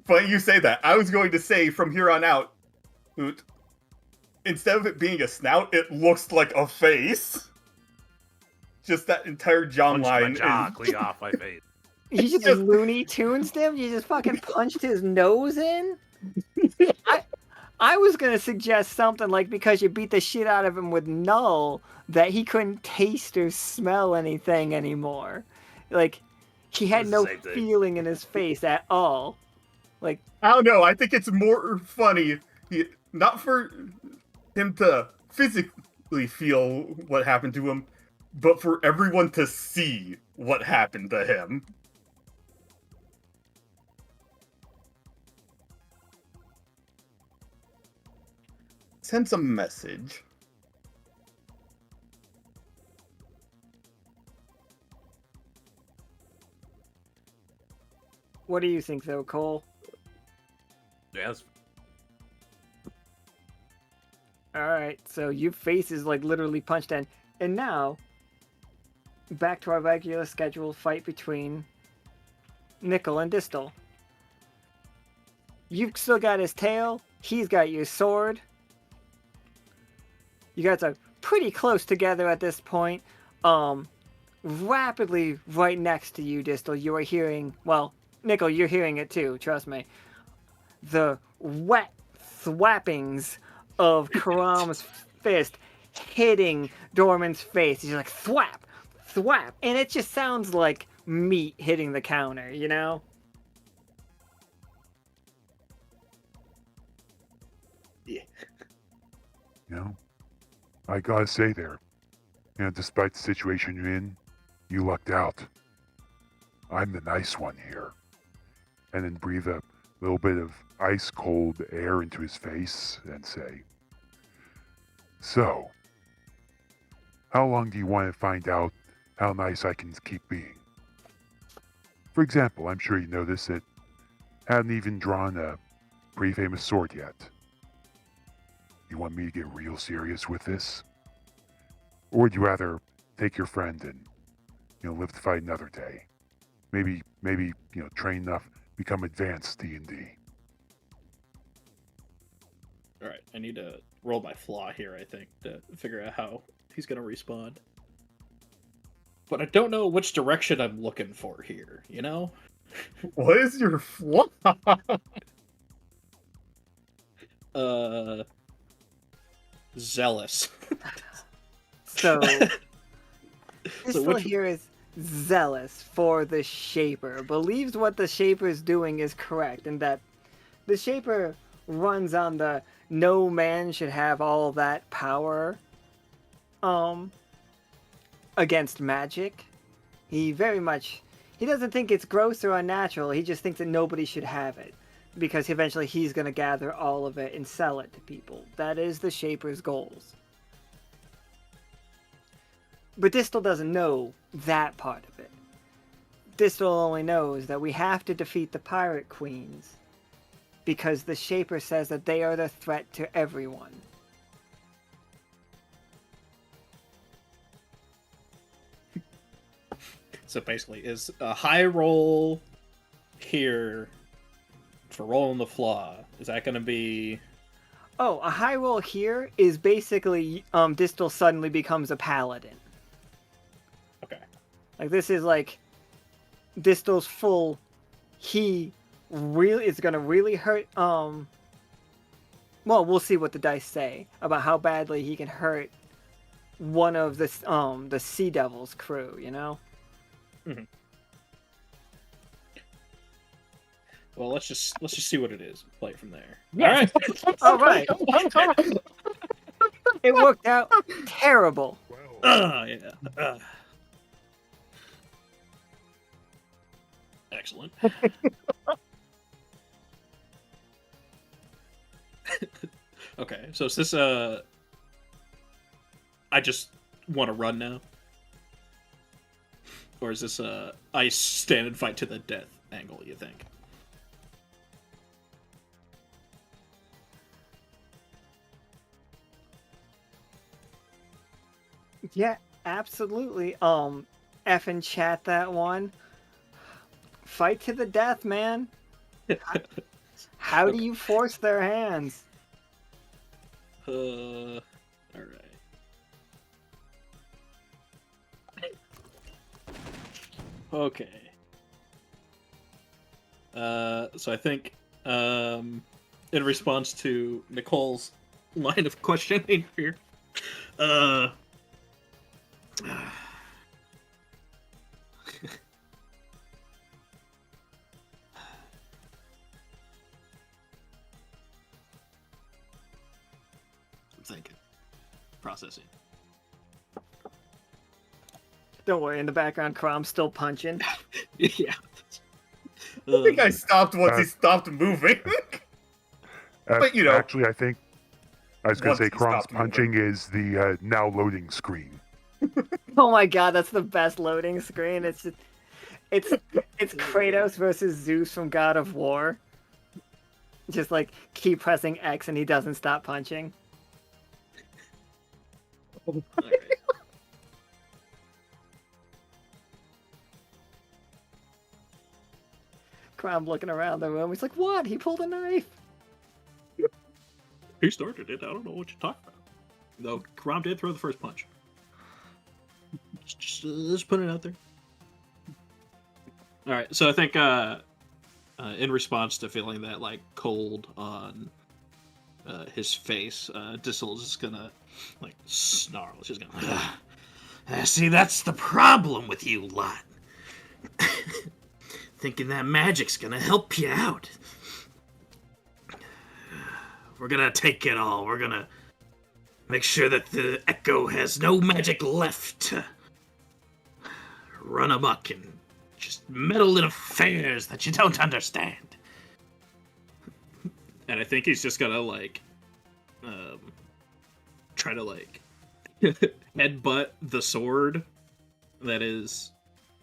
Funny you say that. I was going to say from here on out, instead of it being a snout, it looks like a face. Just that entire jawline. My jaw clean off my face. You just Looney Tunes him? You just fucking punched his nose in? I was gonna suggest something like, because you beat the shit out of him with Null, that he couldn't taste or smell anything anymore. Like, he had no feeling in his face at all. Like, I don't know. I think it's more funny, not for him to physically feel what happened to him, but for everyone to see what happened to him. Sends a message. what do you think, though, Cole? Yes. Alright, so your face is, like, literally punched in. And now, back to our regular scheduled fight between Nickel and Distal. You've still got his tail. He's got your sword. You guys are pretty close together at this point. Rapidly right next to you, Distal, you are hearing, well, Nickel, you're hearing it too, trust me. The wet thwappings of Karam's fist hitting Dorman's face. He's like, thwap, thwap. And it just sounds like meat hitting the counter, you know? Yeah. You know, I gotta say there, you know, despite the situation you're in, you lucked out. I'm the nice one here. And then breathe a little bit of ice cold air into his face and say, so, how long do you want to find out how nice I can keep being? For example, I'm sure you noticed that I haven't even drawn a pretty famous sword yet. You want me to get real serious with this? Or would you rather take your friend and, live to fight another day? Maybe, train enough, become advanced D&D. Alright, I need to roll my flaw here, I think, to figure out how he's going to respond. But I don't know which direction I'm looking for here, you know? What is your flaw? Zealous. So, So Pistol here is zealous for the Shaper, believes what the Shaper is doing is correct, and that the Shaper runs on the no man should have all that power against magic. He doesn't think it's gross or unnatural, he just thinks that nobody should have it, because eventually he's going to gather all of it and sell it to people. That is the Shaper's goals. But Distel doesn't know that part of it. Distel only knows that we have to defeat the Pirate Queens because the Shaper says that they are the threat to everyone. So basically, is a high roll here for rolling the flaw, is that going to be... Oh, a high roll here is basically Distel suddenly becomes a paladin. Okay. Like, this is like Distel's full... He really is going to really hurt... Well, we'll see what the dice say about how badly he can hurt one of the Sea Devil's crew, you know? Mm-hmm. Well, let's just see what it is. Play it from there. Yes. All right. It worked out terrible. Yeah. Excellent. Okay, so is this I just want to run now? Or is this I stand and fight to the death angle, you think? Yeah, absolutely. F and chat that one. Fight to the death, man. How do you force their hands? Alright. Okay. So I think, in response to Nicole's line of questioning here, I'm thinking. Processing. Don't worry, in the background, Crom's still punching. Yeah. I think I stopped once he stopped moving. But, you know. Actually, I think I was going Once to say he Crom's stopped punching is the now loading screen. Oh my god, that's the best loading screen. It's just, it's Kratos versus Zeus from God of War. Just like keep pressing X and he doesn't stop punching. Crom looking around the room. He's like, "What? He pulled a knife." He started it. I don't know what you're talking about. Though Crom did throw the first punch. Just put it out there. All right, so I think in response to feeling that like cold on his face, Dissel's just gonna like snarl. She's gonna. See, that's the problem with you lot. Thinking that magic's gonna help you out. We're gonna take it all. We're gonna make sure that the Echo has no magic left to run amok and just meddle in affairs that you don't understand. And I think he's just gonna like try to like headbutt the sword that is,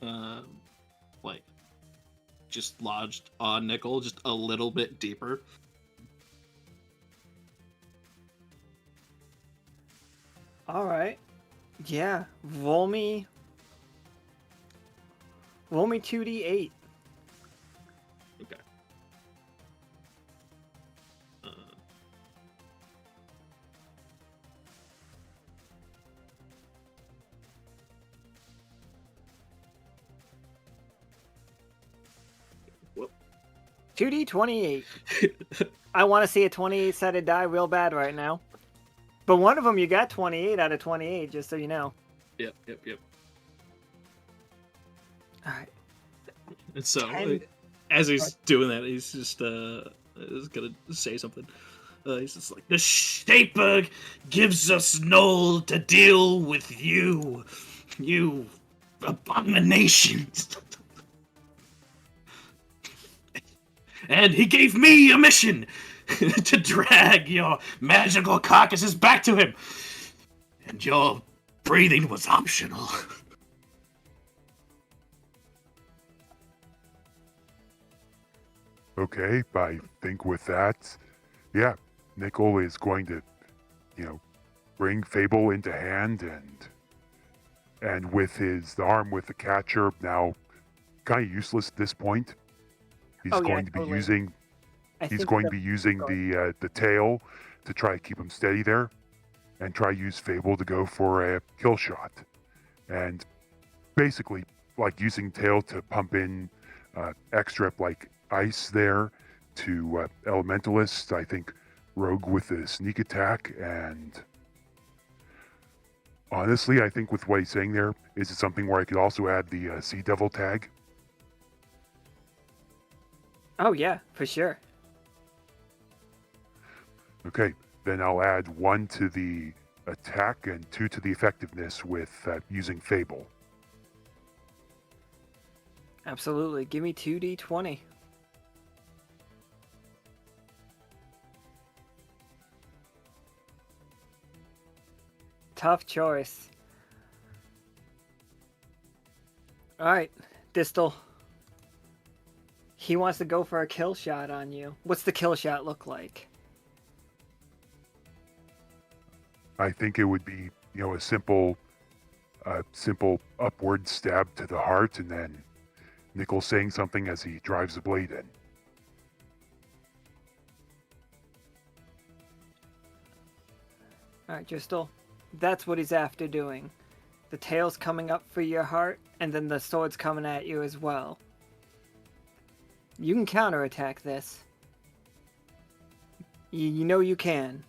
like, just lodged on Nickel just a little bit deeper. All right. Yeah. Roll me 2d8. Okay. Whoop. 2d28. I want to see a 28-sided die real bad right now. But one of them you got 28 out of 28, just so you know. Yep. All right. And so, 10. as he's doing that, he's just is gonna say something. He's just like, The Shaper gives us Null to deal with you. You abominations. And he gave me a mission to drag your magical carcasses back to him. And your breathing was optional. Okay, I think with that, yeah, Nickel is going to, bring Fable into hand, and with the arm with the catcher now kind of useless at this point. He's Oh, yeah, going to be totally. using I he's think going to the- be using go ahead. the tail to try to keep him steady there, and try to use Fable to go for a kill shot, and basically like using tail to pump in extra like ice there to Elementalist. I think Rogue with the sneak attack, and honestly, I think with what he's saying there, is it something where I could also add the Sea Devil tag? Oh, yeah, for sure. Okay, then I'll add 1 to the attack and 2 to the effectiveness with using Fable. Absolutely. Give me 2d20. Tough choice. Alright, Distal. He wants to go for a kill shot on you. What's the kill shot look like? I think it would be, a simple upward stab to the heart, and then Nickel saying something as he drives the blade in. Alright, Distal. That's what he's after doing. The tail's coming up for your heart, and then the sword's coming at you as well. You can counterattack this. You know you can.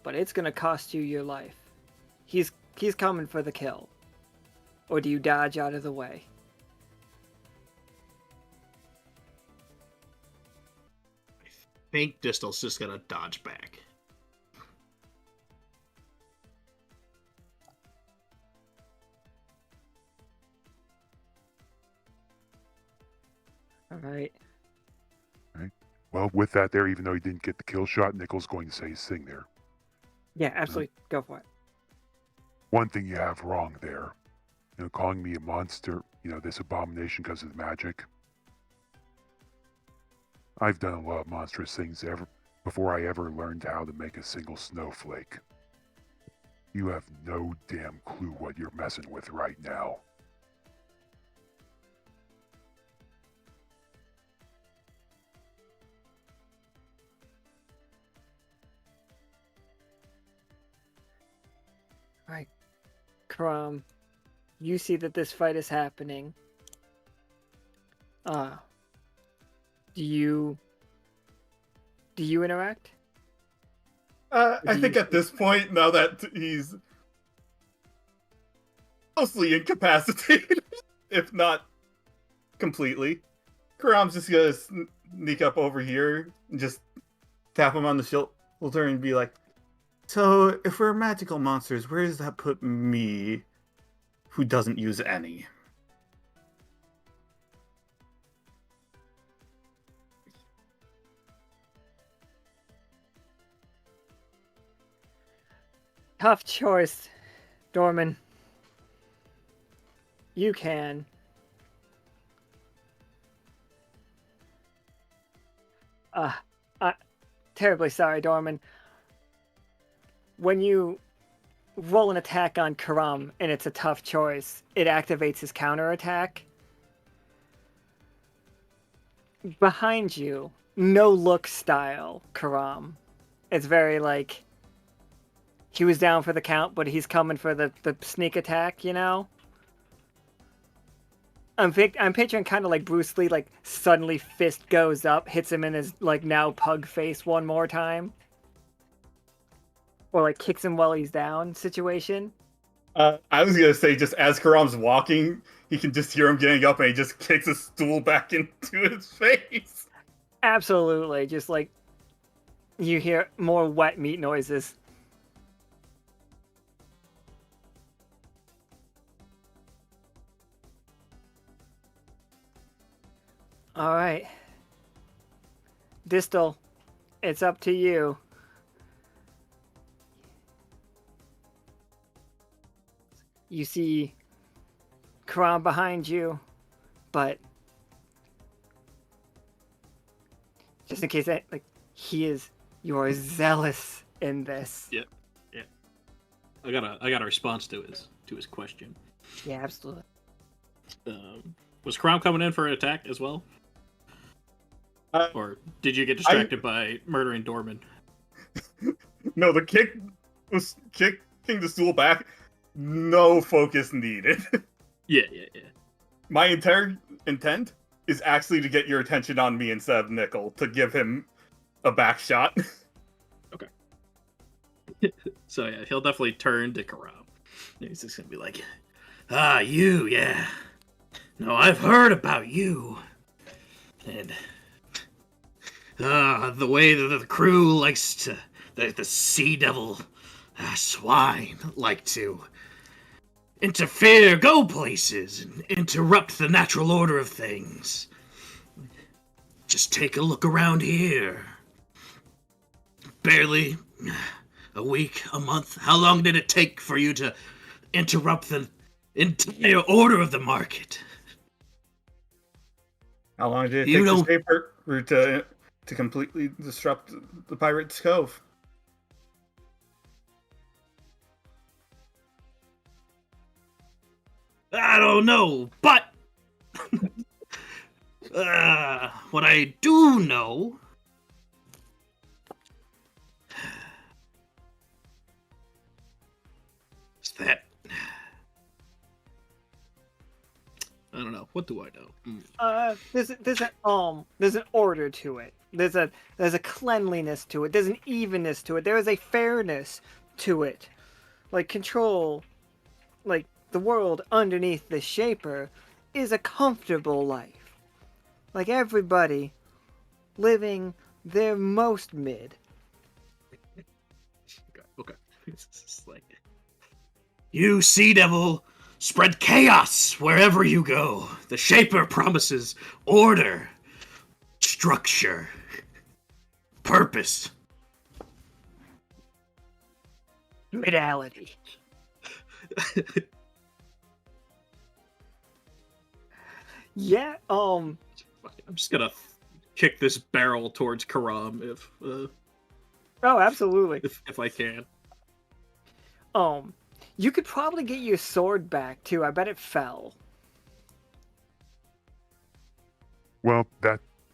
But it's gonna cost you your life. He's coming for the kill. Or do you dodge out of the way? I think Distal's just gonna dodge back. Alright. Right. Well, with that there, even though he didn't get the kill shot, Nickel's going to say his thing there. Yeah, absolutely. Go for it. One thing you have wrong there, calling me a monster, this abomination because of the magic. I've done a lot of monstrous things before I ever learned how to make a single snowflake. You have no damn clue what you're messing with right now. Alright. Crumb, you see that this fight is happening. Do you interact? I think at this point, now that he's mostly incapacitated, if not completely, Karam's just gonna sneak up over here and just tap him on the shoulder and be like, "So, if we're magical monsters, where does that put me, who doesn't use any?" Tough choice. Dorman, you can terribly sorry, Dorman. When you roll an attack on Karam and it's a tough choice, it activates his counterattack. Behind you, no look style, Karam. It's very like he was down for the count, but he's coming for the sneak attack, you know? I'm picturing kind of like Bruce Lee, like suddenly fist goes up, hits him in his like now pug face one more time. Or like kicks him while he's down situation. I was gonna say, just as Karam's walking, he can just hear him getting up and he just kicks a stool back into his face. Absolutely. Just like you hear more wet meat noises. Alright. Distal, it's up to you. You see Karam behind you, but just in case that, like, you are zealous in this. Yeah. I got a response to his question. Yeah, absolutely. Was Karam coming in for an attack as well? Or did you get distracted by murdering Dorman? No, the kick was kicking the stool back. No focus needed. Yeah. My entire intent is actually to get your attention on me instead of Nickel, to give him a back shot. Okay. So yeah, he'll definitely turn to Karam. He's just gonna be like, Ah, you, yeah. No, I've heard about you. And the way that the crew likes to, the Sea Devil swine like to interfere, go places, and interrupt the natural order of things. Just take a look around here. Barely a week, a month. How long did it take for you to interrupt the entire order of the market? How long did it take the paper route to completely disrupt the Pirate's Cove? I don't know, but what I do know is that I don't know. What do I know? There's an order to it. There's a cleanliness to it. There's an evenness to it. There is a fairness to it. Like control, like the world underneath the Shaper is a comfortable life. Like everybody living their most mid. Okay. It's like you, Sea Devil, spread chaos wherever you go. The Shaper promises order, structure, purpose. Midality. Yeah, I'm just gonna kick this barrel towards Karam if oh, absolutely. If I can. You could probably get your sword back too. I bet it fell. Well,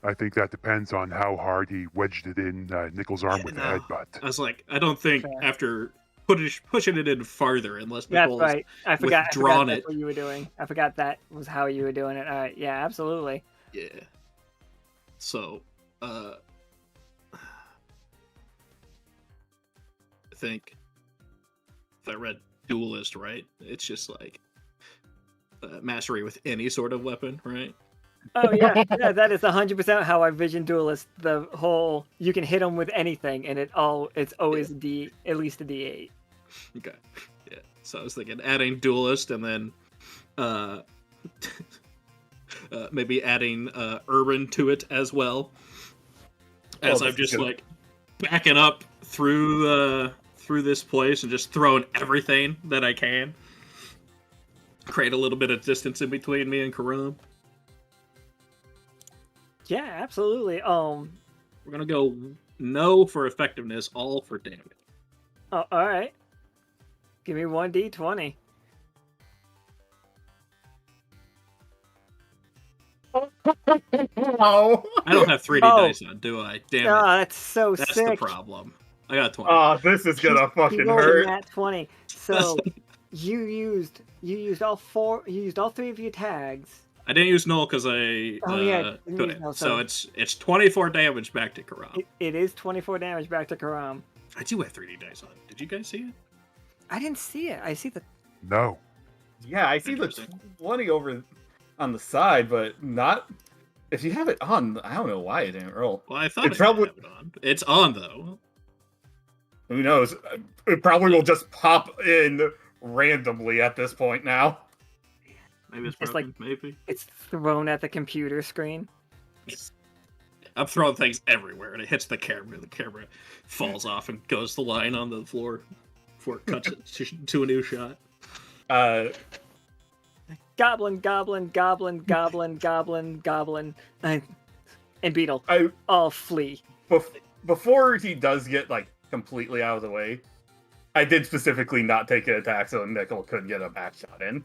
I think that depends on how hard he wedged it in Nickel's arm with the headbutt. I was like, I don't think after pushing it in farther, unless That's Nicole's right. I forgot withdrawn that's what you were doing. I forgot that was how you were doing it. All right. Yeah, absolutely. Yeah. So, I think if I read Duelist right, it's just like mastery with any sort of weapon, right? Oh yeah, yeah. That is 100% how I vision Duelist. The whole you can hit them with anything, and it's always at least a D8. Okay. Yeah. So I was thinking adding Duelist and then maybe adding Urban to it as well. As I'm just like backing up through through this place and just throwing everything that I can. Create a little bit of distance in between me and Karam. Yeah, absolutely. We're gonna go no for effectiveness, all for damage. Oh, all right. Give me 1d20. Oh. I don't have 3D dice on, do I? Damn it. That's so That's sick. the problem. I got 20. Oh, this is gonna He fucking rolled a hurt. nat 20. So you used all three of your tags. I didn't use null because I Oh, yeah, you didn't use couldn't. null, So so- it's 24 damage back to Karam. It is 24 damage back to Karam. I do have 3D dice on. Did you guys see it? I didn't see it. I see the. No. Yeah, I see the Interesting. 20 over on the side, but not. If you have it on, I don't know why it didn't roll. Well, I thought It it probably- have it on. It's on though. Who knows? It probably will just pop in randomly at this point now. Maybe it's It's broken. Maybe. It's thrown at the computer screen. I'm throwing things everywhere, and it hits the camera. The camera falls off and goes to line on the floor before it cuts it to a new shot. Goblin, goblin, goblin, goblin, goblin, goblin, and beetle. I all flee. Before he does get like completely out of the way, I did specifically not take an attack so Nickel could get a back shot in.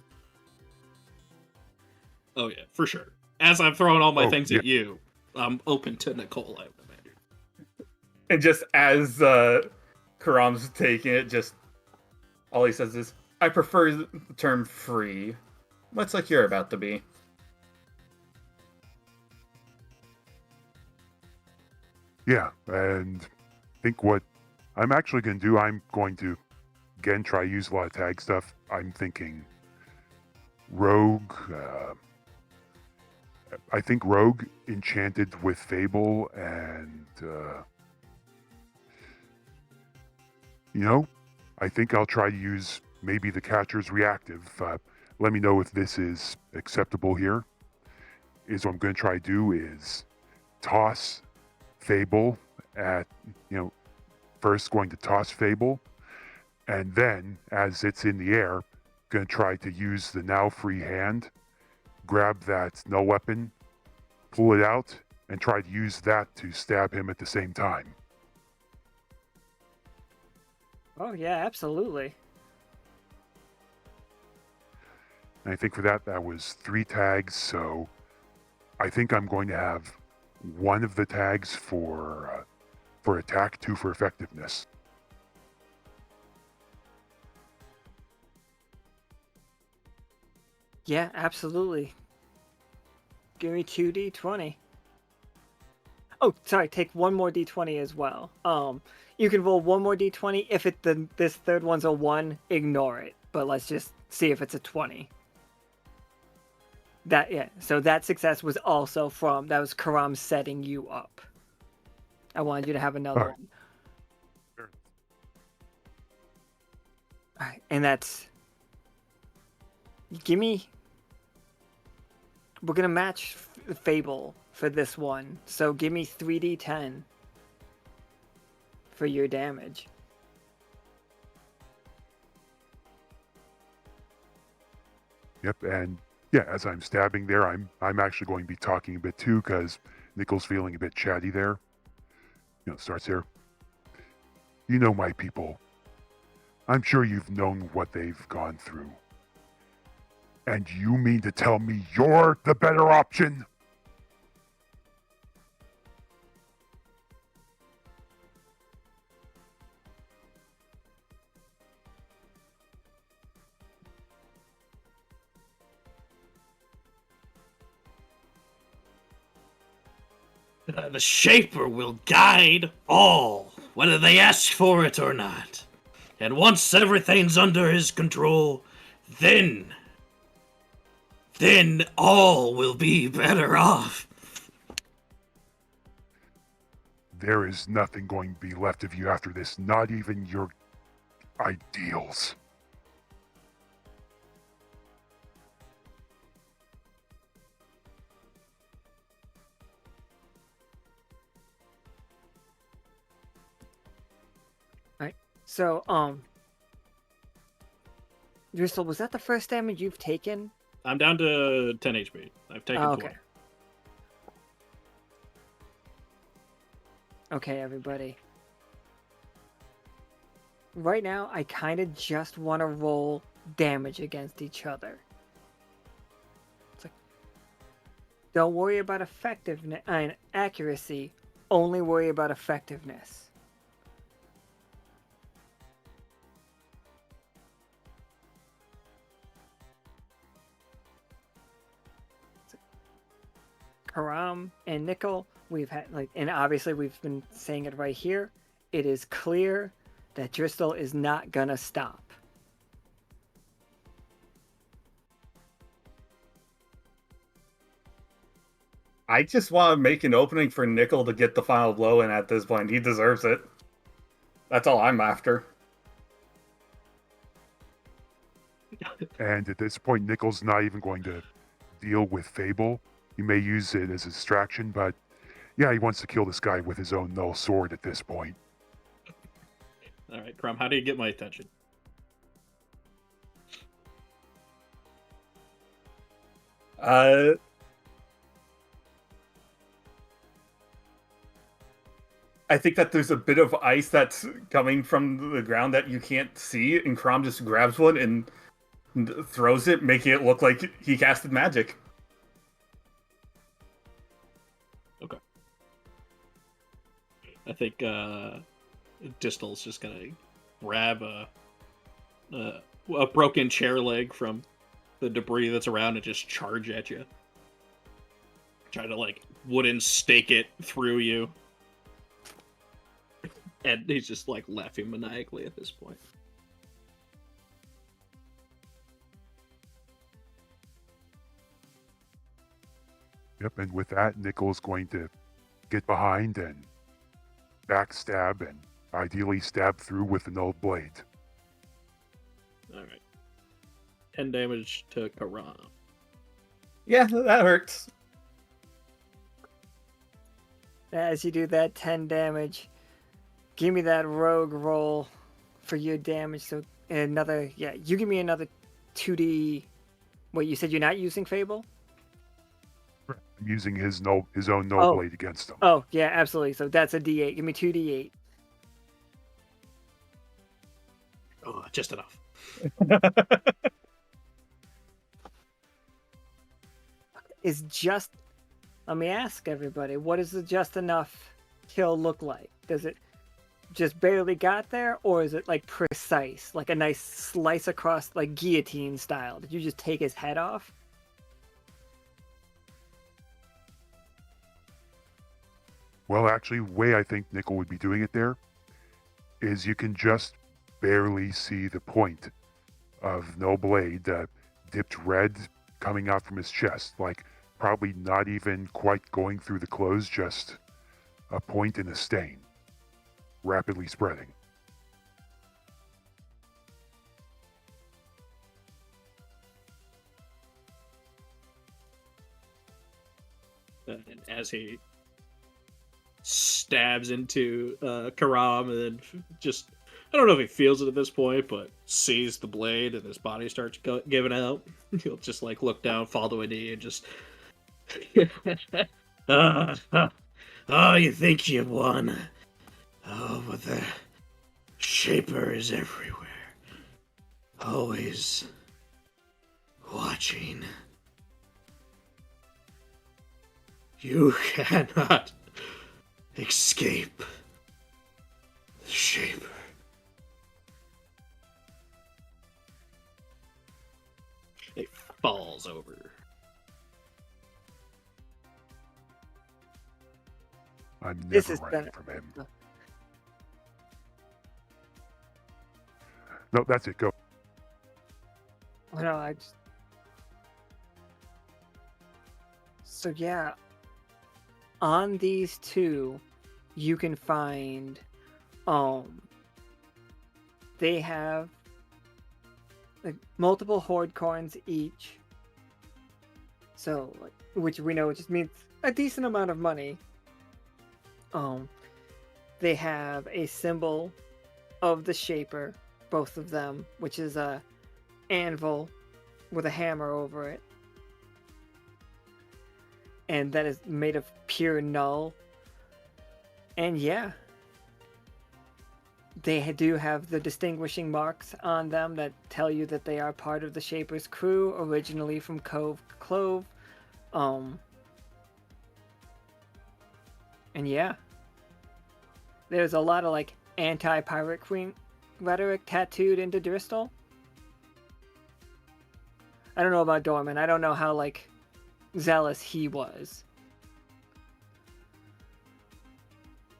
Oh yeah, for sure. As I'm throwing all my Oh, things yeah. at you, I'm open to Nicole, I would imagine. And just as Karam's taking it, just all he says is, "I prefer the term free, much like you're about to be." Yeah, and I think what I'm actually going to do, I'm going to, again, try to use a lot of tag stuff. I'm thinking Rogue. I think Rogue enchanted with Fable, and, I think I'll try to use maybe the Catcher's Reactive. Let me know if this is acceptable here. Is what I'm going to try to do is toss Fable at, first going to toss Fable, and then as it's in the air, going to try to use the now free hand, grab that null weapon, pull it out, and try to use that to stab him at the same time. Oh yeah, absolutely. And I think for that was 3 tags, so I think I'm going to have 1 of the tags for attack, 2 for effectiveness. Yeah, absolutely. Give me 2d20. Oh, sorry, take 1 more d20 as well. You can roll 1 more d20. If this third one's a 1, ignore it. But let's just see if it's a 20. So that success was also that was Karam setting you up. I wanted you to have another one. Sure. Alright, and that's... We're gonna match Fable for this one, so give me 3d10 for your damage. Yep, and yeah, as I'm stabbing there, I'm actually going to be talking a bit too, because Nickel's feeling a bit chatty there. Starts here. You know my people. I'm sure you've known what they've gone through. And you mean to tell me you're the better option? The Shaper will guide all, whether they ask for it or not. And once everything's under his control, then all will be better off. There is nothing going to be left of you after this, not even your ideals. So, Dristle, was that the first damage you've taken? I'm down to 10 HP. I've taken Oh, okay. 20. Okay, everybody. Right now, I kind of just want to roll damage against each other. It's like, don't worry about effectiveness and accuracy. Only worry about effectiveness. Karam and Nickel, we've had and obviously we've been saying it right here. It is clear that Dristle is not gonna stop. I just want to make an opening for Nickel to get the final blow in at this point. He deserves it. That's all I'm after. And at this point, Nickel's not even going to deal with Fable. He may use it as a distraction, but yeah, he wants to kill this guy with his own null sword at this point. All right, Crumb, how do you get my attention? I think that there's a bit of ice that's coming from the ground that you can't see, and Crom just grabs one and throws it, making it look like he casted magic. Okay. I think Distal's just gonna grab a broken chair leg from the debris that's around and just charge at you. Try to like wooden stake it through you. And he's just like laughing maniacally at this point. Yep, and with that, Nickel's going to get behind and backstab and ideally stab through with an old blade. Alright. 10 damage to Karam. Yeah, that hurts. As you do that 10 damage, give me that rogue roll for your damage. So another, yeah, you give me another 2d. Wait, you said you're not using Fable? I'm using his own null blade against him. Oh, yeah, absolutely. So that's a d8. Give me 2d8. Oh, just enough. Is just, let me ask everybody, what does the just enough kill look like? Does it just barely got there, or is it like precise, like a nice slice across, like guillotine style? Did you just take his head off? Well, actually, the way I think Nickel would be doing it there is you can just barely see the point of no blade dipped red coming out from his chest, like probably not even quite going through the clothes, just a point and a stain, rapidly spreading. And as he stabs into Karam and then just, I don't know if he feels it at this point, but sees the blade and his body starts giving out. He'll just like look down, fall to a knee, and just Oh, you think you won. Oh, but the Shaper is everywhere. Always watching. You cannot escape the Shaper. It falls over. I'm This never is running better. from him. No, that's it. Go. Oh, no, I just... So yeah, on these two, you can find, they have like multiple horde coins each. So, like, which we know just means a decent amount of money. They have a symbol of the Shaper, both of them, which is a anvil with a hammer over it. And that is made of pure null. And yeah, they do have the distinguishing marks on them that tell you that they are part of the Shaper's crew, originally from Clove. And yeah, there's a lot of like anti-Pirate Queen rhetoric tattooed into Driscoll. I don't know about Dorman. I don't know how like zealous he was.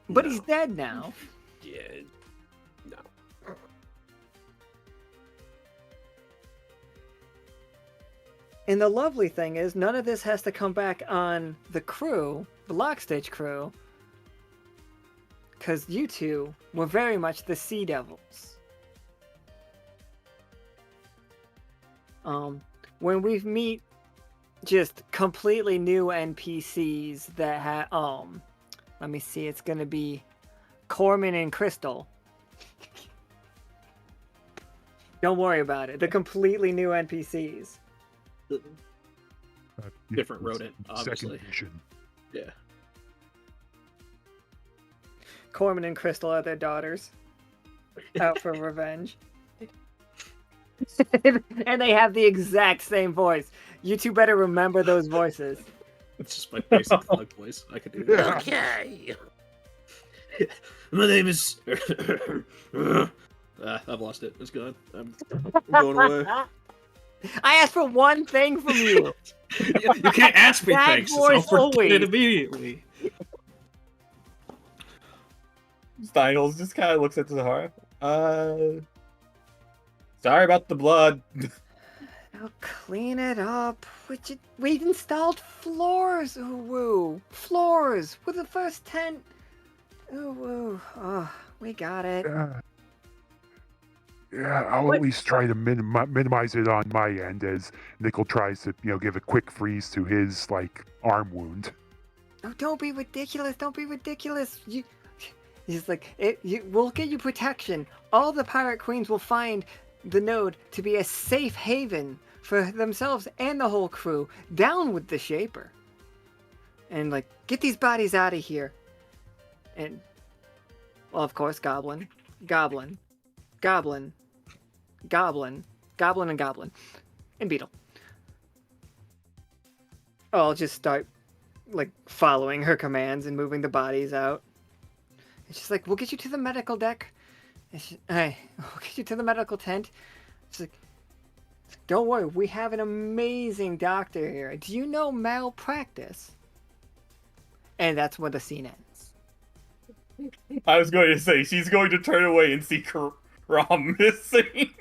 But he's dead now. Yeah. No. And the lovely thing is, none of this has to come back on the crew, the Lockstitch crew, because you two were very much the Sea Devils. When we meet just completely new NPCs that have, let me see, it's gonna be Corman and Crystal. Don't worry about it. They're completely new NPCs. Different rodent, obviously. Second edition. Yeah. Corman and Crystal are their daughters. Out for revenge. And they have the exact same voice. You two better remember those voices. It's just my basic thug voice. I could do that. Okay. My name is. I've lost it. It's gone. I'm going away. I asked for one thing from you. You can't ask me That things. I'll voice forget always. it immediately. Styles just kind of looks at Zahara. Sorry about the blood. I'll clean it up. We installed floors. Ooh, woo. Floors with the first tent. Ooh, woo. Oh, we got it. Yeah, I'll at least try to minimize it on my end as Nickel tries to, give a quick freeze to his, arm wound. Oh, don't be ridiculous. Don't be ridiculous. He's like, we'll get you protection. All the pirate queens will find the node to be a safe haven for themselves and the whole crew. Down with the Shaper. And, get these bodies out of here. And, well, of course, Goblin, and Goblin. And Beetle. Oh, I'll just start, following her commands and moving the bodies out. It's just we'll get you to the medical deck. We'll get you to the medical tent. It's don't worry, we have an amazing doctor here. Do you know malpractice? And that's where the scene ends. I was going to say, she's going to turn away and see Ram missing.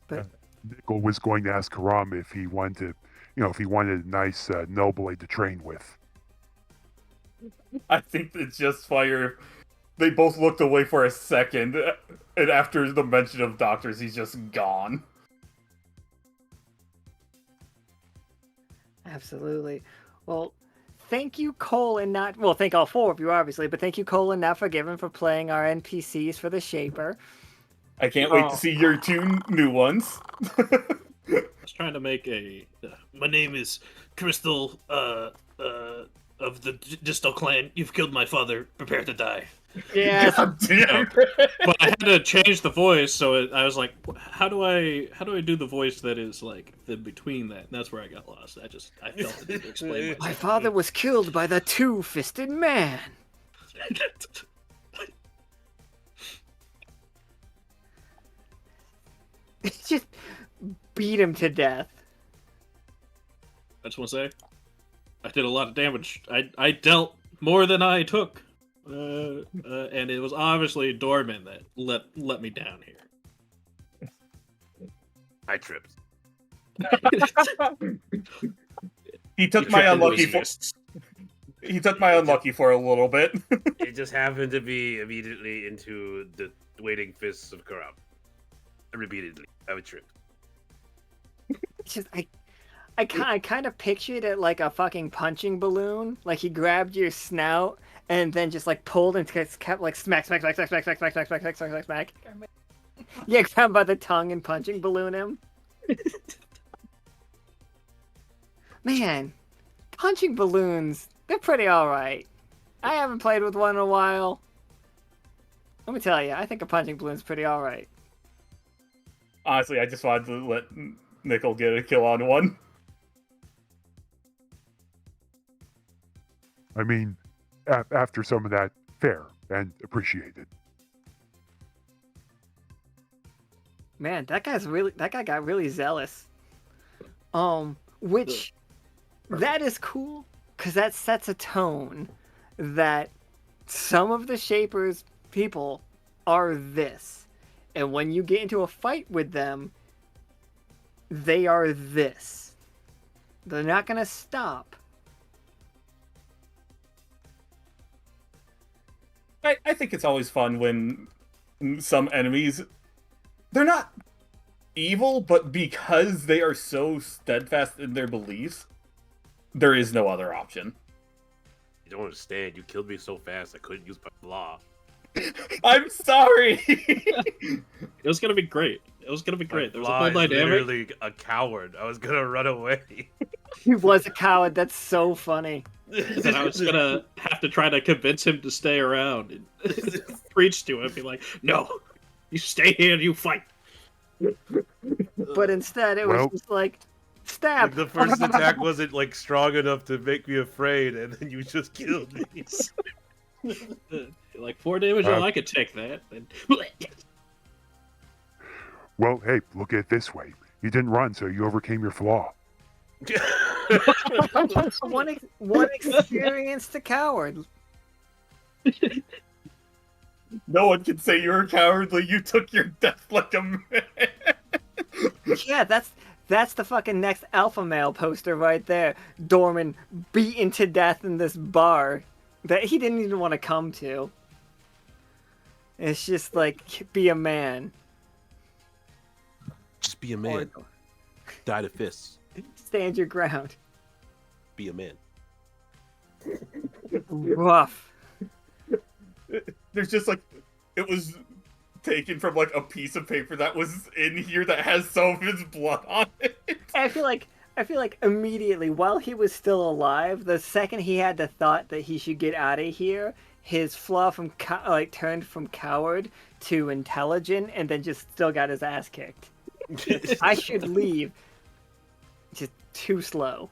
But Nickel was going to ask Karam if he wanted to, if he wanted a nice Noblade to train with. I think it's just fire. They both looked away for a second, and after the mention of doctors, he's just gone. Absolutely. Well, thank you, Cole, and not... Well, thank all four of you, obviously, but thank you, Cole and Not Forgiven, for playing our NPCs for the Shaper. I can't wait to see your two new ones. I was trying to make a... My name is Crystal, of the Distal clan. You've killed my father. Prepare to die. Yeah. But I had to change the voice, so I was like, how do I do the voice that is the between that? And that's where I got lost. I felt the need to explain myself. My father was killed by the two-fisted man. Just beat him to death. I just want to say, I did a lot of damage. I dealt more than I took. And it was obviously Dorman that let me down here. I tripped. He took my unlucky for. He took my unlucky for a little bit. It just happened to be immediately into the waiting fists of Karam. Repeatedly, I would trip. It's just I kind of pictured it like a fucking punching balloon. Like he grabbed your snout and then just like pulled and kept like smack, smack, smack, smack, smack, smack, smack, smack, smack, smack, smack, smack. Yeah, grab him by the tongue and punching balloon him. Man, punching balloons, they're pretty alright. I haven't played with one in a while. Let me tell you, I think a punching balloon's pretty alright. Honestly, I just wanted to let Nickel get a kill on one. I mean, after some of that, fair and appreciated. Man, that guy got really zealous. Which that is cool because that sets a tone that some of the Shapers people are this, and when you get into a fight with them, they are this. They're not gonna stop. I think it's always fun when some enemies, they're not evil, but because they are so steadfast in their beliefs, there is no other option. You don't understand. You killed me so fast I couldn't use my law. I'm sorry. It was gonna be great. It was gonna be great. There was a whole dynamic. Literally a coward. I was gonna run away. He was a coward. That's so funny. And I was gonna have to try to convince him to stay around and preach to him, be like, "No, you stay here and you fight." But instead, it was just like, stab. Like the first attack wasn't like strong enough to make me afraid, and then you just killed me. Like 4 damage, I could take that. And... Well, hey, look at it this way. You didn't run, so you overcame your flaw. one experienced coward. No one can say you were cowardly. You took your death like a man. Yeah, that's the fucking next alpha male poster right there. Dorman beaten to death in this bar that he didn't even want to come to. It's just like, be a man. Just be a man. Die to fists. Stand your ground. Be a man. Rough. There's just like, it was taken from like a piece of paper that was in here that has some of his blood on it. I feel like immediately while he was still alive, the second he had the thought that he should get out of here, his flaw from turned from coward to intelligent, and then just still got his ass kicked. I should leave. Just too slow.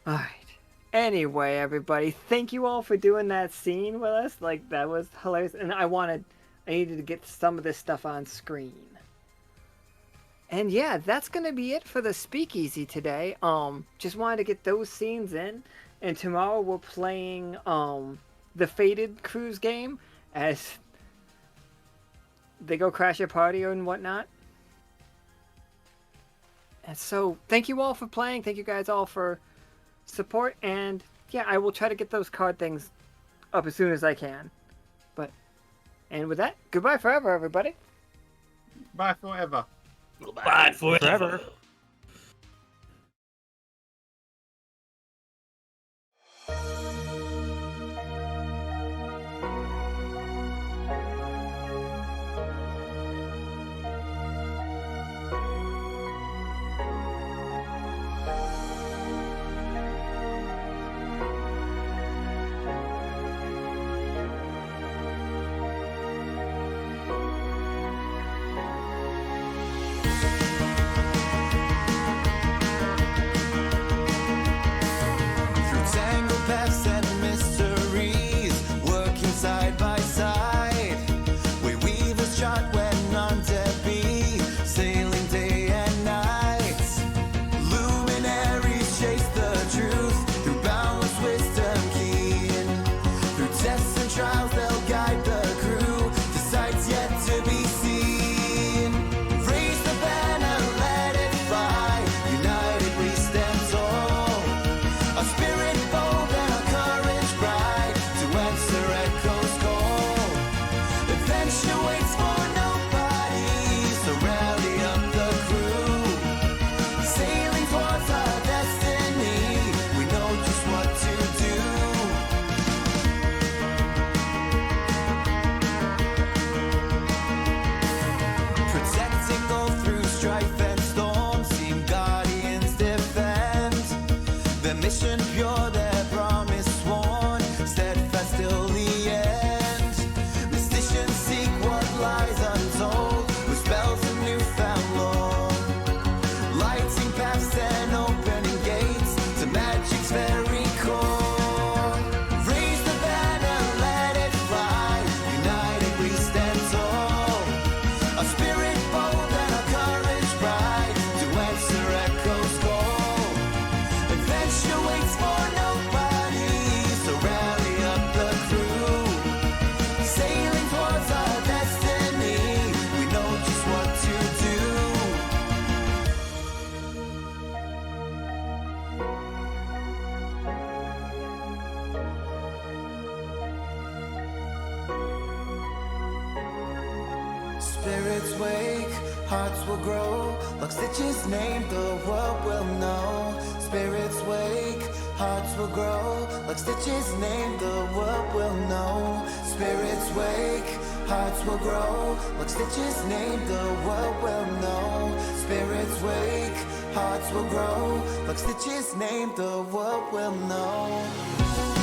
Alright. Anyway, everybody, thank you all for doing that scene with us. Like, that was hilarious. And I needed to get some of this stuff on screen. And yeah, that's gonna be it for the Speakeasy today. Just wanted to get those scenes in. And tomorrow we're playing, the Fated cruise game as they go crash a party and whatnot. And so, thank you all for playing. Thank you guys all for support. And yeah, I will try to get those card things up as soon as I can. And with that, goodbye forever, everybody. Bye forever. Bye forever. Spirits wake, hearts will grow. Like Stitch's name, the world will know. Spirits wake, hearts will grow. Like Stitch's name, the world will know. Spirits wake, hearts will grow. Like Stitch's name, the world will know. Spirits wake, hearts will grow. Like Stitch's name, the world will know.